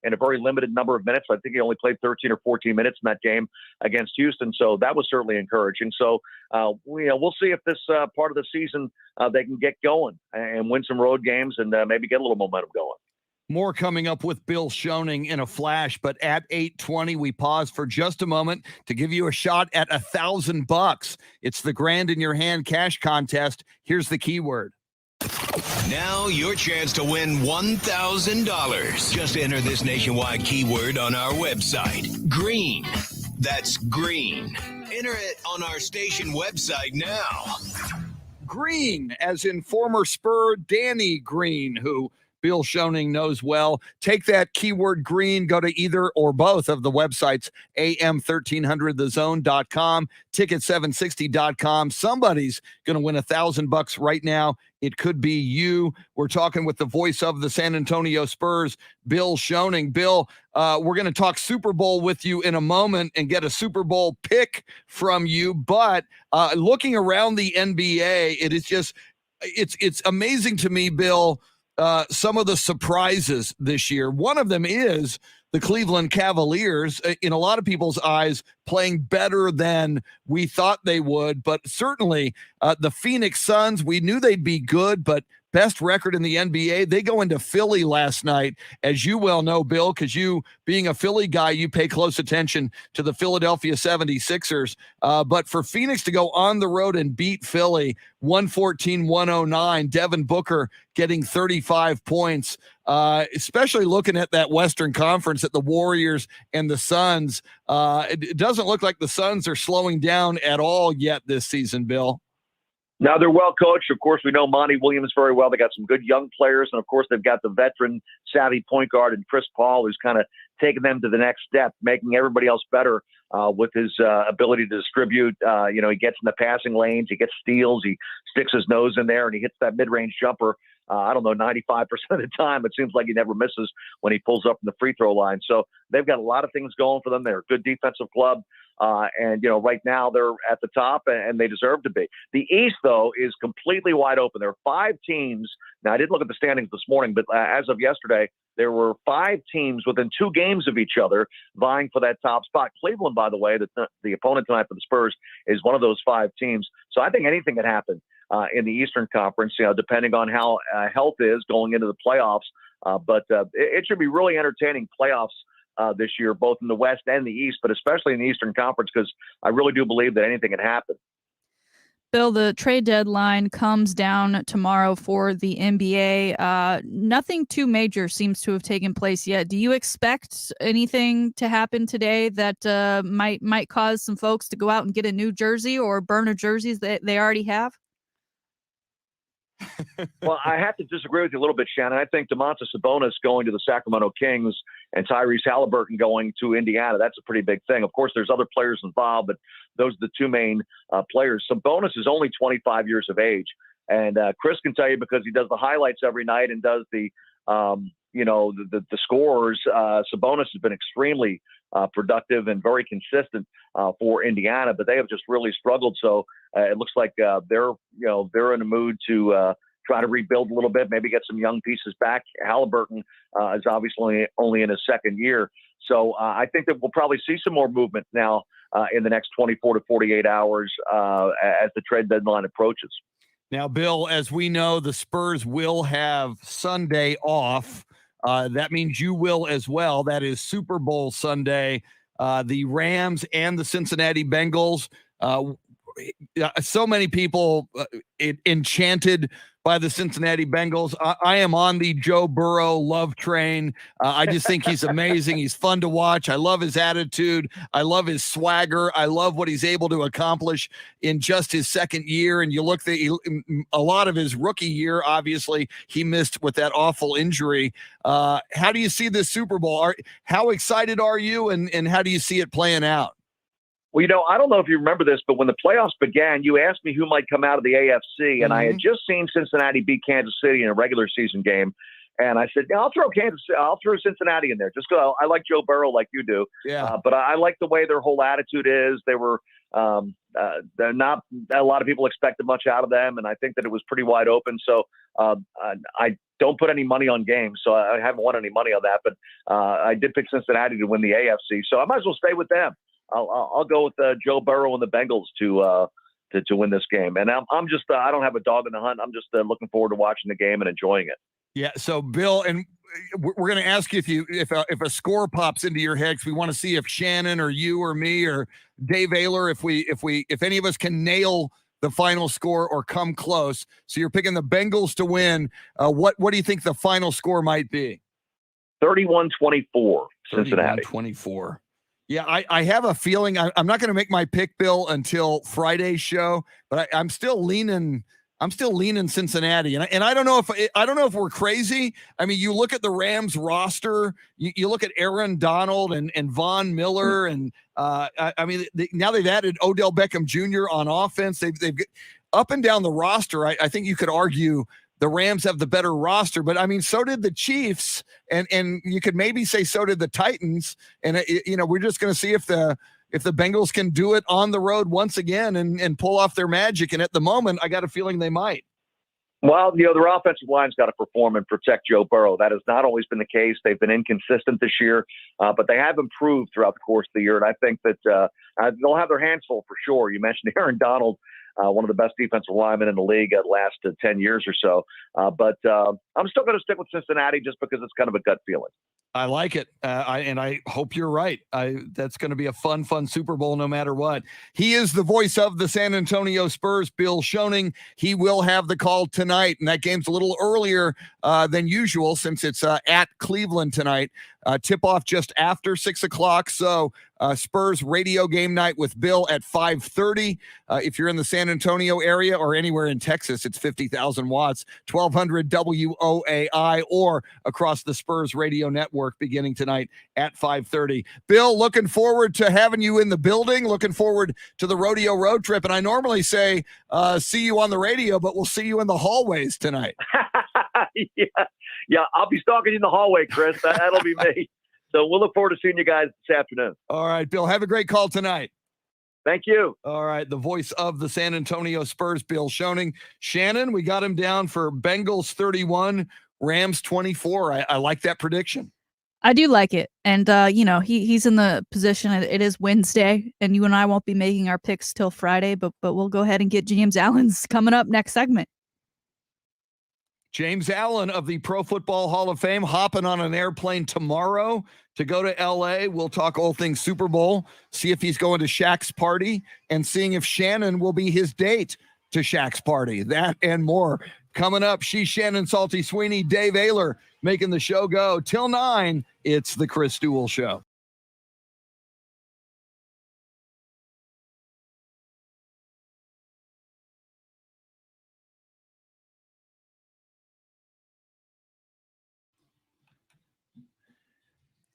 H: in a very limited number of minutes. I think he only played 13 or 14 minutes in that game against Houston. So that was certainly encouraging. So, we'll see if this part of the season they can get going and win some road games and maybe get a little momentum going.
A: More coming up with Bill Schoening in a flash, but at 8:20, we pause for just a moment to give you a shot at $1,000. It's the Grand in Your Hand cash contest. Here's the keyword.
E: Now your chance to win $1,000. Just enter this nationwide keyword on our website. Green. That's green. Enter it on our station website now.
A: Green, as in former Spur Danny Green, who Bill Schoening knows well. Take that keyword green, go to either or both of the websites, am1300thezone.com, ticket760.com. Somebody's going to win $1,000 right now. It could be you. We're talking with the voice of the San Antonio Spurs, Bill Schoening. Bill, we're going to talk Super Bowl with you in a moment and get a Super Bowl pick from you. But looking around the NBA, it is just, it's amazing to me, Bill, some of the surprises this year. One of them is the Cleveland Cavaliers, in a lot of people's eyes, playing better than we thought they would. But certainly the Phoenix Suns, we knew they'd be good, but best record in the NBA. They go into Philly last night, as you well know, Bill, because you, being a Philly guy, you pay close attention to the Philadelphia 76ers. But for Phoenix to go on the road and beat Philly 114-109, Devin Booker getting 35 points, especially looking at that Western Conference at the Warriors and the Suns. It doesn't look like the Suns are slowing down at all yet this season, Bill.
H: Now, they're well coached. Of course, we know Monty Williams very well. They got some good young players. And, of course, they've got the veteran savvy point guard and Chris Paul, who's kind of taking them to the next step, making everybody else better with his ability to distribute. He gets in the passing lanes. He gets steals. He sticks his nose in there, and he hits that mid-range jumper. 95% of the time. It seems like he never misses when he pulls up from the free throw line. So they've got a lot of things going for them. They're a good defensive club. Right now they're at the top and they deserve to be. The East, though, is completely wide open. There are 5 teams. Now, I did look at the standings this morning, but as of yesterday, there were 5 teams within 2 games of each other vying for that top spot. Cleveland, by the way, the opponent tonight for the Spurs, is one of those 5 teams. So I think anything can happen in the Eastern Conference, depending on how health is going into the playoffs. But it should be really entertaining playoffs this year, both in the West and the East, but especially in the Eastern Conference, because I really do believe that anything can happen.
C: Bill, the trade deadline comes down tomorrow for the NBA. Nothing too major seems to have taken place yet. Do you expect anything to happen today that might cause some folks to go out and get a new jersey or burn a jerseys that they already have?
H: Well, I have to disagree with you a little bit, Shannon. I think Domantas Sabonis going to the Sacramento Kings and Tyrese Halliburton going to Indiana, that's a pretty big thing. Of course, there's other players involved, but those are the 2 main players. Sabonis is only 25 years of age. And Chris can tell you, because he does the highlights every night and does the scores, Sabonis has been extremely productive and very consistent for Indiana, but they have just really struggled. So it looks like they're in a mood to try to rebuild a little bit, maybe get some young pieces back. Halliburton is obviously only in his 2nd year. So I think that we'll probably see some more movement now in the next 24 to 48 hours as the trade deadline approaches.
A: Now, Bill, as we know, the Spurs will have Sunday off. That means you will as well. That is Super Bowl Sunday. The Rams and the Cincinnati Bengals. So many people enchanted by the Cincinnati Bengals. I am on the Joe Burrow love train. I just think he's amazing. He's fun to watch. I love his attitude. I love his swagger. I love what he's able to accomplish in just his 2nd year. And you look at a lot of his rookie year, obviously, he missed with that awful injury. How do you see this Super Bowl? How excited are you, and how do you see it playing out?
H: Well, I don't know if you remember this, but when the playoffs began, you asked me who might come out of the AFC, and I had just seen Cincinnati beat Kansas City in a regular season game, and I said, I'll throw Cincinnati in there just because I like Joe Burrow like you do.
A: Yeah.
H: But I like the way their whole attitude is. They were they're not a lot of people expected much out of them, and I think that it was pretty wide open. So I don't put any money on games, so I haven't won any money on that. But I did pick Cincinnati to win the AFC, so I might as well stay with them. I'll go with Joe Burrow and the Bengals to win this game. And I'm just I don't have a dog in the hunt. I'm just looking forward to watching the game and enjoying it.
A: Yeah. So, Bill, and we're going to ask you if a score pops into your head, because we want to see if Shannon or you or me or Dave OEHLER, if any of us can nail the final score or come close. So you're picking the Bengals to win. What do you think the final score might be?
H: 31-24, Cincinnati.
A: 31-24. Yeah, I have a feeling I'm not going to make my pick, Bill, until Friday's show, but I'm still leaning Cincinnati, and I don't know if we're crazy. I mean, you look at the Rams roster, you look at Aaron Donald and Von Miller, and now they've added Odell Beckham Jr. on offense. They've up and down the roster. I think you could argue the Rams have the better roster, but I mean, so did the Chiefs, and you could maybe say so did the Titans. And we're just going to see if the Bengals can do it on the road once again and pull off their magic. And at the moment, I got a feeling they might.
H: Well, their offensive line's got to perform and protect Joe Burrow. That has not always been the case. They've been inconsistent this year, but they have improved throughout the course of the year. And I think that they'll have their hands full for sure. You mentioned Aaron Donald. one of the best defensive linemen in the league at last 10 years or so. But I'm still going to stick with Cincinnati just because it's kind of a gut feeling.
A: I like it. I hope you're right. That's going to be a fun Super Bowl no matter what. He is the voice of the San Antonio Spurs, Bill Schoening. He will have the call tonight, and that game's a little earlier than usual since it's at Cleveland tonight. Tip-off just after 6 o'clock, so Spurs radio game night with Bill at 5:30. If you're in the San Antonio area or anywhere in Texas, it's 50,000 watts, 1200 WOAI, or across the Spurs radio network beginning tonight at 5:30. Bill, looking forward to having you in the building, looking forward to the rodeo road trip. And I normally say, see you on the radio, but we'll see you in the hallways tonight.
H: Yeah, I'll be stalking you in the hallway, Chris. That'll be me. So we'll look forward to seeing you guys this afternoon.
A: All right, Bill, have a great call tonight.
H: Thank you.
A: All right, the voice of the San Antonio Spurs, Bill Schoening. Shannon, we got him down for Bengals 31, Rams 24. I like that prediction.
C: I do like it. And, he's in the position. It is Wednesday, and you and I won't be making our picks till Friday, but we'll go ahead and get James Allen's coming up next segment.
A: James Allen of the Pro Football Hall of Fame hopping on an airplane tomorrow to go to L.A. We'll talk all things Super Bowl, see if he's going to Shaq's party, and seeing if Shannon will be his date to Shaq's party. That and more coming up. She's Shannon, Salty Sweeney, Dave OEHLER making the show go till 9. It's the Chris Duel Show.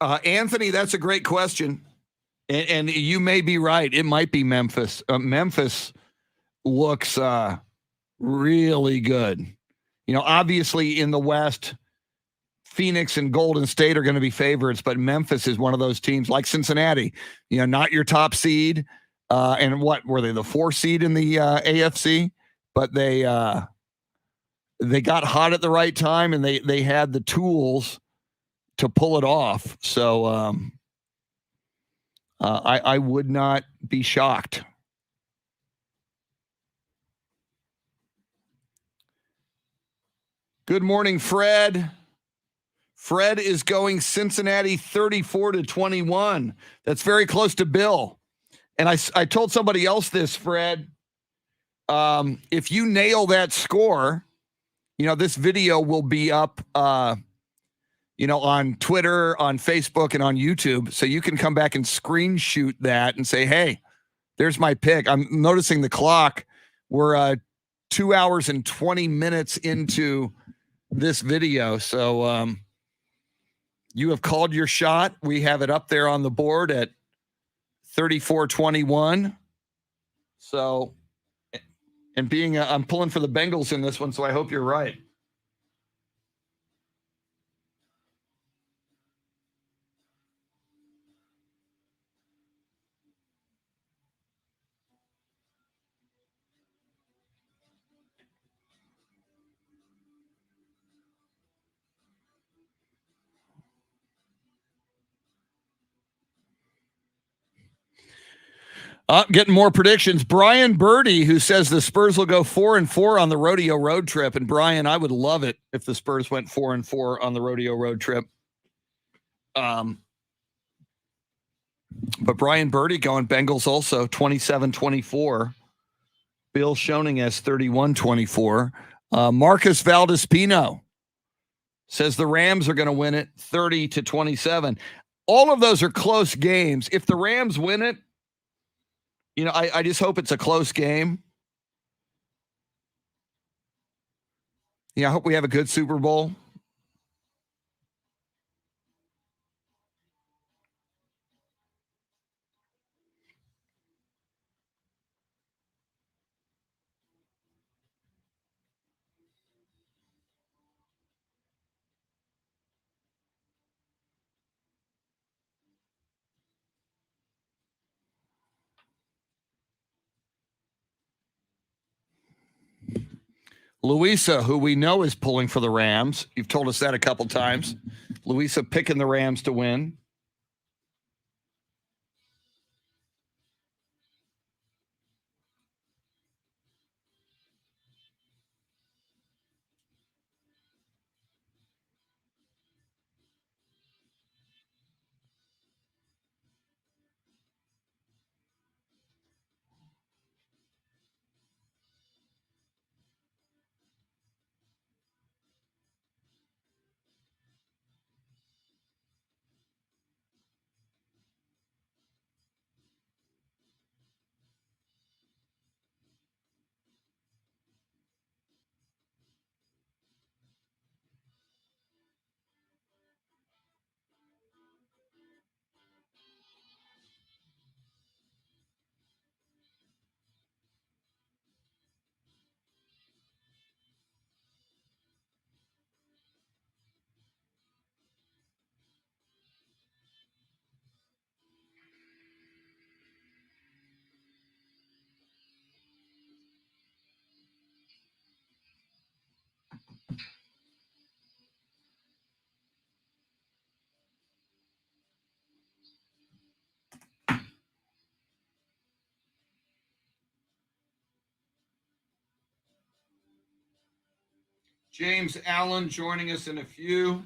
A: Anthony, that's a great question. And you may be right. It might be Memphis. Memphis looks really good. Obviously in the West, Phoenix and Golden State are going to be favorites, but Memphis is one of those teams like Cincinnati, not your top seed. And what were they, the 4 seed in the AFC? But they got hot at the right time, and they had the tools to pull it off. So I would not be shocked. Good morning, Fred. Fred is going Cincinnati 34-21. That's very close to Bill. And I told somebody else this, Fred. If you nail that score, this video will be up on Twitter, on Facebook, and on YouTube. So you can come back and screenshot that and say, hey, there's my pick. I'm noticing the clock. We're 2 hours and 20 minutes into this video. So you have called your shot. We have it up there on the board at 34-21. So, and I'm pulling for the Bengals in this one, so I hope you're right. Getting more predictions. Brian Birdie, who says the Spurs will go 4-4 on the rodeo road trip. And Brian, I would love it if the Spurs went 4-4 on the rodeo road trip. But Brian Birdie going Bengals also 27-24. Bill Schoening has 31-24. Marcus Valdespino says the Rams are going to win it 30-27. All of those are close games. If the Rams win it, I just hope it's a close game. I hope we have a good Super Bowl. Louisa, who we know is pulling for the Rams. You've told us that a couple times. Louisa picking the Rams to win. James Allen joining us in a few.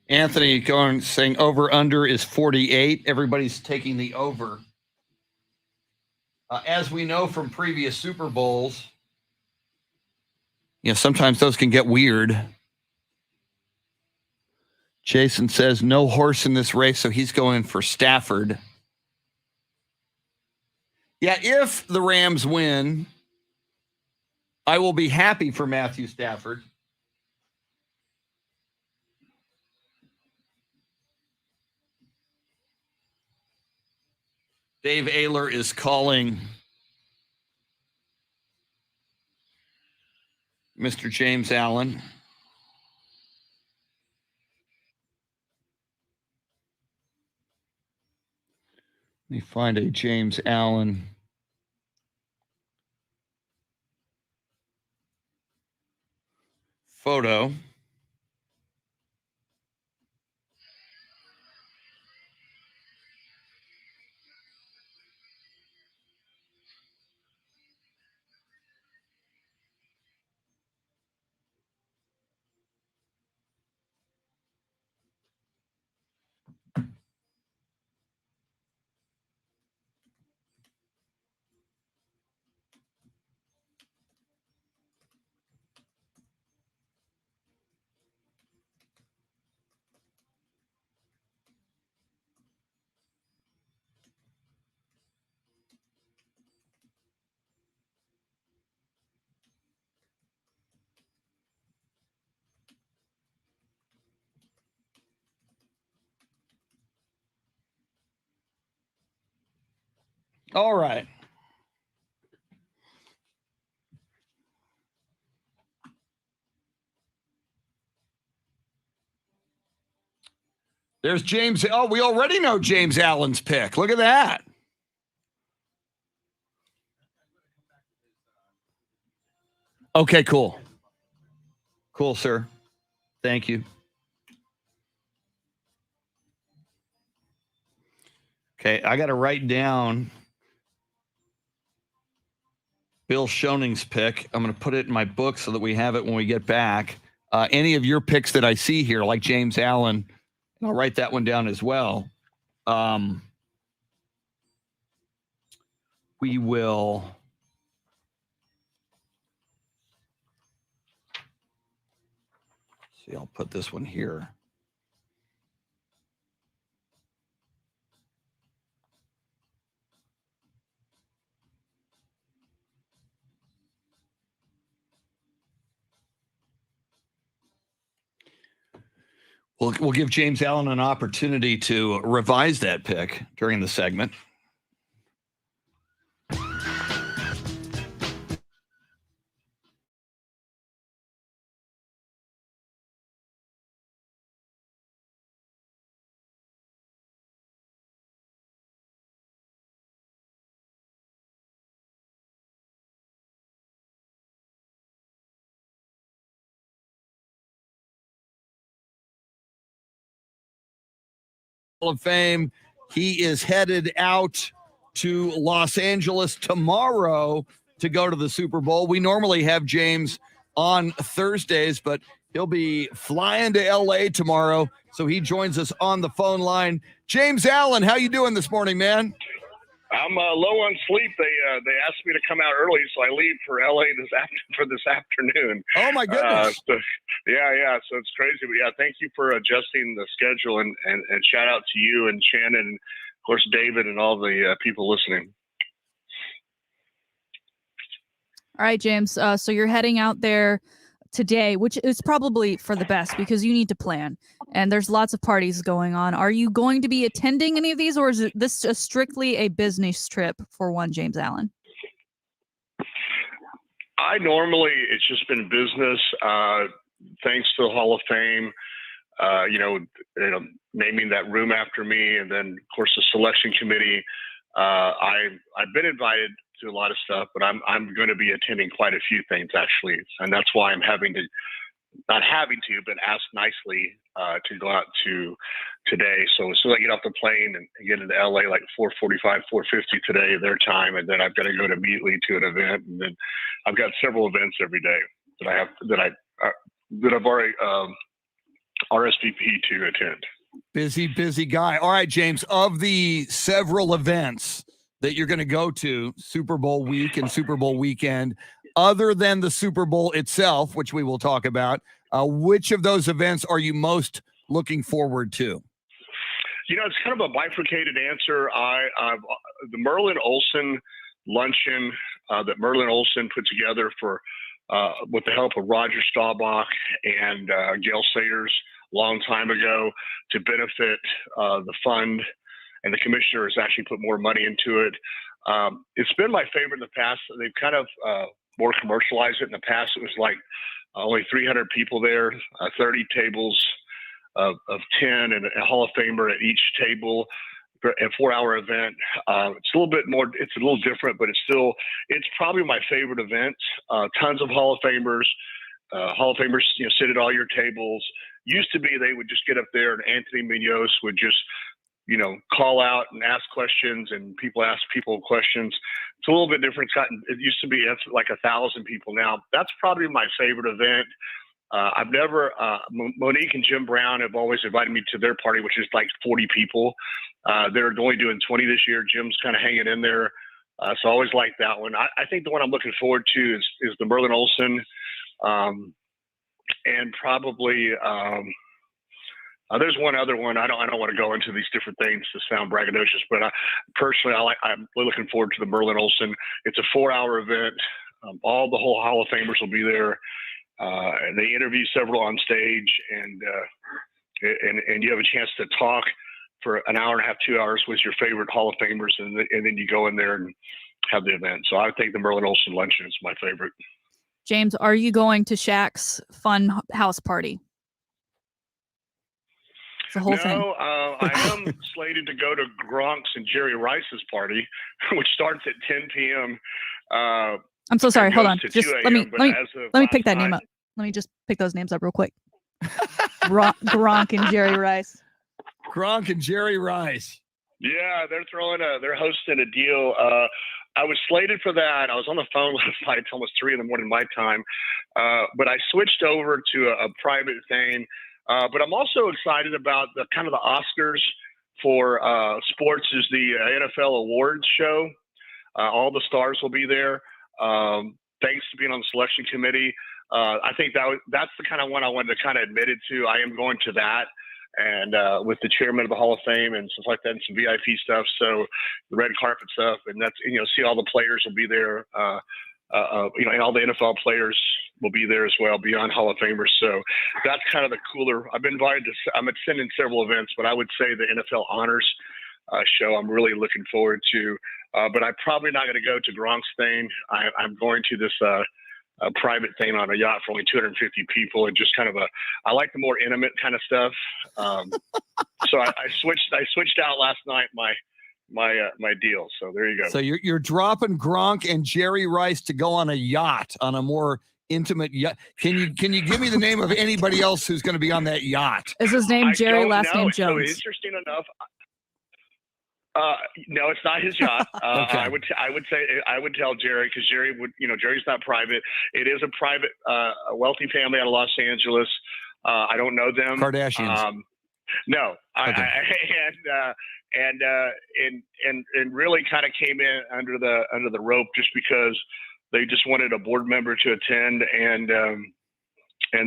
A: Anthony going saying over under is 48. Everybody's taking the over. As we know from previous Super Bowls, sometimes those can get weird. Jason says no horse in this race, so he's going for Stafford. Yeah, if the Rams win, I will be happy for Matthew Stafford. Dave Ayler is calling Mr. James Allen. Let me find a James Allen photo. All right. There's James. Oh, we already know James Allen's pick. Look at that. Okay, cool. Cool, sir. Thank you. Okay, I got to write down Bill Schoening's pick. I'm going to put it in my book so that we have it when we get back. Any of your picks that I see here, like James Allen, I'll write that one down as well. We will. See, I'll put this one here. We'll give James Allen an opportunity to revise that pick during the segment. Hall of Fame. He is headed out to Los Angeles tomorrow to go to the Super Bowl. We normally have James on Thursdays, but he'll be flying to LA tomorrow, so he joins us on the phone line. James Allen, how you doing this morning, man?
F: I'm low on sleep. They asked me to come out early, so I leave for LA this afternoon.
A: Oh my goodness!
F: Yeah. So it's crazy, but yeah, thank you for adjusting the schedule, and shout out to you and Shannon, and of course David, and all the people listening.
C: All right, James. So you're heading out there today, which is probably for the best because you need to plan. And there's lots of parties going on. Are you going to be attending any of these, or is this just strictly a business trip for one James Allen?
F: It's just been business. Thanks to the Hall of Fame, naming that room after me, and then of course the selection committee. I've been invited to a lot of stuff, but I'm going to be attending quite a few things actually, and that's why I'm but asked nicely to go out to today. So as soon as I get off the plane and get into LA, like 4:45, 4:50 today, their time, and then I've got to go immediately to an event, and then I've got several events every day that I've already RSVP to attend.
A: Busy guy. All right, James, of the several events that you're going to go to Super Bowl week and Super Bowl weekend, other than the Super Bowl itself, which we will talk about, which of those events are you most looking forward to?
F: It's kind of a bifurcated answer. The Merlin Olsen luncheon that Merlin Olsen put together with the help of Roger Staubach and Gail Sayers a long time ago to benefit the fund, and the commissioner has actually put more money into it. It's been my favorite in the past. They've kind of more commercialized it. In the past, it was like only 300 people there, 30 tables of 10, and a Hall of Famer at each table, a 4-hour event. It's a little bit more, it's a little different, but it's probably my favorite event. Tons of Hall of Famers. Sit at all your tables. Used to be they would just get up there and Anthony Munoz would just call out and ask questions, and people ask people questions. It's a little bit different. It used to be, it's like 1,000 people now. That's probably my favorite event. I've never, Monique and Jim Brown have always invited me to their party, which is like 40 people. They're only doing 20 this year. Jim's kind of hanging in there. So I always like that one. I think the one I'm looking forward to is the Merlin Olsen. And probably, there's one other one. I don't want to go into these different things to sound braggadocious, but personally, I'm really looking forward to the Merlin Olsen. It's a 4-hour event. All the whole Hall of Famers will be there. And they interview several on stage, and you have a chance to talk for an hour and a half, 2 hours with your favorite Hall of Famers, and then you go in there and have the event. So I think the Merlin Olsen luncheon is my favorite.
C: James, are you going to Shaq's fun house party? The whole thing.
F: No, I am slated to go to Gronk's and Jerry Rice's party, which starts at 10 p.m.
C: I'm so sorry. Hold on. Just let me pick that
F: night,
C: name up. Let me just pick those names up real quick. Gronk and Jerry Rice.
A: Gronk and Jerry Rice.
F: Yeah, they're hosting a deal. I was slated for that. I was on the phone last night. It's almost 3 a.m. my time. But I switched over to a private thing. But I'm also excited about the Oscars for sports is the NFL awards show. All the stars will be there. Thanks to being on the selection committee. I think that's the kind of one I wanted to kind of admit it to. I am going to that, and with the chairman of the Hall of Fame and stuff like that, and some VIP stuff. So the red carpet stuff, and that's see all the players will be there. And all the NFL players will be there as well, beyond Hall of Famers. So that's kind of the cooler. I've been invited to. I'm attending several events, but I would say the NFL Honors show I'm really looking forward to. But I'm probably not going to go to Gronk's thing. I'm going to this private thing on a yacht for only 250 people, and just kind of I like the more intimate kind of stuff. So I switched out last night my deal. So there you go.
A: So you're dropping Gronk and Jerry Rice to go on a yacht, on a more intimate yacht. Can you give me the name of anybody else who's going to be on that yacht?
C: Is his name Jerry? Last name Jones.
F: So interesting enough. No, it's not his yacht.
A: Okay.
F: I would tell Jerry, because Jerry would, Jerry's not private. It is a private, a wealthy family out of Los Angeles. I don't know them.
A: Kardashians.
F: No,
A: Okay.
F: and really kind of came in under the rope just because they just wanted a board member to attend, and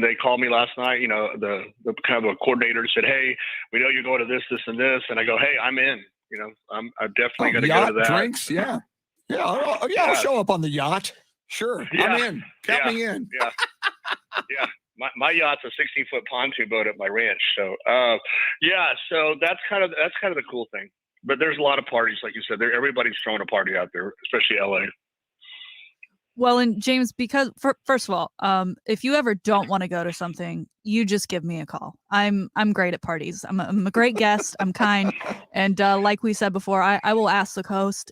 F: they called me last night. The kind of a coordinator said, "Hey, we know you're going to this, and this," and I go, "Hey, I'm in." I'm definitely going to go to that.
A: Drinks, yeah. I'll show up on the yacht. Sure,
F: Yeah.
A: I'm in. Count me in.
F: Yeah, yeah. My yacht's a 16-foot pontoon boat at my ranch. So, so that's kind of the cool thing. But there's a lot of parties, like you said. Everybody's throwing a party out there, especially LA.
C: Well, and James, because first of all, if you ever don't want to go to something, you just give me a call. I'm great at parties. I'm a great guest. I'm kind, and like we said before, I will ask the host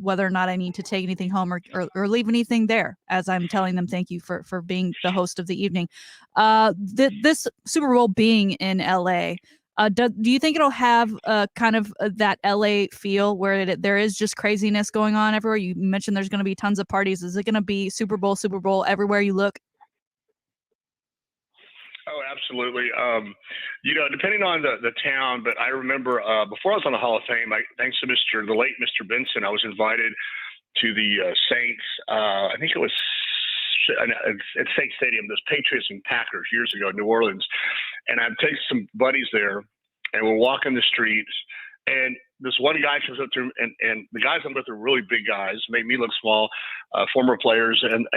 C: whether or not I need to take anything home or leave anything there, as I'm telling them thank you for being the host of the evening. This Super Bowl being in LA. Do you think it'll have kind of that LA feel where there is just craziness going on everywhere? You mentioned there's going to be tons of parties. Is it going to be Super Bowl everywhere you look?
F: Oh, absolutely. Depending on the town, but I remember before I was on the Hall of Fame, thanks to the late Mr. Benson, I was invited to the Saints. I think it was at Saints Stadium, this Patriots and Packers years ago in New Orleans. And I'd take some buddies there, and we're walking the streets, and this one guy comes up to him, and the guys I'm with are really big guys, made me look small, former players. And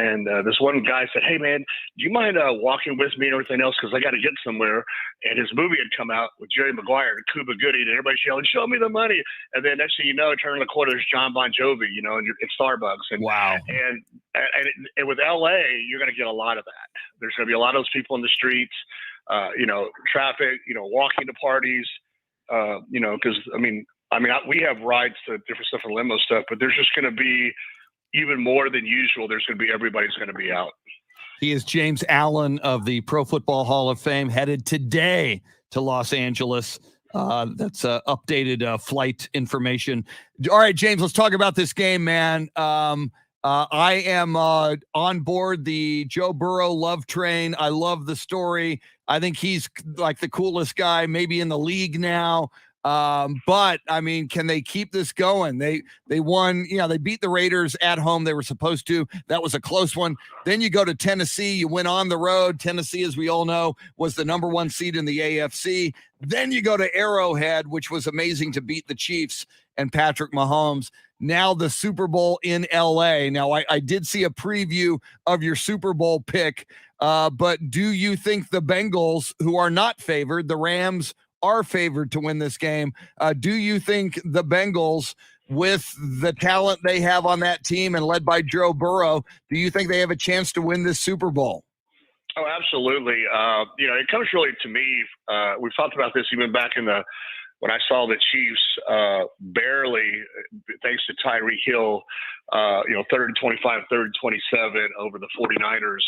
F: this one guy said, "Hey, man, do you mind walking with me and everything else? Because I got to get somewhere." And his movie had come out with Jerry Maguire and Cuba Gooding, and everybody's yelling, "Show me the money." And then next thing you know, turn the corner, there's John Bon Jovi, and in Starbucks. And
A: wow.
F: And with LA, you're going to get a lot of that. There's going to be a lot of those people in the streets, traffic, walking to parties, because we have rides to different stuff and limo stuff, but there's just going to be even more than usual. There's going to be everybody's going to be out.
A: He is James Allen of the Pro Football Hall of Fame, headed today to Los Angeles. That's updated flight information. All right, James, let's talk about this game, man. I am on board the Joe Burrow love train. I love the story. I think he's like the coolest guy maybe in the league now. But I mean, can they keep this going? They won, they beat the Raiders at home. They were supposed to. That was a close one. Then you go to Tennessee, you went on the road. Tennessee, as we all know, was the number 1 seed in the AFC. Then you go to Arrowhead, which was amazing to beat the Chiefs and Patrick Mahomes. Now the Super Bowl in LA. Now I did see a preview of your Super Bowl pick, but do you think the Bengals, who are not favored, the Rams are favored to win this game? Do you think the Bengals, with the talent they have on that team and led by Joe Burrow, do you think they have a chance to win this Super Bowl?
F: Oh, absolutely. It comes really to me. We've talked about this even back when I saw the Chiefs barely, thanks to Tyreek Hill, 3rd and 25, 3rd and 27 over the 49ers.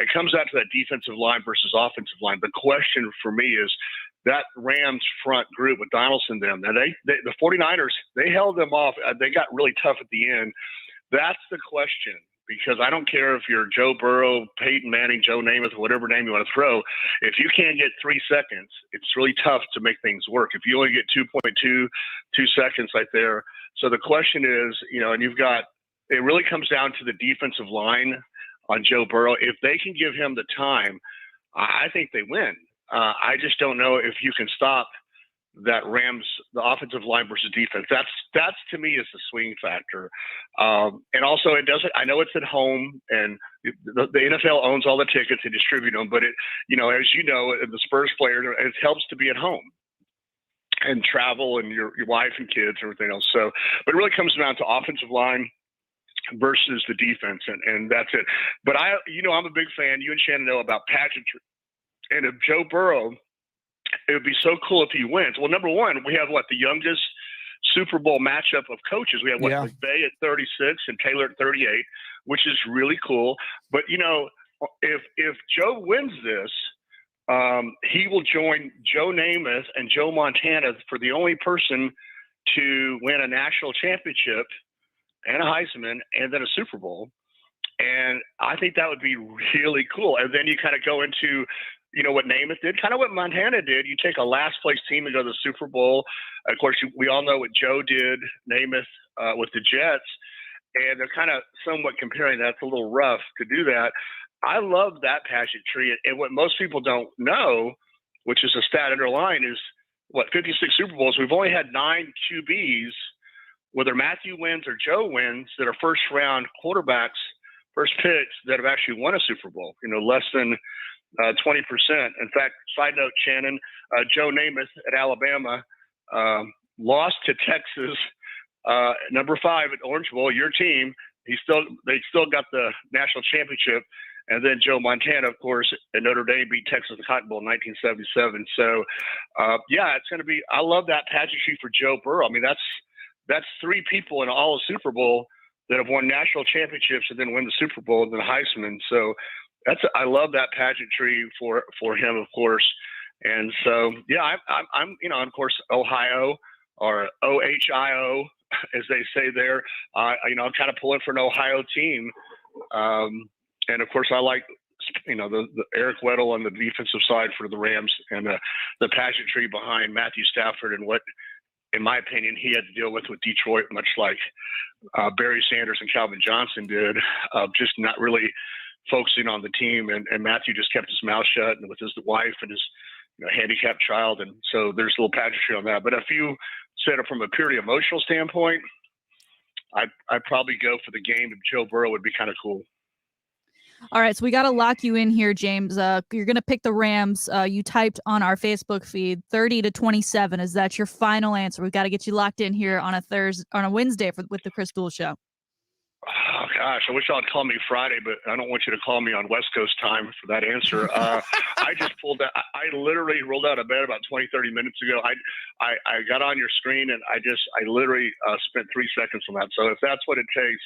F: It comes out to that defensive line versus offensive line. The question for me is that Rams front group with Donaldson, the 49ers, they held them off. They got really tough at the end. That's the question. Because I don't care if you're Joe Burrow, Peyton Manning, Joe Namath, whatever name you want to throw. If you can't get 3 seconds, it's really tough to make things work. If you only get 2.2 seconds right there. So the question is, and it really comes down to the defensive line on Joe Burrow. If they can give him the time, I think they win. I just don't know if you can stop that the offensive line versus defense. That's to me is the swing factor. And also I know it's at home, and the NFL owns all the tickets and distribute them, but as you know, the Spurs player, it helps to be at home and travel and your wife and kids and everything else. So, but it really comes down to offensive line versus the defense, and that's it. But I'm a big fan. You and Shannon know about pageantry, and if Joe Burrow, it would be so cool if he wins. Well, number one, we have the youngest Super Bowl matchup of coaches. We have McVay at 36 and Taylor at 38, which is really cool. But if Joe wins this, he will join Joe Namath and Joe Montana for the only person to win a national championship and a Heisman and then a Super Bowl. And I think that would be really cool. And then you kind of go into, what Namath did, kind of what Montana did. You take a last place team and go to the Super Bowl. Of course, we all know what Joe did, Namath, with the Jets. And they're kind of somewhat comparing that. It's a little rough to do that. I love that pageantry. And what most people don't know, which is a stat underlying, is 56 Super Bowls. We've only had 9 QBs, whether Matthew wins or Joe wins, that are first round quarterbacks, first picks, that have actually won a Super Bowl, less than 20%. In fact, side note, Shannon, Joe Namath at Alabama lost to Texas, number 5 at Orange Bowl, your team. They still got the national championship. And then Joe Montana, of course, at Notre Dame beat Texas in the Cotton Bowl in 1977. So, it's going to be – I love that pageantry for Joe Burrow. I mean, that's 3 people in all of Super Bowl that have won national championships and then win the Super Bowl and then Heisman. So I love that pageantry for him, of course. And so, I'm of course, Ohio or OHIO, as they say there. I'm kind of pulling for an Ohio team. And of course, I like, the Eric Weddle on the defensive side for the Rams, and the pageantry behind Matthew Stafford and what, in my opinion, he had to deal with Detroit, much like Barry Sanders and Calvin Johnson did, just not really focusing on the team. And Matthew just kept his mouth shut, and with his wife and his handicapped child. And so there's a little pageantry on that. But if you said it from a purely emotional standpoint, I'd probably go for the game of Joe Burrow. Would be kind of cool.
C: All right, so we got to lock you in here, James. You're going to pick the Rams. You typed on our Facebook feed 30-27. Is that your final answer? We've got to get you locked in here on a Wednesday with the Chris Duel Show.
F: Oh, gosh, I wish y'all call me Friday, but I don't want you to call me on West Coast time for that answer. I just pulled that. I literally rolled out of bed about 20, 30 minutes ago. I got on your screen, and I literally spent 3 seconds on that. So if that's what it takes,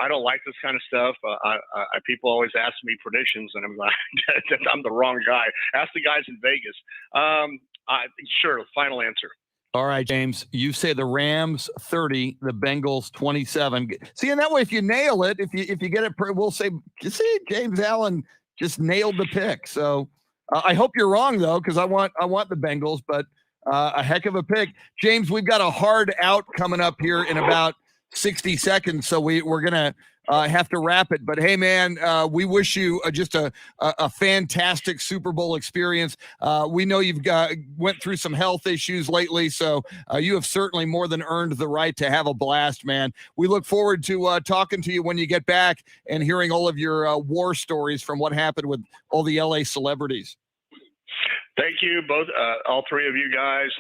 F: I don't like this kind of stuff. People always ask me predictions, and I'm like, I'm the wrong guy. Ask the guys in Vegas. Sure, final answer.
I: All right, James, you say the Rams 30, the Bengals 27. See, and that way, if you nail it, if you get it, we'll say, see, James Allen just nailed the pick. So I hope you're wrong, though, because I want the Bengals, but a heck of a pick. James, we've got a hard out coming up here in about 60 seconds, so we're going to have to wrap it. But, hey, man, we wish you just a fantastic Super Bowl experience. We know you've went through some health issues lately, so you have certainly more than earned the right to have a blast, man. We look forward to talking to you when you get back and hearing all of your war stories from what happened with all the L.A. celebrities.
F: Thank you, both, all 3 of you guys.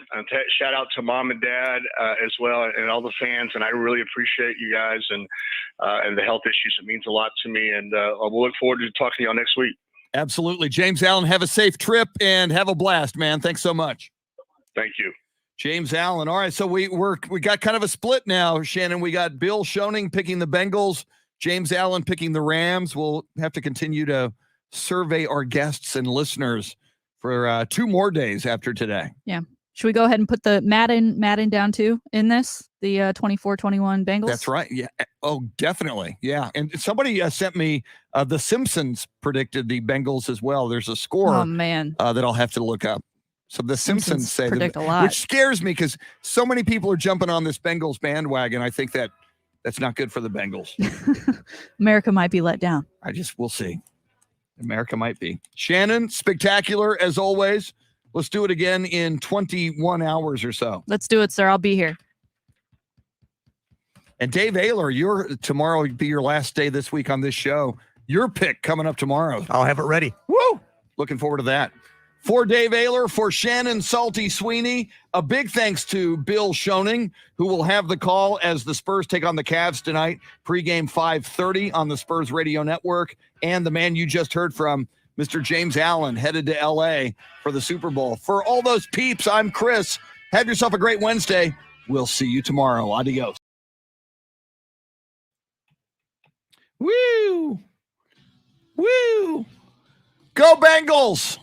F: Shout out to Mom and Dad as well, and all the fans. And I really appreciate you guys and the health issues. It means a lot to me, and we'll look forward to talking to y'all next week.
I: Absolutely, James Allen. Have a safe trip and have a blast, man. Thanks so much.
F: Thank you,
I: James Allen. All right, so we got kind of a split now, Shannon. We got Bill Schoening picking the Bengals, James Allen picking the Rams. We'll have to continue to survey our guests and listeners for 2 more days after today.
C: Yeah. Should we go ahead and put the Madden down too in this, the 24-21 Bengals?
I: That's right. Yeah. Oh, definitely. Yeah. And somebody sent me the Simpsons predicted the Bengals as well. There's a score that I'll have to look up. So the Simpsons say
C: predict a lot,
I: which scares me because so many people are jumping on this Bengals bandwagon. I think that's not good for the Bengals.
C: America might be let down.
I: We'll see. America might be. Shannon, spectacular as always. Let's do it again in 21 hours or so.
C: Let's do it, sir. I'll be here.
I: And Dave OEHLER, tomorrow will be your last day this week on this show. Your pick coming up tomorrow.
D: I'll have it ready.
I: Woo! Looking forward to that. For Dave OEHLER, for Shannon Salty Sweeney, a big thanks to Bill Schoening, who will have the call as the Spurs take on the Cavs tonight, pregame 5:30 on the Spurs Radio Network, and the man you just heard from, Mr. James Allen, headed to L.A. for the Super Bowl. For all those peeps, I'm Chris. Have yourself a great Wednesday. We'll see you tomorrow. Adios. Woo! Woo! Go Bengals!